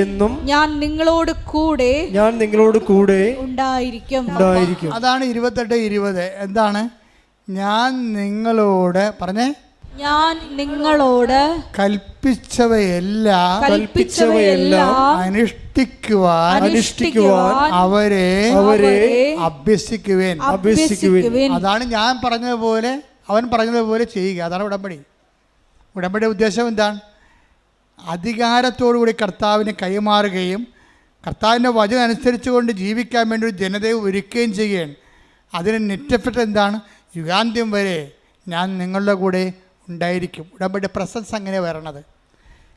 എന്നും ഞാൻ നിങ്ങളോട് കൂടെ ഉണ്ടായിരിക്കും. അതാണ് 28-20. എന്താണ്? ഞാൻ നിങ്ങളോട് പറഞ്ഞേ, ഞാൻ നിങ്ങളോട് കൽപ്പിച്ചവയെല്ലാം അനുഷ്ഠിക്കുവാൻ അവരെ അഭ്യസിക്കുവേൻ. അതാണ് ഞാൻ പറഞ്ഞതുപോലെ അവൻ പറഞ്ഞതുപോലെ ചെയ്യുക. അതാണ് ഉടമ്പടി. ഉടമ്പടിയുടെ ഉദ്ദേശം എന്താണ്? അധികാരത്തോടുകൂടി കർത്താവിനെ കൈമാറുകയും കർത്താവിൻ്റെ വചനം അനുസരിച്ചുകൊണ്ട് ജീവിക്കാൻ വേണ്ടി ഒരു ജനതയെ ഒരുക്കുകയും ചെയ്യുകയാണ്. അതിന് നെറ്റഫെക്റ്റ് എന്താണ്? യുഗാന്ത്യം വരെ ഞാൻ നിങ്ങളുടെ കൂടെ ഉണ്ടായിരിക്കും. ഉടമ്പടി പ്രസൻസ് അങ്ങനെ വരണത്.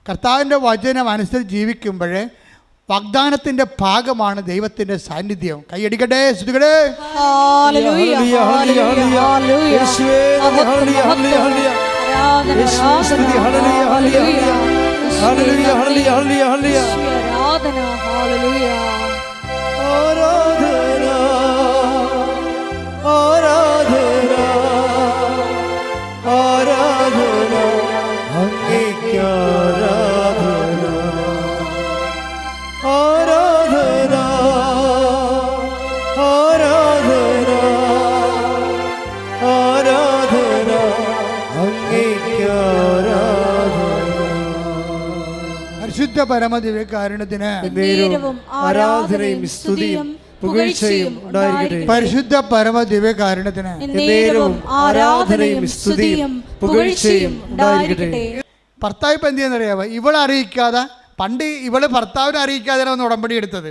കർത്താവിൻ്റെ വചനം അനുസരിച്ച് ജീവിക്കുമ്പോൾ വാഗ്ദാനത്തിൻ്റെ ഭാഗമാണ് ദൈവത്തിൻ്റെ സാന്നിധ്യം. കൈയടിക്കട്ടെ, സ്തുതിക്കട്ടെ. Hallelujah, hallelujah, hallelujah, hallelujah. ആരാധന, ഹല്ലേലൂയ. ആരാധന, ആരാധന, ആരാധന, അങ്ങേക്ക് ആരാധന. ആരാധന, ആരാധന, ആരാധന, അങ്ങേക്ക് ആരാധന. പരിശുദ്ധ പരമദിവ്യകാരുണ്യത്തിന് ആരാധനയും സ്തുതിയും പുകഴ്ചയും ഉണ്ടായിരിക്കട്ടെ. പരിശുദ്ധ പരമദിവ്യകാരുണ്യത്തിന് ആരാധനയും സ്തുതിയും പുകഴ്ചയും ഉണ്ടായിരിക്കട്ടെ. ഭർത്താവ് ഇപ്പം എന്ത് ചെയ്യുന്നറിയാമോ? ഇവളെ അറിയിക്കാതെ, പണ്ട് ഇവള് ഭർത്താവിനെ അറിയിക്കാതെയാണ് ഒന്ന് ഉടമ്പടി എടുത്തത്.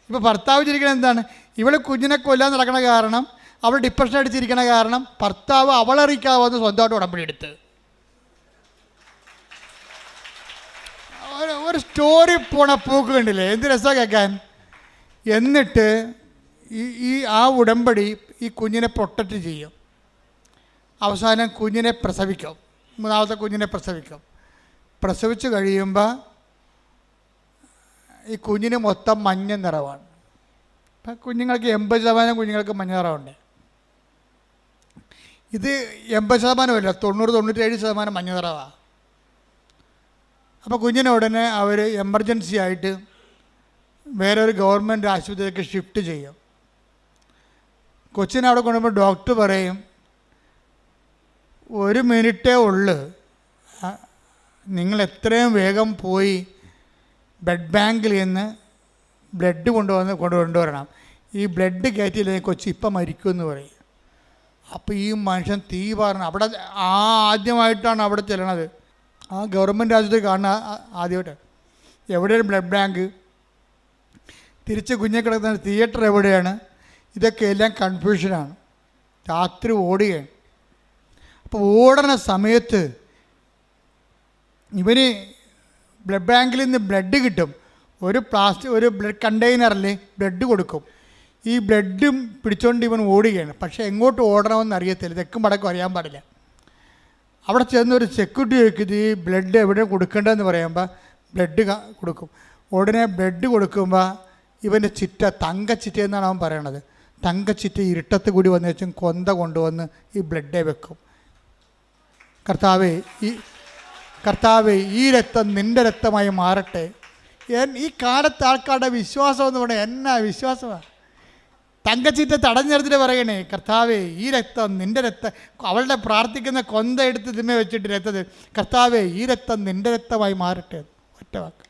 ഇപ്പോൾ ഭർത്താവ് ചിരിക്കണത് എന്താണ്? ഇവള് കുഞ്ഞിനെ കൊല്ലാൻ നടക്കണ കാരണം, അവൾ ഡിപ്രഷൻ അടിച്ചിരിക്കണ കാരണം ഭർത്താവ് അവളറിയിക്കാതെ വന്ന് സ്വന്തമായിട്ട് ഉടമ്പടി എടുത്ത്. ഒരു സ്റ്റോറി പോണ പോക്ക് കണ്ടില്ലേ? എന്ത് രസമാണ് കേൾക്കാൻ. എന്നിട്ട് ആ ഉടമ്പടി ഈ കുഞ്ഞിനെ പ്രൊട്ടക്റ്റ് ചെയ്യും. അവസാനം കുഞ്ഞിനെ പ്രസവിക്കും. മൂന്നാമത്തെ കുഞ്ഞിനെ പ്രസവിക്കും. പ്രസവിച്ച് കഴിയുമ്പോൾ ഈ കുഞ്ഞിന് മൊത്തം മഞ്ഞ നിറവാണ്. ഇപ്പം കുഞ്ഞുങ്ങൾക്ക് 80% കുഞ്ഞുങ്ങൾക്ക് മഞ്ഞ നിറമുണ്ട്. ഇത് 80% 90-97% മഞ്ഞ നിറവാണ്. അപ്പോൾ കുഞ്ഞിനെ ഉടനെ അവർ എമർജൻസി ആയിട്ട് വേറൊരു ഗവൺമെൻറ് ആശുപത്രിയിലേക്ക് ഷിഫ്റ്റ് ചെയ്യും. കൊച്ചിനെ അവിടെ കൊണ്ടുപോകുമ്പോൾ ഡോക്ടർ പറയും 1 മിനിറ്റേ ഉള്ളു, നിങ്ങൾ എത്രയും വേഗം പോയി ബ്ലഡ് ബാങ്കിൽ നിന്ന് ബ്ലഡ് കൊണ്ടുവരണം. ഈ ബ്ലഡ് കയറ്റിയില്ലെങ്കിൽ കൊച്ചി ഇപ്പം മരിക്കുമെന്ന് പറയും. അപ്പോൾ ഈ മനുഷ്യൻ തീ പറഞ്ഞു അവിടെ ആദ്യമായിട്ടാണ് അവിടെ ചെല്ലണത്. ആ ഗവൺമെൻറ് ആശുപത്രി കാണുന്ന ആദ്യമായിട്ട്. എവിടെയാണ് ബ്ലഡ് ബാങ്ക്, തിരിച്ച് കുഞ്ഞെ കിടക്കുന്ന തിയേറ്റർ എവിടെയാണ്, ഇതൊക്കെ എല്ലാം കൺഫ്യൂഷനാണ്. രാത്രി ഓടുകയാണ്. അപ്പോൾ ഓടുന്ന സമയത്ത് ഇവന് ബ്ലഡ് ബാങ്കിൽ നിന്ന് ബ്ലഡ് കിട്ടും. ഒരു ബ്ലഡ് കണ്ടെയ്നറിൽ ബ്ലഡ് കൊടുക്കും. ഈ ബ്ലഡും പിടിച്ചുകൊണ്ട് ഇവൻ ഓടുകയാണ്. പക്ഷേ എങ്ങോട്ട് ഓടണമെന്ന് അറിയത്തില്ല, തെക്കും വടക്കും അറിയാൻ പാടില്ല. അവിടെ ചെന്ന് ഒരു സെക്യൂരിറ്റി ചോദിക്കുന്നത് ഈ ബ്ലഡ് എവിടെ കൊടുക്കേണ്ടതെന്ന് പറയുമ്പോൾ ബ്ലഡ് കൊടുക്കും. ഉടനെ ബ്ലഡ് കൊടുക്കുമ്പോൾ ഇവൻ്റെ ചിറ്റ തങ്കച്ചിറ്റ എന്നാണ് അവൻ പറയണത്. തങ്കച്ചിറ്റ ഇരുട്ടത്ത് കൂടി വന്ന് വെച്ചും കൊന്ത കൊണ്ടുവന്ന് ഈ ബ്ലഡെ വെക്കും. കർത്താവേ ഈ രക്തം നിൻ്റെ രക്തമായി മാറട്ടെ. ഈ കാലത്ത് ആൾക്കാരുടെ വിശ്വാസം എന്ന് പറഞ്ഞാൽ എന്നാ വിശ്വാസമാണ്. തങ്കച്ചിറ്റ തടഞ്ഞെടുത്തിട്ട് പറയണേ, കർത്താവേ ഈ രക്തം നിൻ്റെ രക്തം, അവളുടെ പ്രാർത്ഥിക്കുന്ന കൊന്ത എടുത്ത് തിമ്മ വെച്ചിട്ട് രക്തത്തിൽ, കർത്താവേ ഈ രക്തം നിൻ്റെ രക്തമായി മാറട്ടെ. ഒറ്റ വാക്ക്.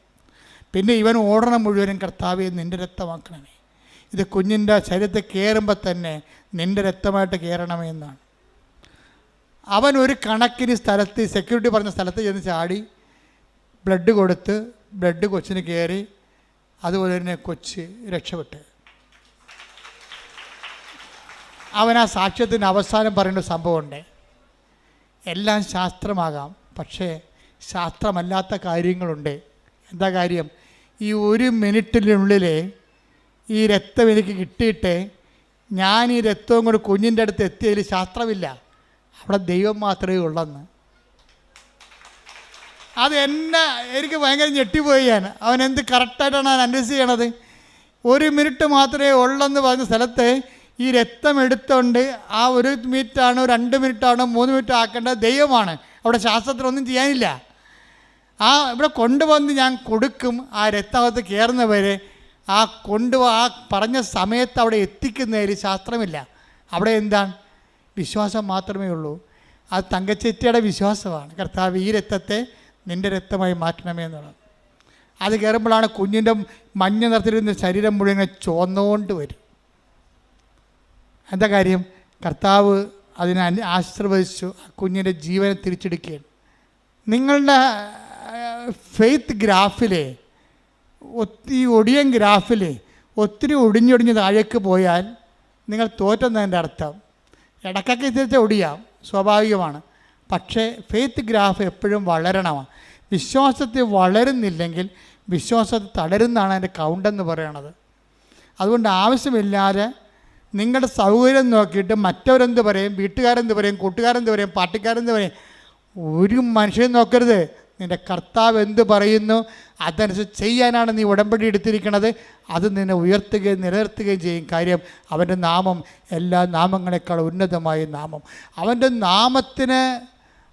പിന്നെ ഇവൻ ഓടണം മുഴുവനും, കർത്താവേ നിൻ്റെ രക്തമാക്കണമേ. ഇത് കുഞ്ഞിൻ്റെ ശരീരത്തിൽ കയറുമ്പോൾ തന്നെ നിൻ്റെ രക്തമായിട്ട് കയറണമേ എന്നാണ്. അവൻ ഒരു കണക്കിന് സ്ഥലത്ത്, സെക്യൂരിറ്റി പറഞ്ഞ സ്ഥലത്ത് ചെന്ന് ചാടി ബ്ലഡ് കൊടുത്ത് ബ്ലഡ് കൊച്ചിന് കയറി. അതുപോലെ തന്നെ കൊച്ച് രക്ഷപ്പെട്ട്. അവൻ ആ സാക്ഷ്യത്തിൻ്റെ അവസാനം പറയേണ്ട സംഭവമുണ്ട്. എല്ലാം ശാസ്ത്രമാകാം, പക്ഷേ ശാസ്ത്രമല്ലാത്ത കാര്യങ്ങളുണ്ട്. എന്താ കാര്യം? ഈ 1 മിനിറ്റിനുള്ളിൽ ഈ രക്തം എനിക്ക് കിട്ടിയിട്ട് ഞാൻ ഈ രക്തവും കൂടെ കുഞ്ഞിൻ്റെ അടുത്ത് എത്തിയതിൽ ശാസ്ത്രമില്ല, അവിടെ ദൈവം മാത്രമേ ഉള്ളെന്ന്. അത് എനിക്ക് ഭയങ്കര ഞെട്ടിപ്പോയി. അവൻ എന്ത് കറക്റ്റായിട്ടാണ് അവൻ അനലൈസ് ചെയ്യണത്. 1 മിനിറ്റ് മാത്രമേ ഉള്ളെന്ന് പറഞ്ഞ സ്ഥലത്ത് ഈ രക്തം എടുത്തുകൊണ്ട് ആ 1 മിനിറ്റാണോ 2 മിനിറ്റാണോ 3 മിനിറ്റ് ആക്കേണ്ടത് ദൈവമാണ്. അവിടെ ശാസ്ത്രത്തിനൊന്നും ചെയ്യാനില്ല. ഇവിടെ കൊണ്ടുവന്ന് ഞാൻ കൊടുക്കും. ആ രക്തകത്ത് കയറുന്നവരെ ആ പറഞ്ഞ സമയത്ത് അവിടെ എത്തിക്കുന്നതിൽ ശാസ്ത്രമില്ല. അവിടെ എന്താണ്? വിശ്വാസം മാത്രമേ ഉള്ളൂ. അത് തങ്കച്ചേറ്റിയുടെ വിശ്വാസമാണ്. കർത്താവ് ഈ രക്തത്തെ നിൻ്റെ രക്തമായി മാറ്റണമേ എന്നുള്ളത്. അത് കയറുമ്പോഴാണ് കുഞ്ഞിൻ്റെ മഞ്ഞ നിറത്തിലിരുന്ന ശരീരം മുഴുവൻ ചുവന്നുകൊണ്ട് വരും. എന്താ കാര്യം? കർത്താവ് അതിനെ ആശീർവദിച്ചു. കുഞ്ഞിൻ്റെ ജീവനെ തിരിച്ചെടുക്കുകയാണ്. നിങ്ങളുടെ ഫെയ്ത്ത് ഗ്രാഫിലെ ഒടിയൻ ഗ്രാഫിൽ ഒത്തിരി ഒടിഞ്ഞൊടിഞ്ഞ് താഴേക്ക് പോയാൽ നിങ്ങൾ തോറ്റെന്നതിൻ്റെ അർത്ഥം. ഇടയ്ക്കൊക്കെ തിരിച്ച് ഒടിയാം, സ്വാഭാവികമാണ്. പക്ഷേ ഫെയ്ത്ത് ഗ്രാഫ് എപ്പോഴും വളരണമാണ്. വിശ്വാസത്തിൽ വളരുന്നില്ലെങ്കിൽ വിശ്വാസത്തിൽ തളരുന്നതാണ് അതിൻ്റെ കൗണ്ടെന്ന് പറയണത്. അതുകൊണ്ട് ആവശ്യമില്ലാതെ നിങ്ങളുടെ സൗകര്യം നോക്കിയിട്ട് മറ്റവരെന്ത് പറയും, വീട്ടുകാരെന്ത് പറയും, കൂട്ടുകാരെന്ത് പറയും, പാർട്ടിക്കാരെന്ത് പറയും, ഒരു മനുഷ്യൻ നോക്കരുത്. നിൻ്റെ കർത്താവ് എന്ത് പറയുന്നു അതനുസരിച്ച് ചെയ്യാനാണ് നീ ഉടമ്പടി എടുത്തിരിക്കുന്നത്. അത് നിന്നെ ഉയർത്തുകയും നിലനിർത്തുകയും ചെയ്യും. കാര്യം അവൻ്റെ നാമം എല്ലാ നാമങ്ങളെക്കാൾ ഉന്നതമായ നാമം. അവൻ്റെ നാമത്തിന്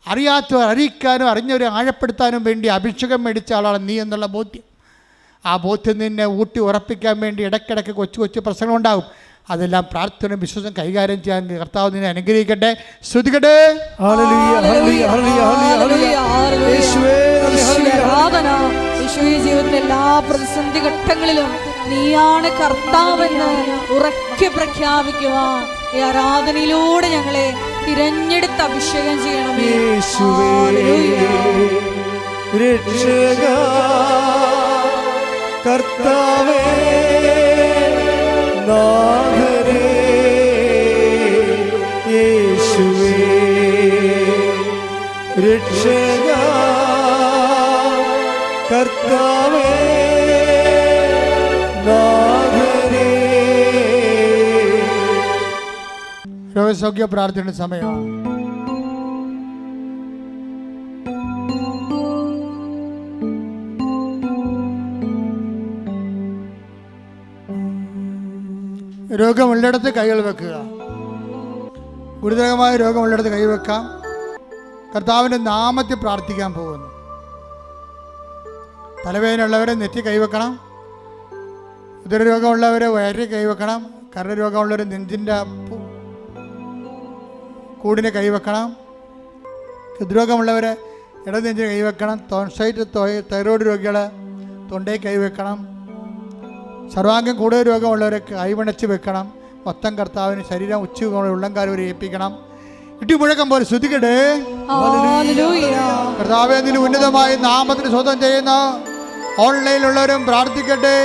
അറിയാത്തവർ അറിയിക്കാനും അറിഞ്ഞവരെ ആഴപ്പെടുത്താനും വേണ്ടി അഭിഷേകം മേടിച്ച ആളാണ് നീ എന്നുള്ള ബോധ്യം. ആ ബോധ്യം നിന്നെ ഊട്ടി ഉറപ്പിക്കാൻ വേണ്ടി ഇടയ്ക്കിടയ്ക്ക് കൊച്ചു പ്രശ്നങ്ങളുണ്ടാകും. അതെല്ലാം പ്രാർത്ഥനയും വിശ്വാസം കൈകാര്യം ചെയ്യാൻ കർത്താവ് നിന്നെ അനുഗ്രഹിക്കട്ടെ. ശ്രുതികട്ടെ. ജീവിതത്തിലെ എല്ലാ പ്രതിസന്ധി ഘട്ടങ്ങളിലും നീയാണ് കർത്താവെന്ന് ഉറക്കെ പ്രഖ്യാപിക്കുവാൻ ഈ ആരാധനയിലൂടെ ഞങ്ങളെ തിരഞ്ഞെടുത്ത് അഭിഷേകം ചെയ്യണമേ. കർത്താവേ നാഥനേ യേശുവേ രക്ഷക കർത്താവേ നാഥനേ. രോഗസൗഖ്യ പ്രാർത്ഥനയുടെ സമയമാണ്. രോഗമുള്ളിടത്ത് കൈകൾ വെക്കുക. ഗുരുതരമായ രോഗമുള്ളിടത്ത് കൈവെക്കാം. കർത്താവിൻ്റെ നാമത്തിൽ പ്രാർത്ഥിക്കാൻ പോകുന്നു. തലവേദനയുള്ളവരെ നെറ്റി കൈവെക്കണം. ഉദരരോഗമുള്ളവരെ വയറിൽ കൈവെക്കണം. കരരോഗമുള്ളവർ നെഞ്ചിൻ്റെ കൂടിന് കൈവെക്കണം. ഹൃദ്രോഗമുള്ളവരെ ഇടനെഞ്ചിന് കൈവെക്കണം. ടോൺസൈറ്റ് തൈറോയ്ഡ് രോഗികൾ തൊണ്ടയിൽ കൈവെക്കണം. സർവാംഗം കൂടുതൽ രോഗമുള്ളവരെ കൈവണച്ച് വെക്കണം. മൊത്തം കർത്താവിന് ശരീരം ഉച്ചയോടെ ഉള്ളംകാലം വരെ ഏൽപ്പിക്കണം. ഇടിമുഴക്കം പോലെ ശ്രുതിക്കട്ടെ. കർത്താവേ, നിന്റെ ഉന്നതമായ നാമത്തിന് സ്വന്തം ചെയ്യുന്ന ഓൺലൈനിലുള്ളവരും പ്രാർത്ഥിക്കട്ടെ.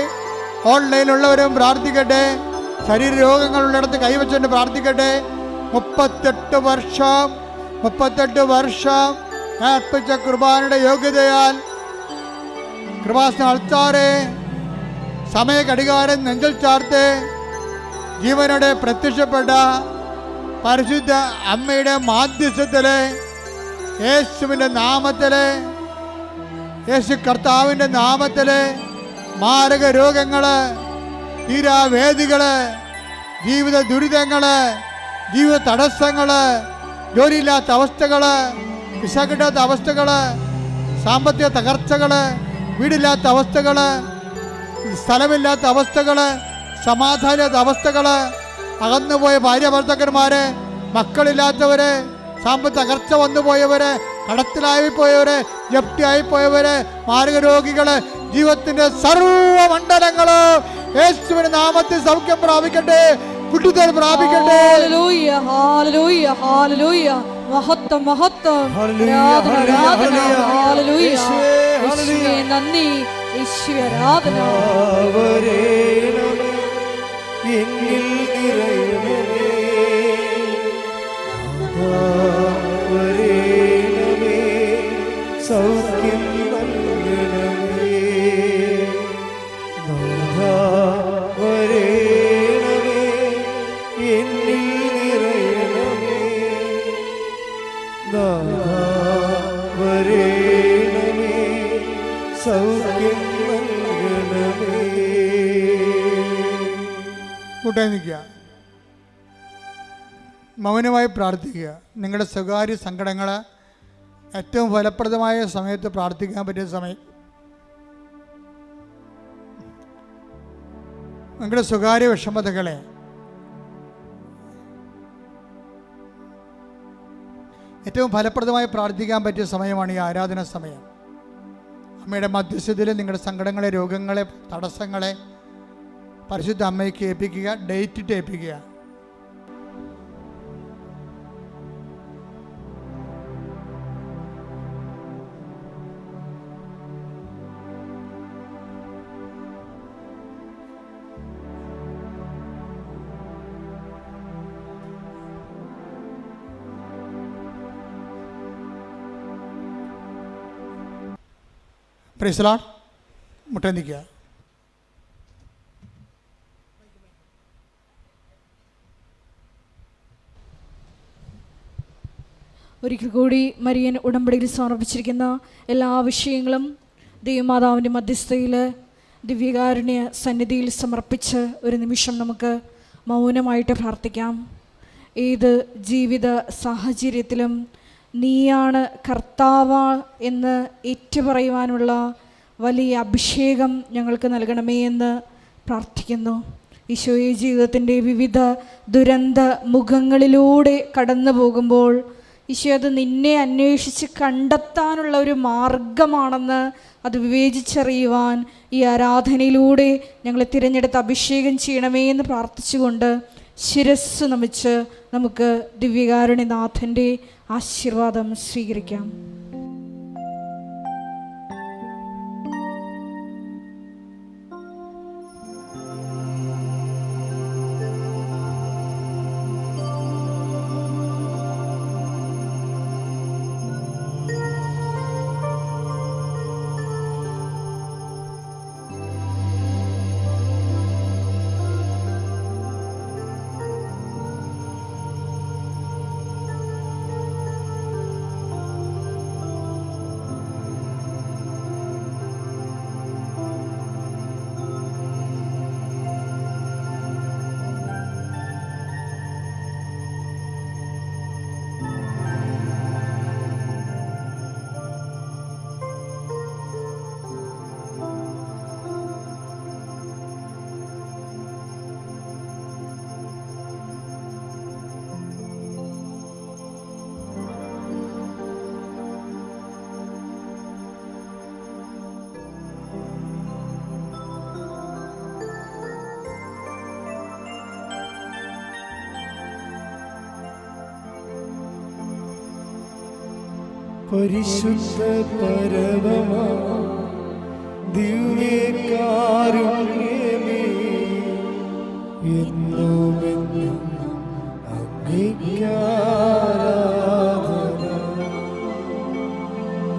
ഓൺലൈനിലുള്ളവരും പ്രാർത്ഥിക്കട്ടെ. ശരീര രോഗങ്ങളുള്ളിടത്ത് കൈവച്ചുകൊണ്ട് പ്രാർത്ഥിക്കട്ടെ. 38 വർഷം ഞാൻ അർപ്പിച്ച കുർബാനയുടെ യോഗ്യതയാൽ കൃപാസന അൾത്താറെ സമയ ഘടികാരം നെഞ്ചിൽ ചാർത്ത് ജീവനോടെ പ്രത്യക്ഷപ്പെട്ട പരിശുദ്ധ അമ്മയുടെ മാധ്യസ്ഥത്തില് യേശുവിൻ്റെ നാമത്തില്, യേശു കർത്താവിൻ്റെ നാമത്തില് മാരക രോഗങ്ങള്, തീരാവേദികള്, ജീവിത ദുരിതങ്ങള്, ജീവിത തടസ്സങ്ങള്, ജോലിയില്ലാത്ത അവസ്ഥകള്, വിസ കിട്ടാത്ത അവസ്ഥകള്, സാമ്പത്തിക തകർച്ചകള്, വീടില്ലാത്ത അവസ്ഥകള്, സ്ഥലമില്ലാത്ത അവസ്ഥകള്, സമാധാനമില്ലാത്ത അവസ്ഥകള്, അകന്നുപോയ ഭാര്യ ഭർത്താക്കന്മാര്, മക്കളില്ലാത്തവര്, സാമ്പത്തിക തകർച്ച വന്നുപോയവര്, കടത്തിലായിപ്പോയവര്, ജപ്തിയായിപ്പോയവര്, മാരക രോഗികള്, ജീവിതത്തിന്റെ സർവമണ്ഡലങ്ങള് യേശുവിന്റെ നാമത്തിൽ സൗഖ്യം പ്രാപിക്കട്ടെ, വിടുതൽ പ്രാപിക്കട്ടെ. മഹത്വം മഹത്വം, ആരാധന ഹല്ലേലൂയ. യേശുവേ നന്ദി, യേശുവേ ആരാധന. എന്നിൽ നിറയണമേ, വരേണമേ, സൗഖ്യം നൽകണമേ, നാഥാ വരേണമേ, എന്നിൽ നിറയണമേ, നാഥാ വരേണമേ, സൗഖ്യം നൽകണമേ. കൂട്ടായി നിൽക്കുക, മൗനമായി പ്രാർത്ഥിക്കുക. നിങ്ങളുടെ സ്വകാര്യ സങ്കടങ്ങൾ ഏറ്റവും ഫലപ്രദമായ സമയത്ത് പ്രാർത്ഥിക്കാൻ പറ്റിയ സമയം. നിങ്ങളുടെ സ്വകാര്യ വിഷമതകളെ ഏറ്റവും ഫലപ്രദമായി പ്രാർത്ഥിക്കാൻ പറ്റിയ സമയമാണ് ഈ ആരാധന സമയം. അമ്മയുടെ മധ്യസ്ഥതയിൽ നിങ്ങളുടെ സങ്കടങ്ങളെ, രോഗങ്ങളെ, തടസ്സങ്ങളെ പരിശുദ്ധ അമ്മയ്ക്ക് ഏൽപ്പിക്കുക. ഡേറ്റ് ഇട്ട് ഏൽപ്പിക്കുക. Praise the lord. മുട്ടനിക്കുക. ഒരിക്കൽ കൂടി മരിയൻ ഉടമ്പടിയിൽ സമർപ്പിച്ചിരിക്കുന്ന എല്ലാ വിഷയങ്ങളും ദൈവമാതാവിൻ്റെ മധ്യസ്ഥയിൽ ദിവ്യകാരുണ്യ സന്നിധിയിൽ സമർപ്പിച്ച് ഒരു നിമിഷം നമുക്ക് മൗനമായിട്ട് പ്രാർത്ഥിക്കാം. ഏത് ജീവിത സാഹചര്യത്തിലും നീയാണ് കർത്താവ് എന്ന് ഏറ്റുപറയുവാനുള്ള വലിയ അഭിഷേകം ഞങ്ങൾക്ക് നൽകണമേ എന്ന് പ്രാർത്ഥിക്കുന്നു. ഈശോയെ, ജീവിതത്തിൻ്റെ വിവിധ ദുരന്ത മുഖങ്ങളിലൂടെ കടന്നു പോകുമ്പോൾ ഈശോ അത് നിന്നെ അന്വേഷിച്ച് കണ്ടെത്താനുള്ള ഒരു മാർഗമാണെന്ന് അത് വിവേചിച്ചറിയുവാൻ ഈ ആരാധനയിലൂടെ ഞങ്ങളെ തിരഞ്ഞെടുത്ത് അഭിഷേകം ചെയ്യണമേ എന്ന് പ്രാർത്ഥിച്ചുകൊണ്ട് ശിരസ്സ് നമിച്ച് നമുക്ക് ദിവ്യകാരുണ്യനാഥൻ്റെ ആശീർവാദം സ്വീകരിക്കാം. പരിശുദ്ധ പരമമാ ദിവ്യകാരുണ്യമേ എന്നുമെന്നും അങ്ങേയ്ക്കാരാധന.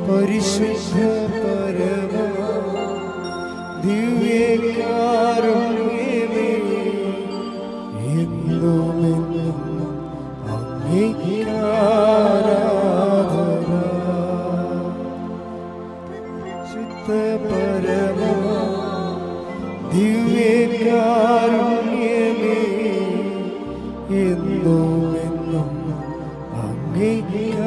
പരിശുദ്ധ പരമമാ ദിവ്യകാരുണ്യമേ എന്നുമെന്നും അങ്ങേയ്ക്കാരാധന. പരിശുദ്ധ പരമമാ ദിവ്യകാരുണ്യമേ എന്നുമെന്നും അങ്ങേയ്ക്കാരാധന.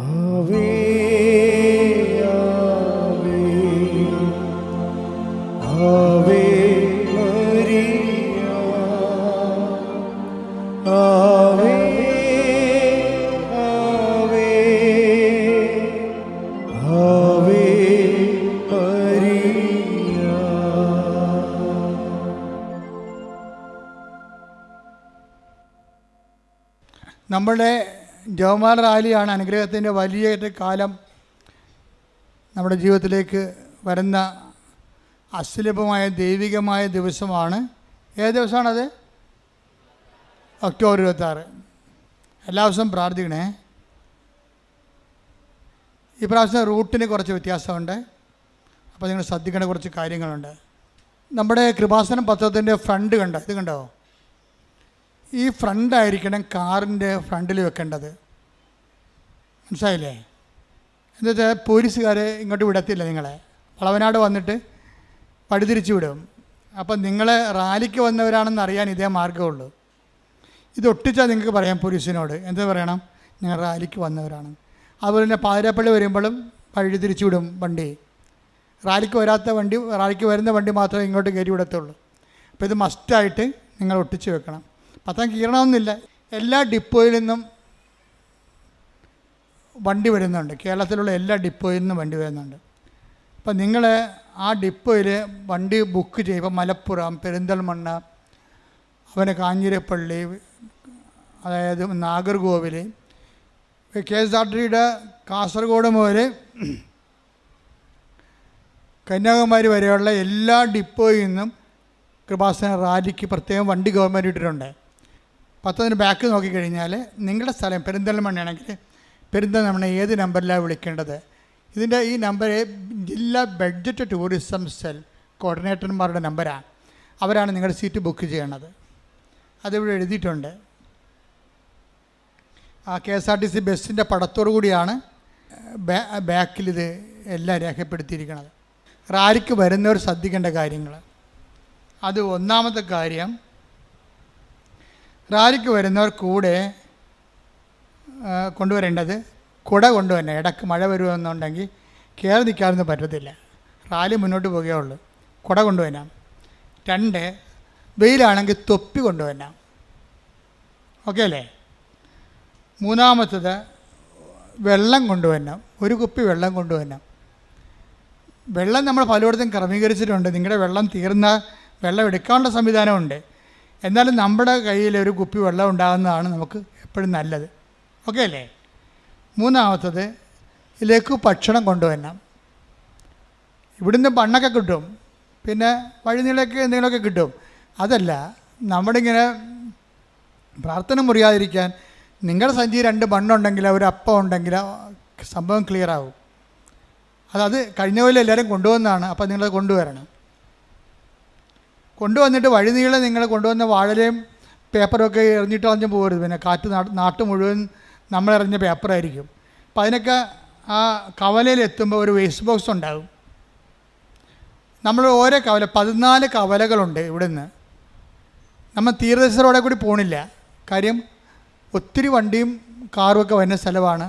ആവേ ആവേ ആവേ മരിയ ആവേ ആവേ ആവേ മരിയ. നമ്മുടെ ജവമാല റാലിയാണ് അനുഗ്രഹത്തിൻ്റെ വലിയ കാലം നമ്മുടെ ജീവിതത്തിലേക്ക് വരുന്ന അസുലഭമായ ദൈവികമായ ദിവസമാണ്. ഏത് ദിവസമാണത്? ഒക്ടോബർ 26. എല്ലാ ദിവസവും പ്രാർത്ഥിക്കണേ. ഈ പ്രാവശ്യം റൂട്ടിന് കുറച്ച് വ്യത്യാസമുണ്ട്, അപ്പോൾ നിങ്ങൾ ശ്രദ്ധിക്കേണ്ട കുറച്ച് കാര്യങ്ങളുണ്ട്. നമ്മുടെ കൃപാസനം പത്രത്തിൻ്റെ ഫ്രണ്ട് കണ്ടോ? ഇത് കണ്ടോ? ഈ ഫ്രണ്ടായിരിക്കണം കാറിൻ്റെ ഫ്രണ്ടിൽ വെക്കേണ്ടത്. മനസ്സിലായില്ലേ? എന്താ വെച്ചാൽ പോലീസുകാരെ ഇങ്ങോട്ട് വിടത്തില്ല. നിങ്ങളെ വളവനാട് വന്നിട്ട് പടിതിരിച്ചു വിടും. അപ്പം നിങ്ങളെ റാലിക്ക് വന്നവരാണെന്ന് അറിയാൻ ഇതേ മാർഗ്ഗമുള്ളൂ. ഇത് ഒട്ടിച്ചാൽ നിങ്ങൾക്ക് പറയാം പോലീസിനോട്. എന്താ പറയണം? ഞങ്ങൾ റാലിക്ക് വന്നവരാണ്. അതുപോലെ തന്നെ പാതിരാപ്പള്ളി വരുമ്പോഴും വഴിതിരിച്ചു വിടും വണ്ടി. റാലിക്ക് വരാത്ത വണ്ടി, റാലിക്ക് വരുന്ന വണ്ടി മാത്രമേ ഇങ്ങോട്ട് കയറി വിടത്തുള്ളൂ. അപ്പോൾ ഇത് മസ്റ്റായിട്ട് നിങ്ങൾ ഒട്ടിച്ച് വെക്കണം. പത്രം കീറണമെന്നില്ല. എല്ലാ ഡിപ്പോയിൽ നിന്നും വണ്ടി വരുന്നുണ്ട്. കേരളത്തിലുള്ള എല്ലാ ഡിപ്പോയിൽ നിന്നും വണ്ടി വരുന്നുണ്ട്. അപ്പം നിങ്ങൾ ആ ഡിപ്പോയിൽ വണ്ടി ബുക്ക് ചെയ്യുമ്പോൾ മലപ്പുറം, പെരിന്തൽമണ്ണ, അവനെ കാഞ്ഞിരപ്പള്ളി, അതായത് നാഗർകോവിൽ, KSRTCയുടെ കാസർഗോഡ് മുതൽ കന്യാകുമാരി വരെയുള്ള എല്ലാ ഡിപ്പോയിൽ നിന്നും കൃപാസന റാലിക്ക് പ്രത്യേകം വണ്ടി ഗവൺമെൻറ് ഇട്ടിട്ടുണ്ട്. പത്തതിന് ബാക്ക് നോക്കിക്കഴിഞ്ഞാൽ നിങ്ങളുടെ സ്ഥലം പെരിന്തൽമണ്ണയാണെങ്കിൽ പെരിന്തൽമണ്ണ ഏത് നമ്പറിലാണ് വിളിക്കേണ്ടത്? ഇതിൻ്റെ ഈ നമ്പർ ജില്ലാ ബഡ്ജറ്റ് ടൂറിസം സെൽ കോർഡിനേറ്റർമാരുടെ നമ്പറാണ്. അവരാണ് നിങ്ങളുടെ സീറ്റ് ബുക്ക് ചെയ്യണത്. അതിവിടെ എഴുതിയിട്ടുണ്ട്. ആ KSRTC ബസ്സിൻ്റെ പടത്തോടു കൂടിയാണ് ബാക്കിലിത് എല്ലാം രേഖപ്പെടുത്തിയിരിക്കുന്നത്. റാലിക്ക് വരുന്നവർ ശ്രദ്ധിക്കേണ്ട കാര്യങ്ങൾ. അത് ഒന്നാമത്തെ കാര്യം, റാലിക്ക് വരുന്നവർ കൂടെ കൊണ്ടുവരേണ്ടത് കുട കൊണ്ടുവരണം. ഇടയ്ക്ക് മഴ വരുമെന്നുണ്ടെങ്കിൽ കയറി നിൽക്കാനൊന്നും പറ്റത്തില്ല. റാലി മുന്നോട്ട് പോകുകയുള്ളൂ. കുട കൊണ്ടുവരണം. 2, വെയിലാണെങ്കിൽ തൊപ്പി കൊണ്ടുവരണം. ഓക്കെ അല്ലേ? മൂന്നാമത്തത് വെള്ളം കൊണ്ടുവരണം. ഒരു കുപ്പി വെള്ളം കൊണ്ടുവരണം. വെള്ളം നമ്മൾ പലയിടത്തും ക്രമീകരിച്ചിട്ടുണ്ട്. നിങ്ങളുടെ വെള്ളം തീർന്ന വെള്ളം എടുക്കാനുള്ള സംവിധാനമുണ്ട്. എന്നാലും നമ്മുടെ കയ്യിൽ ഒരു കുപ്പി വെള്ളം ഉണ്ടാകുന്നതാണ് നമുക്ക് എപ്പോഴും നല്ലത്. ഓക്കെ അല്ലേ? മൂന്നാമത്തത് ഇതിലേക്ക് ഭക്ഷണം കൊണ്ടുവരണം. ഇവിടുന്ന് മണ്ണൊക്കെ കിട്ടും, പിന്നെ വഴിനീളൊക്കെ എന്തെങ്കിലുമൊക്കെ കിട്ടും. അതല്ല, നമ്മളിങ്ങനെ പ്രാർത്ഥന മുറിയാതിരിക്കാൻ നിങ്ങളുടെ സഞ്ചി 2 മണ്ണുണ്ടെങ്കിൽ ഒരു അപ്പം ഉണ്ടെങ്കിൽ സംഭവം ക്ലിയർ ആവും. അത് കഴിഞ്ഞ പോലെ എല്ലാവരും കൊണ്ടുവന്നതാണ്. അപ്പോൾ നിങ്ങളത് കൊണ്ടുവരണം. കൊണ്ടുവന്നിട്ട് വഴിനീളെ നിങ്ങൾ കൊണ്ടുവന്ന വാഴലയും പേപ്പറൊക്കെ എറിഞ്ഞിട്ട് കളഞ്ഞ് പോകരുത്. പിന്നെ കാറ്റ് നാട്ട് മുഴുവൻ നമ്മളെറിഞ്ഞ പേപ്പറായിരിക്കും. അപ്പോൾ അതിനൊക്കെ ആ കവലയിൽ എത്തുമ്പോൾ ഒരു വേസ്റ്റ് ബോക്സ് ഉണ്ടാകും. നമ്മൾ ഓരോ കവല 14 കവലകളുണ്ട് ഇവിടുന്ന്. നമ്മൾ തീരദേശ റോഡിൽ കൂടി പോകണില്ല. കാര്യം ഒത്തിരി വണ്ടിയും കാറും ഒക്കെ വരുന്ന സ്ഥലമാണ്.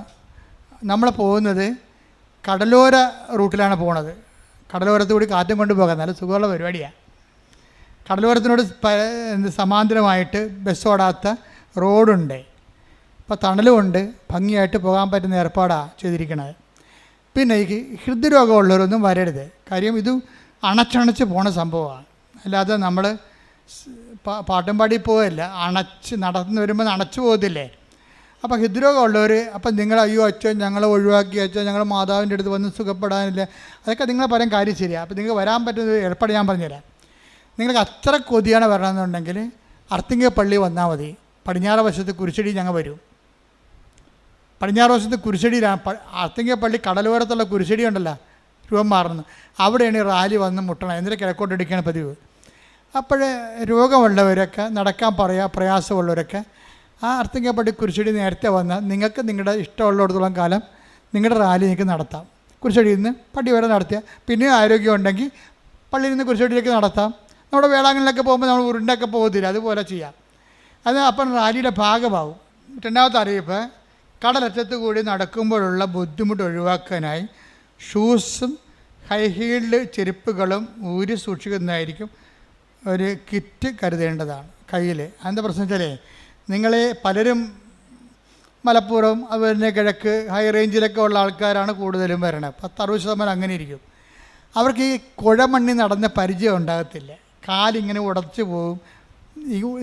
നമ്മൾ പോകുന്നത് കടലോര റൂട്ടിലാണ് പോണത്. കടലോരത്ത് കൂടി കാറ്റും കൊണ്ട് പോകാം. നല്ല സുഖമുള്ള പരിപാടിയാണ്. കടലോരത്തിനോട് സമാന്തരമായിട്ട് ബസ് ഓടാത്ത റോഡുണ്ട്. അപ്പോൾ തണലുമുണ്ട്. ഭംഗിയായിട്ട് പോകാൻ പറ്റുന്ന ഏർപ്പാടാണ് ചെയ്തിരിക്കുന്നത്. പിന്നെ ഈ ഹൃദ്രോഗമുള്ളവരൊന്നും വരരുത്. കാര്യം ഇത് അണച്ചണച്ച് പോണ സംഭവമാണ്. അല്ലാതെ നമ്മൾ പാട്ടും പാടി പോവല്ല, അണച്ച് നടന്നു വരുമ്പോൾ അണച്ചു പോകത്തില്ലേ. അപ്പോൾ ഹൃദ്രോഗമുള്ളവർ, അപ്പം നിങ്ങൾ അയ്യോ അച്ഛൻ ഞങ്ങളെ ഒഴിവാക്കി, അച്ഛൻ ഞങ്ങൾ മാതാവിൻ്റെ അടുത്ത് വന്ന് സുഖപ്പെടാനില്ല, അതൊക്കെ നിങ്ങൾ പറയാൻ കാര്യം ശരിയാണ്. അപ്പോൾ നിങ്ങൾക്ക് വരാൻ പറ്റുന്നത് ഏർപ്പാട് ഞാൻ പറഞ്ഞുതരാം. നിങ്ങൾക്ക് അത്ര കൊതിയാണ് വരണമെന്നുണ്ടെങ്കിൽ അർത്തിങ്ക പള്ളി വന്നാൽ മതി. പടിഞ്ഞാറ് വശത്ത് കുരിശടി ഞങ്ങൾ വരും. പടിഞ്ഞാറ് വശത്ത് കുരിശടിയിലാണ്. അർത്തിങ്ക പള്ളി കടലോരത്തുള്ള കുരിശടി ഉണ്ടല്ലോ, രൂപം മാറുന്നു, അവിടെയാണ് ഈ റാലി വന്ന് മുട്ടണം. എന്നിട്ട് കിഴക്കോട്ടടിക്കുകയാണ് പതിവ്. അപ്പോൾ രോഗമുള്ളവരൊക്കെ, നടക്കാൻ പ്രയാസമുള്ളവരൊക്കെ ആ അർത്തിങ്ക പള്ളി കുരിശടി നേരത്തെ വന്നാൽ നിങ്ങൾക്ക് നിങ്ങളുടെ ഇഷ്ടമുള്ളിടത്തോളം കാലം നിങ്ങളുടെ റാലി നിങ്ങൾക്ക് നടത്താം. കുരിശടിയിൽ നിന്ന് പള്ളി വരെ നടത്തിയാൽ പിന്നെയും ആരോഗ്യം ഉണ്ടെങ്കിൽ പള്ളിയിൽ നിന്ന് കുരിശടിയിലേക്ക് നടത്താം. നമ്മുടെ വേളാങ്കലിലൊക്കെ പോകുമ്പോൾ നമ്മൾ ഉരുണ്ടൊക്കെ പോകത്തില്ല, അതുപോലെ ചെയ്യാം. അത് അപ്പം റാലിയുടെ ഭാഗമാവും. രണ്ടാമത്തെ അറിയിപ്പ്, കടലറ്റത്ത് കൂടി നടക്കുമ്പോഴുള്ള ബുദ്ധിമുട്ട് ഒഴിവാക്കാനായി ഷൂസും ഹൈ ഹീൽഡ് ചെരുപ്പുകളും ഊരി സൂക്ഷിക്കുന്നതായിരിക്കും ഒരു കിറ്റ് കരുതേണ്ടതാണ് കയ്യിൽ. അതിൻ്റെ പ്രശ്നം വെച്ചാലേ, നിങ്ങളെ പലരും മലപ്പുറം അതുപോലെ തന്നെ കിഴക്ക് ഹൈ റേഞ്ചിലൊക്കെ ഉള്ള ആൾക്കാരാണ് കൂടുതലും വരണത്. 60% അങ്ങനെ ഇരിക്കും. അവർക്ക് ഈ കുഴമണ്ണി നടന്ന പരിചയം ഉണ്ടാകത്തില്ല. കാലിങ്ങനെ ഉടച്ചു പോവും,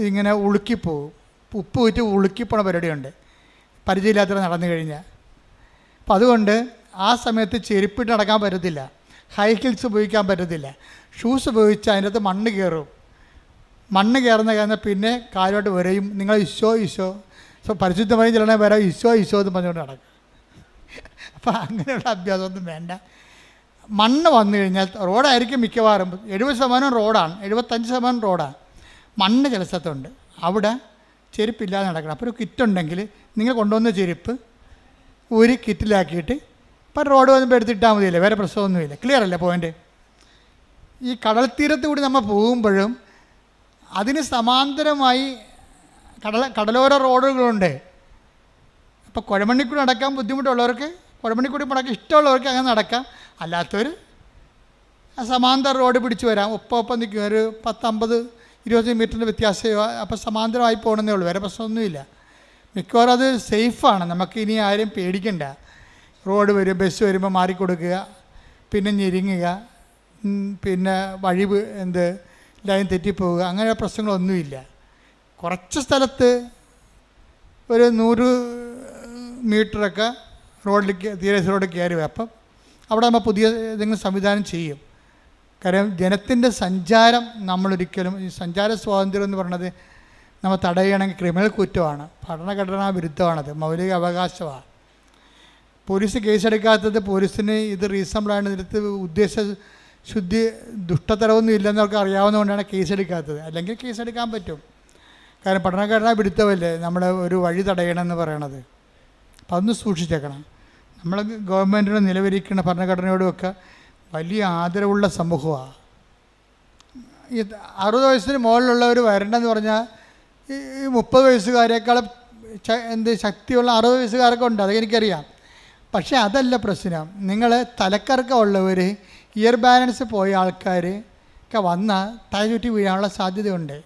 ഇങ്ങനെ ഉളുക്കിപ്പോവും. ഉപ്പ് വിറ്റ് ഉളുക്കിപ്പോണ പരിപാടിയുണ്ട് പരിചയമില്ലാത്തവർ നടന്നു കഴിഞ്ഞാൽ. അപ്പം അതുകൊണ്ട് ആ സമയത്ത് ചെരുപ്പിട്ട് നടക്കാൻ പറ്റത്തില്ല, ഹൈ ഹീൽസ് ഉപയോഗിക്കാൻ പറ്റത്തില്ല. ഷൂസ് ഉപയോഗിച്ച് അതിൻ്റെ അകത്ത് മണ്ണ് കയറും. മണ്ണ് കയറുന്ന കാരണം പിന്നെ കാലോട്ട് വരെയും നിങ്ങൾ ഈശോ പരിശുദ്ധമായി ചെല്ലണേ വരെ ഈശോ എന്ന് പറഞ്ഞുകൊണ്ട് നടക്കും. അപ്പോൾ അങ്ങനെയുള്ള അഭ്യാസമൊന്നും വേണ്ട. മണ്ണ് വന്നു കഴിഞ്ഞാൽ റോഡായിരിക്കും മിക്കവാറും. 70% റോഡാണ്, 75% റോഡാണ്. മണ്ണ് ചില സ്ഥലത്തുണ്ട്, അവിടെ ചെരുപ്പില്ലാതെ നടക്കണം. അപ്പോൾ ഒരു കിറ്റുണ്ടെങ്കിൽ നിങ്ങൾ കൊണ്ടുവന്ന ചെരുപ്പ് ഒരു കിറ്റിലാക്കിയിട്ട് ഇപ്പം റോഡ് വന്നപ്പോൾ എടുത്തിട്ടാൽ മതിയല്ലേ, വേറെ പ്രശ്നമൊന്നുമില്ല. ക്ലിയർ അല്ലേ പോയിൻ്റ്? ഈ കടൽ തീരത്ത് കൂടി നമ്മൾ പോകുമ്പോഴും അതിന് സമാന്തരമായി കടലോര റോഡുകളുണ്ട്. അപ്പോൾ കുഴമണ്ണിക്കൂടി നടക്കാൻ ബുദ്ധിമുട്ടുള്ളവർക്ക് കുഴമണ്ണിക്കൂടി നടക്കാൻ ഇഷ്ടമുള്ളവർക്ക് അങ്ങനെ നടക്കാം. അല്ലാത്തവർ സമാന്തര റോഡ് പിടിച്ച് വരാം. ഒപ്പം നിൽക്കും, ഒരു 10-50-20 മീറ്ററിൻ്റെ വ്യത്യാസം. അപ്പോൾ സമാന്തരമായി പോകണമെന്നേ ഉള്ളൂ, വേറെ പ്രശ്നമൊന്നുമില്ല. മിക്കവാറും അത് സേഫാണ്. നമുക്ക് ഇനി ആരും പേടിക്കണ്ട. റോഡ് വരും, ബസ് വരുമ്പോൾ മാറിക്കൊടുക്കുക, പിന്നെ ഞെരുങ്ങുക, പിന്നെ വഴി ലൈൻ തെറ്റിപ്പോവുക, അങ്ങനെ പ്രശ്നങ്ങളൊന്നുമില്ല. കുറച്ച് സ്ഥലത്ത് ഒരു 100 മീറ്ററൊക്കെ റോഡിലേക്ക് തീരെ റോഡ് കയറി വരും. അപ്പം അവിടെ നമ്മൾ പുതിയ എന്തെങ്കിലും സംവിധാനം ചെയ്യും. കാര്യം ജനത്തിൻ്റെ സഞ്ചാരം നമ്മളൊരിക്കലും, ഈ സഞ്ചാര സ്വാതന്ത്ര്യം എന്ന് പറയുന്നത് നമ്മൾ തടയണമെങ്കിൽ ക്രിമിനൽ കുറ്റമാണ്, ഭരണഘടനാ വിരുദ്ധമാണത്, മൗലിക അവകാശമാണ്. പോലീസ് കേസെടുക്കാത്തത് പോലീസിന് ഇത് റീസണബിളാണ്, ഇതിനകത്ത് ഉദ്ദേശശുദ്ധി ദുഷ്ടതരമൊന്നും ഇല്ലെന്നവർക്ക് അറിയാവുന്നതുകൊണ്ടാണ് കേസെടുക്കാത്തത്. അല്ലെങ്കിൽ കേസെടുക്കാൻ പറ്റും. കാരണം ഭരണഘടനാ വിരുദ്ധമല്ലേ നമ്മൾ ഒരു വഴി തടയണമെന്ന് പറയണത്. അപ്പം അതൊന്ന് സൂക്ഷിച്ചേക്കണം. നമ്മൾ ഗവൺമെൻറ്റിനെ നിലവിലിരിക്കുന്ന ഭരണഘടനയോടുമൊക്കെ വലിയ ആദരവുള്ള സമൂഹമാണ്. ഈ 60 വയസ്സിന് മുകളിലുള്ളവർ വരണ്ടെന്ന് പറഞ്ഞാൽ ഈ 30 വയസ്സുകാരേക്കാളും ശക്തിയുള്ള 60 വയസ്സുകാരൊക്കെ ഉണ്ട്, അതൊക്കെ എനിക്കറിയാം. പക്ഷേ അതല്ല പ്രശ്നം. നിങ്ങൾ തലക്കറക്കമുള്ളവർ, ഇയർ ബാലൻസ് പോയ ആൾക്കാർ ഒക്കെ വന്നാൽ തല ചുറ്റി വീഴാനുള്ള സാധ്യതയുണ്ട്.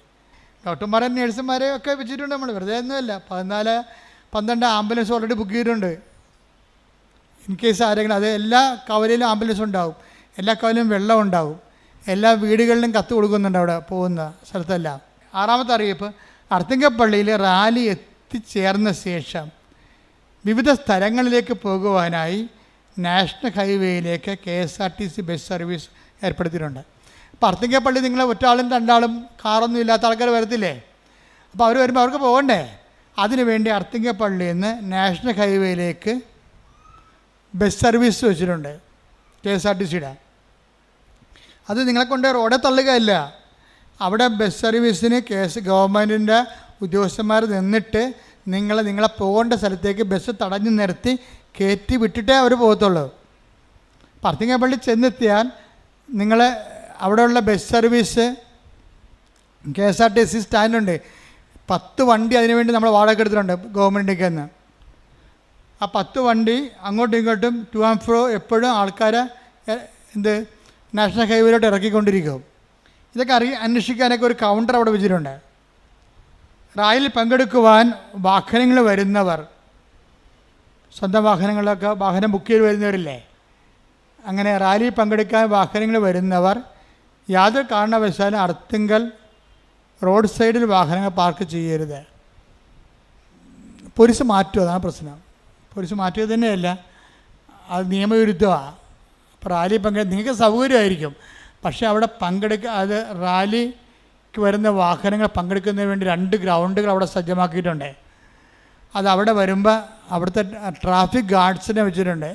ഡോക്ടർമാരെ നേഴ്സുമാരെ ഒക്കെ വെച്ചിട്ടുണ്ട് നമ്മൾ, വെറുതെ ഒന്നുമല്ല. 14-12 ആംബുലൻസ് ഓൾറെഡി ബുക്ക് ചെയ്തിട്ടുണ്ട്. ഇൻ കേസ് ആരെങ്കിലും, അത് എല്ലാ കവലയിലും ആംബുലൻസ് ഉണ്ടാവും, എല്ലാ കവലയിലും വെള്ളം ഉണ്ടാവും, എല്ലാ വീടുകളിലും കത്ത് കൊടുക്കുന്നുണ്ട് അവിടെ പോകുന്ന സ്ഥലത്തെല്ലാം. 6ാമത്തെ അറിയിപ്പ്, അർത്തിങ്കപ്പള്ളിയിൽ റാലി എത്തിച്ചേർന്ന ശേഷം വിവിധ സ്ഥലങ്ങളിലേക്ക് പോകുവാനായി നാഷണൽ ഹൈവേയിലേക്ക് KSRTC ബസ് സർവീസ് ഏർപ്പെടുത്തിയിട്ടുണ്ട്. അപ്പോൾ അർത്തിങ്കപ്പള്ളി നിങ്ങൾ ഒറ്റാളും 2ആളും കാറൊന്നും ഇല്ലാത്ത ആൾക്കാർ വരത്തില്ലേ? അപ്പോൾ അവർ വരുമ്പോൾ അവർക്ക് പോകണ്ടേ? അതിനുവേണ്ടി അർത്തിങ്കപ്പള്ളിയിൽ നിന്ന് നാഷണൽ ഹൈവേയിലേക്ക് ബസ് സർവീസ് വെച്ചിട്ടുണ്ട് KSRTCയുടെ. അത് നിങ്ങളെ കൊണ്ട് റോഡിൽ തള്ളുകയല്ല, അവിടെ ബസ് സർവീസിന് ഗവൺമെൻറ്റിൻ്റെ ഉദ്യോഗസ്ഥന്മാർ നിന്നിട്ട് നിങ്ങളെ പോകേണ്ട സ്ഥലത്തേക്ക് ബസ് തടഞ്ഞു നിർത്തി കയറ്റി വിട്ടിട്ടേ അവർ പോകത്തുള്ളൂ. അർത്തിങ്കപ്പള്ളി ചെന്നെത്തിയാൽ നിങ്ങൾ അവിടെയുള്ള ബസ് സർവീസ് KSRTC സ്റ്റാൻഡുണ്ട്, 10 വണ്ടി അതിനുവേണ്ടി നമ്മൾ വാടക എടുത്തിട്ടുണ്ട് ഗവൺമെൻറ്റിലേക്ക് നിന്ന്. ആ 10 വണ്ടി അങ്ങോട്ടും ഇങ്ങോട്ടും ടു ആൻഡ് ഫ്രോ എപ്പോഴും ആൾക്കാരെ നാഷണൽ ഹൈവേയിലോട്ട് ഇറക്കിക്കൊണ്ടിരിക്കും. ഇതൊക്കെ അന്വേഷിക്കാനൊക്കെ ഒരു കൗണ്ടർ അവിടെ വെച്ചിട്ടുണ്ട്. റാലിയിൽ പങ്കെടുക്കുവാൻ വാഹനങ്ങൾ വരുന്നവർ, സ്വന്തം വാഹനങ്ങളിലൊക്കെ വാഹനം ബുക്ക് ചെയ്ത് വരുന്നവരില്ലേ, അങ്ങനെ റാലി പങ്കെടുക്കാൻ വാഹനങ്ങൾ വരുന്നവർ യാതൊരു കാരണവശാലും അർത്തുങ്കൽ റോഡ് സൈഡിൽ വാഹനങ്ങൾ പാർക്ക് ചെയ്യരുത്. പോലീസ് മാറ്റും, അതാണ് പ്രശ്നം. പോലീസ് മാറ്റിയത് തന്നെയല്ല, അത് നിയമവിരുദ്ധമാണ്. അപ്പോൾ റാലി നിങ്ങൾക്ക് സൗകര്യമായിരിക്കും, പക്ഷേ അവിടെ അത് റാലിക്ക് വരുന്ന വാഹനങ്ങൾ പങ്കെടുക്കുന്നതിന് വേണ്ടി 2 ഗ്രൗണ്ടുകൾ അവിടെ സജ്ജമാക്കിയിട്ടുണ്ട്. അത് അവിടെ വരുമ്പോൾ അവിടുത്തെ ട്രാഫിക് ഗാർഡ്സിനെ വെച്ചിട്ടുണ്ട്.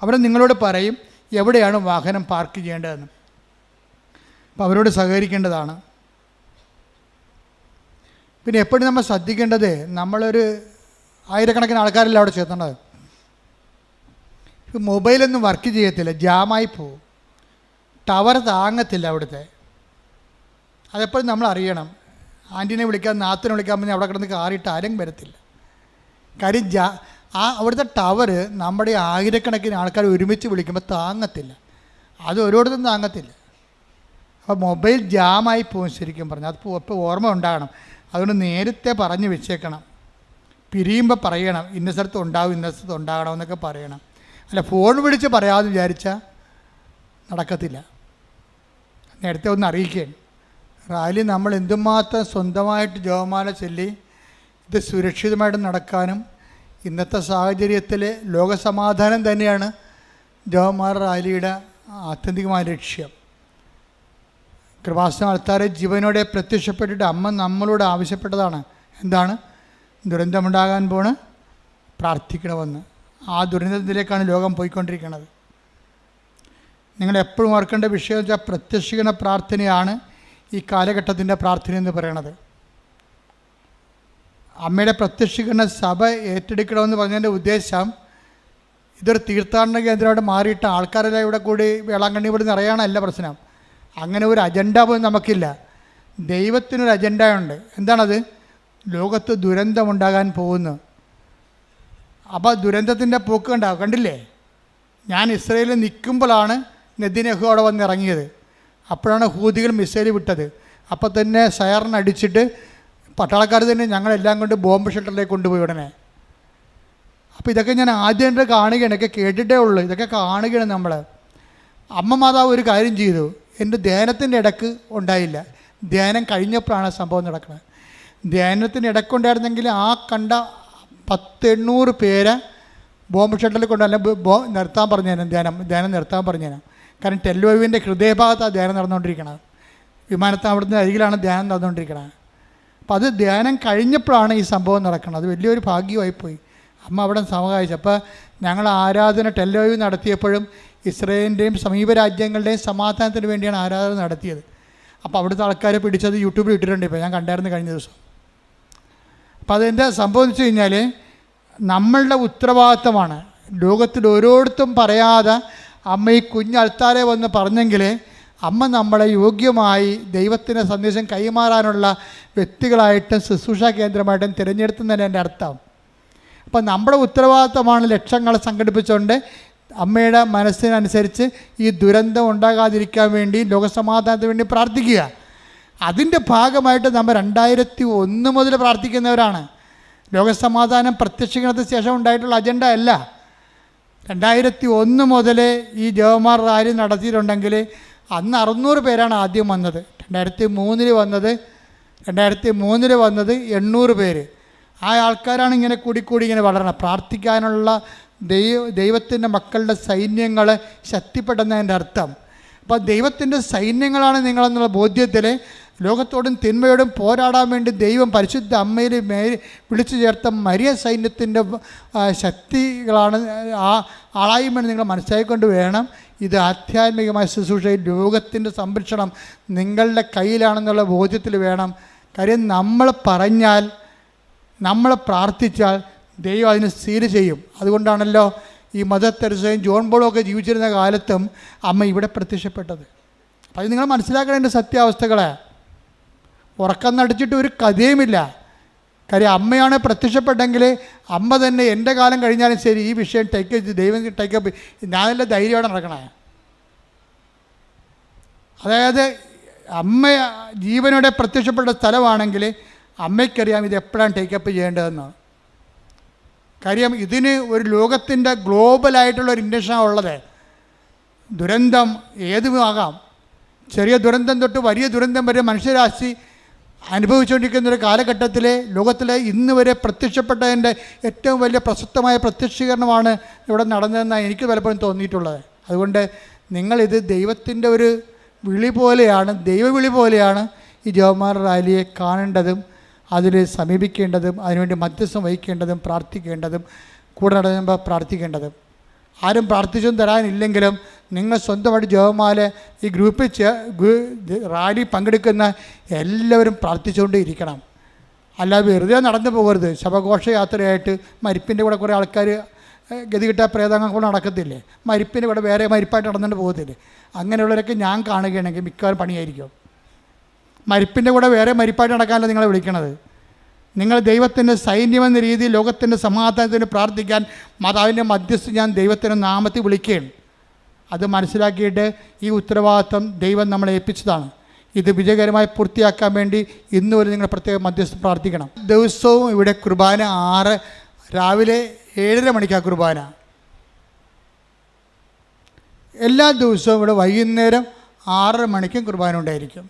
അവിടെ നിങ്ങളോട് പറയും എവിടെയാണ് വാഹനം പാർക്ക് ചെയ്യേണ്ടതെന്ന്. അപ്പോൾ അവരോട് സഹകരിക്കേണ്ടതാണ്. പിന്നെ എപ്പോഴും നമ്മൾ ശ്രദ്ധിക്കേണ്ടത്, നമ്മളൊരു ആയിരക്കണക്കിന് ആൾക്കാരല്ല അവിടെ ചേർത്തേണ്ടത്. മൊബൈലൊന്നും വർക്ക് ചെയ്യത്തില്ല, ജാമായി പോവും, ടവർ താങ്ങത്തില്ല അവിടുത്തെ. അതെപ്പോഴും നമ്മൾ അറിയണം. ആൻറ്റിനെ വിളിക്കാൻ, നാത്തിനെ വിളിക്കാൻ പറഞ്ഞാൽ അവിടെ കിടന്ന് കാറിയിട്ട് ആരും വരത്തില്ല. കാര്യം അവിടുത്തെ ടവർ നമ്മുടെ ആയിരക്കണക്കിന് ആൾക്കാർ ഒരുമിച്ച് വിളിക്കുമ്പോൾ താങ്ങത്തില്ല, അത് ഓരോരുത്തരും താങ്ങത്തില്ല. അപ്പോൾ മൊബൈൽ ജാമായി പോകും ശരിക്കും പറഞ്ഞാൽ. അത് ഇപ്പോൾ ഓർമ്മ ഉണ്ടാകണം. അതുകൊണ്ട് നേരത്തെ പറഞ്ഞ് വെച്ചേക്കണം. പിരിയുമ്പോൾ പറയണം, ഇന്ന സ്ഥലത്ത് ഉണ്ടാവും, ഇന്ന സ്ഥലത്ത് ഉണ്ടാകണം എന്നൊക്കെ പറയണം. അല്ല ഫോൺ വിളിച്ച് പറയാമെന്ന് വിചാരിച്ചാൽ നടക്കത്തില്ല. നേരത്തെ ഒന്ന് അറിയിക്കുകയാണ്. റാലി നമ്മൾ എന്തുമാത്രം സ്വന്തമായിട്ട് ജപമാല ചൊല്ലി ഇത് സുരക്ഷിതമായിട്ട് നടക്കാനും, ഇന്നത്തെ സാഹചര്യത്തിൽ ലോകസമാധാനം തന്നെയാണ് ജപമാല റാലിയുടെ ആത്യന്തികമായ ലക്ഷ്യം. കൃപാസന ആൾക്കാരെ ജീവനോടെ പ്രത്യക്ഷപ്പെട്ടിട്ട് അമ്മ നമ്മളോട് ആവശ്യപ്പെട്ടതാണ്. എന്താണ്? ദുരന്തമുണ്ടാകാൻ പോണ് പ്രാർത്ഥിക്കണമെന്ന്. ആ ദുരന്തത്തിലേക്കാണ് ലോകം പോയിക്കൊണ്ടിരിക്കുന്നത്. നിങ്ങളെപ്പോഴും ഓർക്കേണ്ട വിഷയം വെച്ചാൽ പ്രത്യക്ഷീകരണ പ്രാർത്ഥനയാണ് ഈ കാലഘട്ടത്തിൻ്റെ പ്രാർത്ഥന എന്ന് പറയണത്. അമ്മയുടെ പ്രത്യക്ഷീകരണ സഭ ഏറ്റെടുക്കണമെന്ന് പറഞ്ഞതിൻ്റെ ഉദ്ദേശം ഇതൊരു തീർത്ഥാടന കേന്ദ്രമായിട്ട് മാറിയിട്ട് ആൾക്കാരെല്ലാം ഇവിടെ കൂടി വേളാങ്കണ്ണി ഇവിടെ നിറയാനല്ല പ്രശ്നം. അങ്ങനെ ഒരു അജണ്ട പോലും നമുക്കില്ല. ദൈവത്തിനൊരു അജണ്ടയുണ്ട്. എന്താണത്? ലോകത്ത് ദുരന്തമുണ്ടാകാൻ പോകുന്നു. അപ്പോൾ ദുരന്തത്തിൻ്റെ പോക്ക് ഉണ്ടാകും. കണ്ടില്ലേ? ഞാൻ ഇസ്രയേലിൽ നിൽക്കുമ്പോഴാണ് നെതിനെഹു അവിടെ വന്നിറങ്ങിയത്. അപ്പോഴാണ് ഹൂതികൾ മിസൈൽ വിട്ടത്. അപ്പോൾ തന്നെ സയറിനടിച്ചിട്ട് പട്ടാളക്കാർ തന്നെ ഞങ്ങളെല്ലാം കൊണ്ട് ബോംബ് ഷെൽട്ടറിലേക്ക് കൊണ്ടുപോയി ഉടനെ. അപ്പോൾ ഇതൊക്കെ ഞാൻ ആദ്യമായിട്ട് കാണുകയാണ്, ഇതൊക്കെ കേട്ടിട്ടേ ഉള്ളൂ, ഇതൊക്കെ കാണുകയാണ് നമ്മൾ. അമ്മ മാതാവ് ഒരു കാര്യം ചെയ്തു, എൻ്റെ ധ്യാനത്തിൻ്റെ ഇടക്ക് ഉണ്ടായില്ല, ധ്യാനം കഴിഞ്ഞപ്പോഴാണ് സംഭവം നടക്കുന്നത്. ധ്യാനത്തിൻ്റെ ഇടക്കുണ്ടായിരുന്നെങ്കിൽ ആ കണ്ട 800 പേരെ ബോംബ് ഷെൽട്ടറിൽ കൊണ്ടല്ല നിർത്താൻ പറഞ്ഞേനെ, ധ്യാനം നിർത്താൻ പറഞ്ഞേനെ. കാരണം ടെൽവീവിൻ്റെ ഹൃദയഭാഗത്താണ് ധ്യാനം നടന്നുകൊണ്ടിരിക്കുന്നത്. വിമാനത്താവളത്തിൻ്റെ അരികിലാണ് ധ്യാനം നടന്നുകൊണ്ടിരിക്കുന്നത്. അപ്പോൾ അത് ധ്യാനം കഴിഞ്ഞപ്പോഴാണ് ഈ സംഭവം നടക്കുന്നത്. അത് വലിയൊരു ഭാഗ്യമായിപ്പോയി. അമ്മ അവിടെ സഹായിച്ചു. അപ്പോൾ ഞങ്ങൾ ആരാധന ടെൽവീവ് നടത്തിയപ്പോഴും ഇസ്രയേലിൻ്റെയും സമീപ രാജ്യങ്ങളുടെയും സമാധാനത്തിന് വേണ്ടിയാണ് ആരാധന നടത്തിയത്. അപ്പോൾ അവിടുത്തെ ആൾക്കാരെ പിടിച്ചത് യൂട്യൂബിൽ ഇട്ടിട്ടുണ്ട്. ഇപ്പോൾ ഞാൻ കണ്ടായിരുന്നു കഴിഞ്ഞ ദിവസം. അപ്പോൾ അതെന്താ സംഭവം എന്ന് വെച്ച് കഴിഞ്ഞാൽ നമ്മളുടെ ഉത്തരവാദിത്തമാണ്. ലോകത്തിൽ ഓരോരുത്തരും പറയാതെ അമ്മ ഈ കുഞ്ഞൾത്താരെ വന്ന് പറഞ്ഞെങ്കിൽ അമ്മ നമ്മളെ യോഗ്യമായി ദൈവത്തിൻ്റെ സന്ദേശം കൈമാറാനുള്ള വ്യക്തികളായിട്ടും ശുശ്രൂഷ കേന്ദ്രമായിട്ടും തിരഞ്ഞെടുത്തുന്നതിന് എൻ്റെ അർത്ഥം. അപ്പം നമ്മുടെ ഉത്തരവാദിത്തമാണ് ലക്ഷങ്ങൾ സംഘടിപ്പിച്ചുകൊണ്ട് അമ്മയുടെ മനസ്സിനനുസരിച്ച് ഈ ദുരന്തം ഉണ്ടാകാതിരിക്കാൻ വേണ്ടി, ലോകസമാധാനത്തിന് വേണ്ടി പ്രാർത്ഥിക്കുക. അതിൻ്റെ ഭാഗമായിട്ട് നമ്മൾ 2001 മുതൽ പ്രാർത്ഥിക്കുന്നവരാണ്. ലോകസമാധാനം പ്രത്യക്ഷീകരണത്തിന് ശേഷം ഉണ്ടായിട്ടുള്ള അജണ്ട അല്ല. 2001 മുതൽ ഈ ജവമാർ റാലി നടത്തിയിട്ടുണ്ടെങ്കിൽ അന്ന് 600 പേരാണ് ആദ്യം വന്നത്. 2003 വന്നത് 800 പേര്. ആ ആൾക്കാരാണ് ഇങ്ങനെ കൂടിക്കൂടി ഇങ്ങനെ വളരണം. പ്രാർത്ഥിക്കാനുള്ള ദൈവത്തിൻ്റെ മക്കളുടെ സൈന്യങ്ങൾ ശക്തിപ്പെടുന്നതിൻ്റെ അർത്ഥം. അപ്പോൾ ദൈവത്തിൻ്റെ സൈന്യങ്ങളാണ് നിങ്ങളെന്നുള്ള ബോധ്യത്തിൽ ലോകത്തോടും തിന്മയോടും പോരാടാൻ വേണ്ടി ദൈവം പരിശുദ്ധ അമ്മയിൽ വിളിച്ചു ചേർത്ത മരിയ സൈന്യത്തിൻ്റെ ശക്തികളാണ് ആ ആളായ്മ നിങ്ങൾ മനസ്സിലാക്കിക്കൊണ്ട് വേണം ഇത് ആധ്യാത്മികമായ ശുശ്രൂഷയിൽ ലോകത്തിൻ്റെ സംരക്ഷണം നിങ്ങളുടെ കയ്യിലാണെന്നുള്ള ബോധ്യത്തിൽ വേണം. കാര്യം നമ്മൾ പറഞ്ഞാൽ, നമ്മൾ പ്രാർത്ഥിച്ചാൽ ദൈവം അതിന് സ്ഥിര ചെയ്യും. അതുകൊണ്ടാണല്ലോ ഈ മദർ തെരേസയും ജോൺ പോളും ഒക്കെ ജീവിച്ചിരുന്ന കാലത്തും അമ്മ ഇവിടെ പ്രത്യക്ഷപ്പെട്ടത്. അപ്പോൾ അത് നിങ്ങൾ മനസ്സിലാക്കേണ്ട സത്യാവസ്ഥകളെ. ഉറക്കം നടിച്ചിട്ട് ഒരു കഥയുമില്ല. കാര്യം അമ്മയാണ് പ്രത്യക്ഷപ്പെട്ടെങ്കിൽ അമ്മ തന്നെ എൻ്റെ കാലം കഴിഞ്ഞാലും ശരി ഈ വിഷയം ദൈവം ടേക്കപ്പ് ഞാനല്ല ധൈര്യമാണ് നടക്കണേ. അതായത് അമ്മ ജീവനോടെ പ്രത്യക്ഷപ്പെട്ട സ്ഥലമാണെങ്കിൽ അമ്മയ്ക്കറിയാം ഇത് എപ്പോഴാണ് ടേക്കപ്പ് ചെയ്യേണ്ടതെന്ന്. കാര്യം ഇതിന് ഒരു ലോകത്തിൻ്റെ ഗ്ലോബലായിട്ടുള്ള ഒരു ഇൻറ്റൻഷനാണ് ഉള്ളത്. ദുരന്തം ഏതുമാകാം. ചെറിയ ദുരന്തം തൊട്ട് വലിയ ദുരന്തം വരെ മനുഷ്യരാശി അനുഭവിച്ചുകൊണ്ടിരിക്കുന്ന ഒരു കാലഘട്ടത്തിൽ ലോകത്തിലെ ഇന്ന് വരെ പ്രത്യക്ഷപ്പെട്ടതിൻ്റെ ഏറ്റവും വലിയ പ്രസക്തമായ പ്രത്യക്ഷീകരണമാണ് ഇവിടെ നടന്നതെന്നാണ് എനിക്ക് പലപ്പോഴും തോന്നിയിട്ടുള്ളത്. അതുകൊണ്ട് നിങ്ങളിത് ദൈവത്തിൻ്റെ ഒരു വിളി പോലെയാണ്, ദൈവവിളി പോലെയാണ് ഈ ജവഹർലാൽ റാലിയെ കാണേണ്ടതും അതിൽ സമീപിക്കേണ്ടതും അതിനുവേണ്ടി മധ്യസ്ഥം വഹിക്കേണ്ടതും പ്രാർത്ഥിക്കേണ്ടതും കൂടെ നടന്നുമ്പോൾ പ്രാർത്ഥിക്കേണ്ടതും. ആരും പ്രാർത്ഥിച്ചൊന്നും തരാനില്ലെങ്കിലും നിങ്ങൾ സ്വന്തമായിട്ട് ജവഹർലാൽ ഈ ഗ്രൂപ്പിൽ റാലി പങ്കെടുക്കുന്ന എല്ലാവരും പ്രാർത്ഥിച്ചുകൊണ്ട് ഇരിക്കണം. അല്ലാതെ വെറുതെ നടന്നു പോകരുത്. ശവഘോഷയാത്രയായിട്ട് മരിപ്പിൻ്റെ കൂടെ കുറേ ആൾക്കാർ ഗതികിട്ട പ്രേതങ്ങൾ കൊണ്ട് നടക്കത്തില്ലേ, മരിപ്പിൻ്റെ കൂടെ വേറെ മരിപ്പായിട്ട് നടന്നുകൊണ്ട് പോകത്തില്ലേ. അങ്ങനെയുള്ളവരൊക്കെ ഞാൻ കാണുകയാണെങ്കിൽ മിക്കവാറും പണിയായിരിക്കും. മരിപ്പിൻ്റെ കൂടെ വേറെ മരിപ്പായിട്ട് നടക്കാനല്ല നിങ്ങളെ വിളിക്കണത്. നിങ്ങൾ ദൈവത്തിൻ്റെ സൈന്യമെന്ന രീതിയിൽ ലോകത്തിൻ്റെ സമാധാനത്തിന് പ്രാർത്ഥിക്കാൻ മാതാവിൻ്റെ മധ്യസ്ഥ ഞാൻ ദൈവത്തിൻ്റെ നാമത്തിൽ വിളിക്കുകയാണ്. അത് മനസ്സിലാക്കിയിട്ട് ഈ ഉത്തരവാദിത്വം ദൈവം നമ്മളെ ഏൽപ്പിച്ചതാണ്. ഇത് വിജയകരമായി പൂർത്തിയാക്കാൻ വേണ്ടി ഇന്ന് വരെ നിങ്ങൾ പ്രത്യേകം മധ്യസ്ഥം പ്രാർത്ഥിക്കണം. ദിവസവും ഇവിടെ കുർബാന രാവിലെ 7:30 മണിക്കാണ് കുർബാന. എല്ലാ ദിവസവും ഇവിടെ വൈകുന്നേരം 6:30 മണിക്കും കുർബാന ഉണ്ടായിരിക്കും.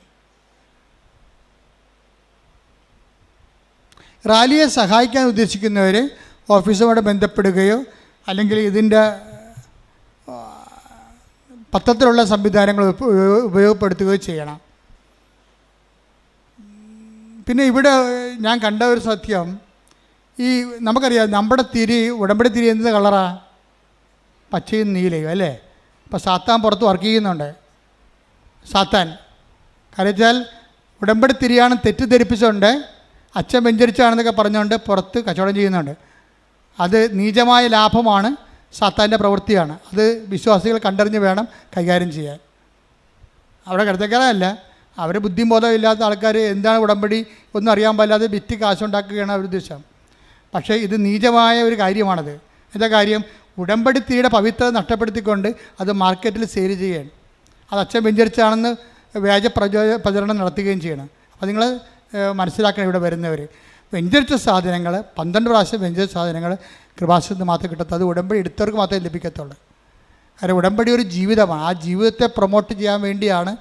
റാലിയെ സഹായിക്കാൻ ഉദ്ദേശിക്കുന്നവർ ഓഫീസുമായിട്ട് ബന്ധപ്പെടുകയോ അല്ലെങ്കിൽ ഇതിൻ്റെ പത്രത്തിലുള്ള സംവിധാനങ്ങൾ ഉപയോഗപ്പെടുത്തുകയോ ചെയ്യണം. പിന്നെ ഇവിടെ ഞാൻ കണ്ട ഒരു സത്യം, ഈ നമുക്കറിയാം നമ്മുടെ ഉടമ്പടി തിരി എന്ത് കളറാണ്? പച്ചയും നീലയും അല്ലേ? ഇപ്പോൾ സാത്താൻ പുറത്ത് വർക്ക് ചെയ്യുന്നുണ്ട്. സാത്താൻ കാരണം ഉടമ്പടി തിരിയാണ് തെറ്റിദ്ധരിപ്പിച്ചുകൊണ്ട് അച്ഛൻ വെഞ്ചരിച്ചാണെന്നൊക്കെ പറഞ്ഞുകൊണ്ട് പുറത്ത് കച്ചവടം ചെയ്യുന്നുണ്ട്. അത് നീചമായ ലാഭമാണ്, സാത്താൻ്റെ പ്രവൃത്തിയാണ്. അത് വിശ്വാസികൾ കണ്ടറിഞ്ഞ് വേണം കൈകാര്യം ചെയ്യാൻ. അവിടെ കിടത്തക്കാരല്ല, അവർ ബുദ്ധിയും ബോധം ഇല്ലാത്ത ആൾക്കാർ എന്താണ് ഉടമ്പടി ഒന്നും അറിയാൻ പാടില്ലാതെ വിറ്റ് കാശുണ്ടാക്കുകയാണ് അവർ ഉദ്ദേശം. പക്ഷേ ഇത് നീചമായ ഒരു കാര്യമാണത്. എന്താ കാര്യം? ഉടമ്പടി തീയുടെ പവിത്രത നഷ്ടപ്പെടുത്തിക്കൊണ്ട് അത് മാർക്കറ്റിൽ സെയിൽ ചെയ്യുകയാണ്. അത് അച്ഛൻ വെഞ്ചരിച്ചാണെന്ന് വ്യാജ പ്രചരണം നടത്തുകയും ചെയ്യണം. അപ്പോൾ നിങ്ങൾ മനസ്സിലാക്കണം, ഇവിടെ വരുന്നവർ വെഞ്ചരിച്ച സാധനങ്ങൾ 12 പ്രാവശ്യം വെഞ്ചരിച്ച സാധനങ്ങൾ കൃപാസനത്തിൽ മാത്രമേ കിട്ടത്തുള്ളൂ. അത് ഉടമ്പടി എടുത്തവർക്ക് മാത്രമേ ലഭിക്കത്തുള്ളൂ. കാരണം ഉടമ്പടി ഒരു ജീവിതമാണ്. ആ ജീവിതത്തെ പ്രൊമോട്ട് ചെയ്യാൻ വേണ്ടിയാണ്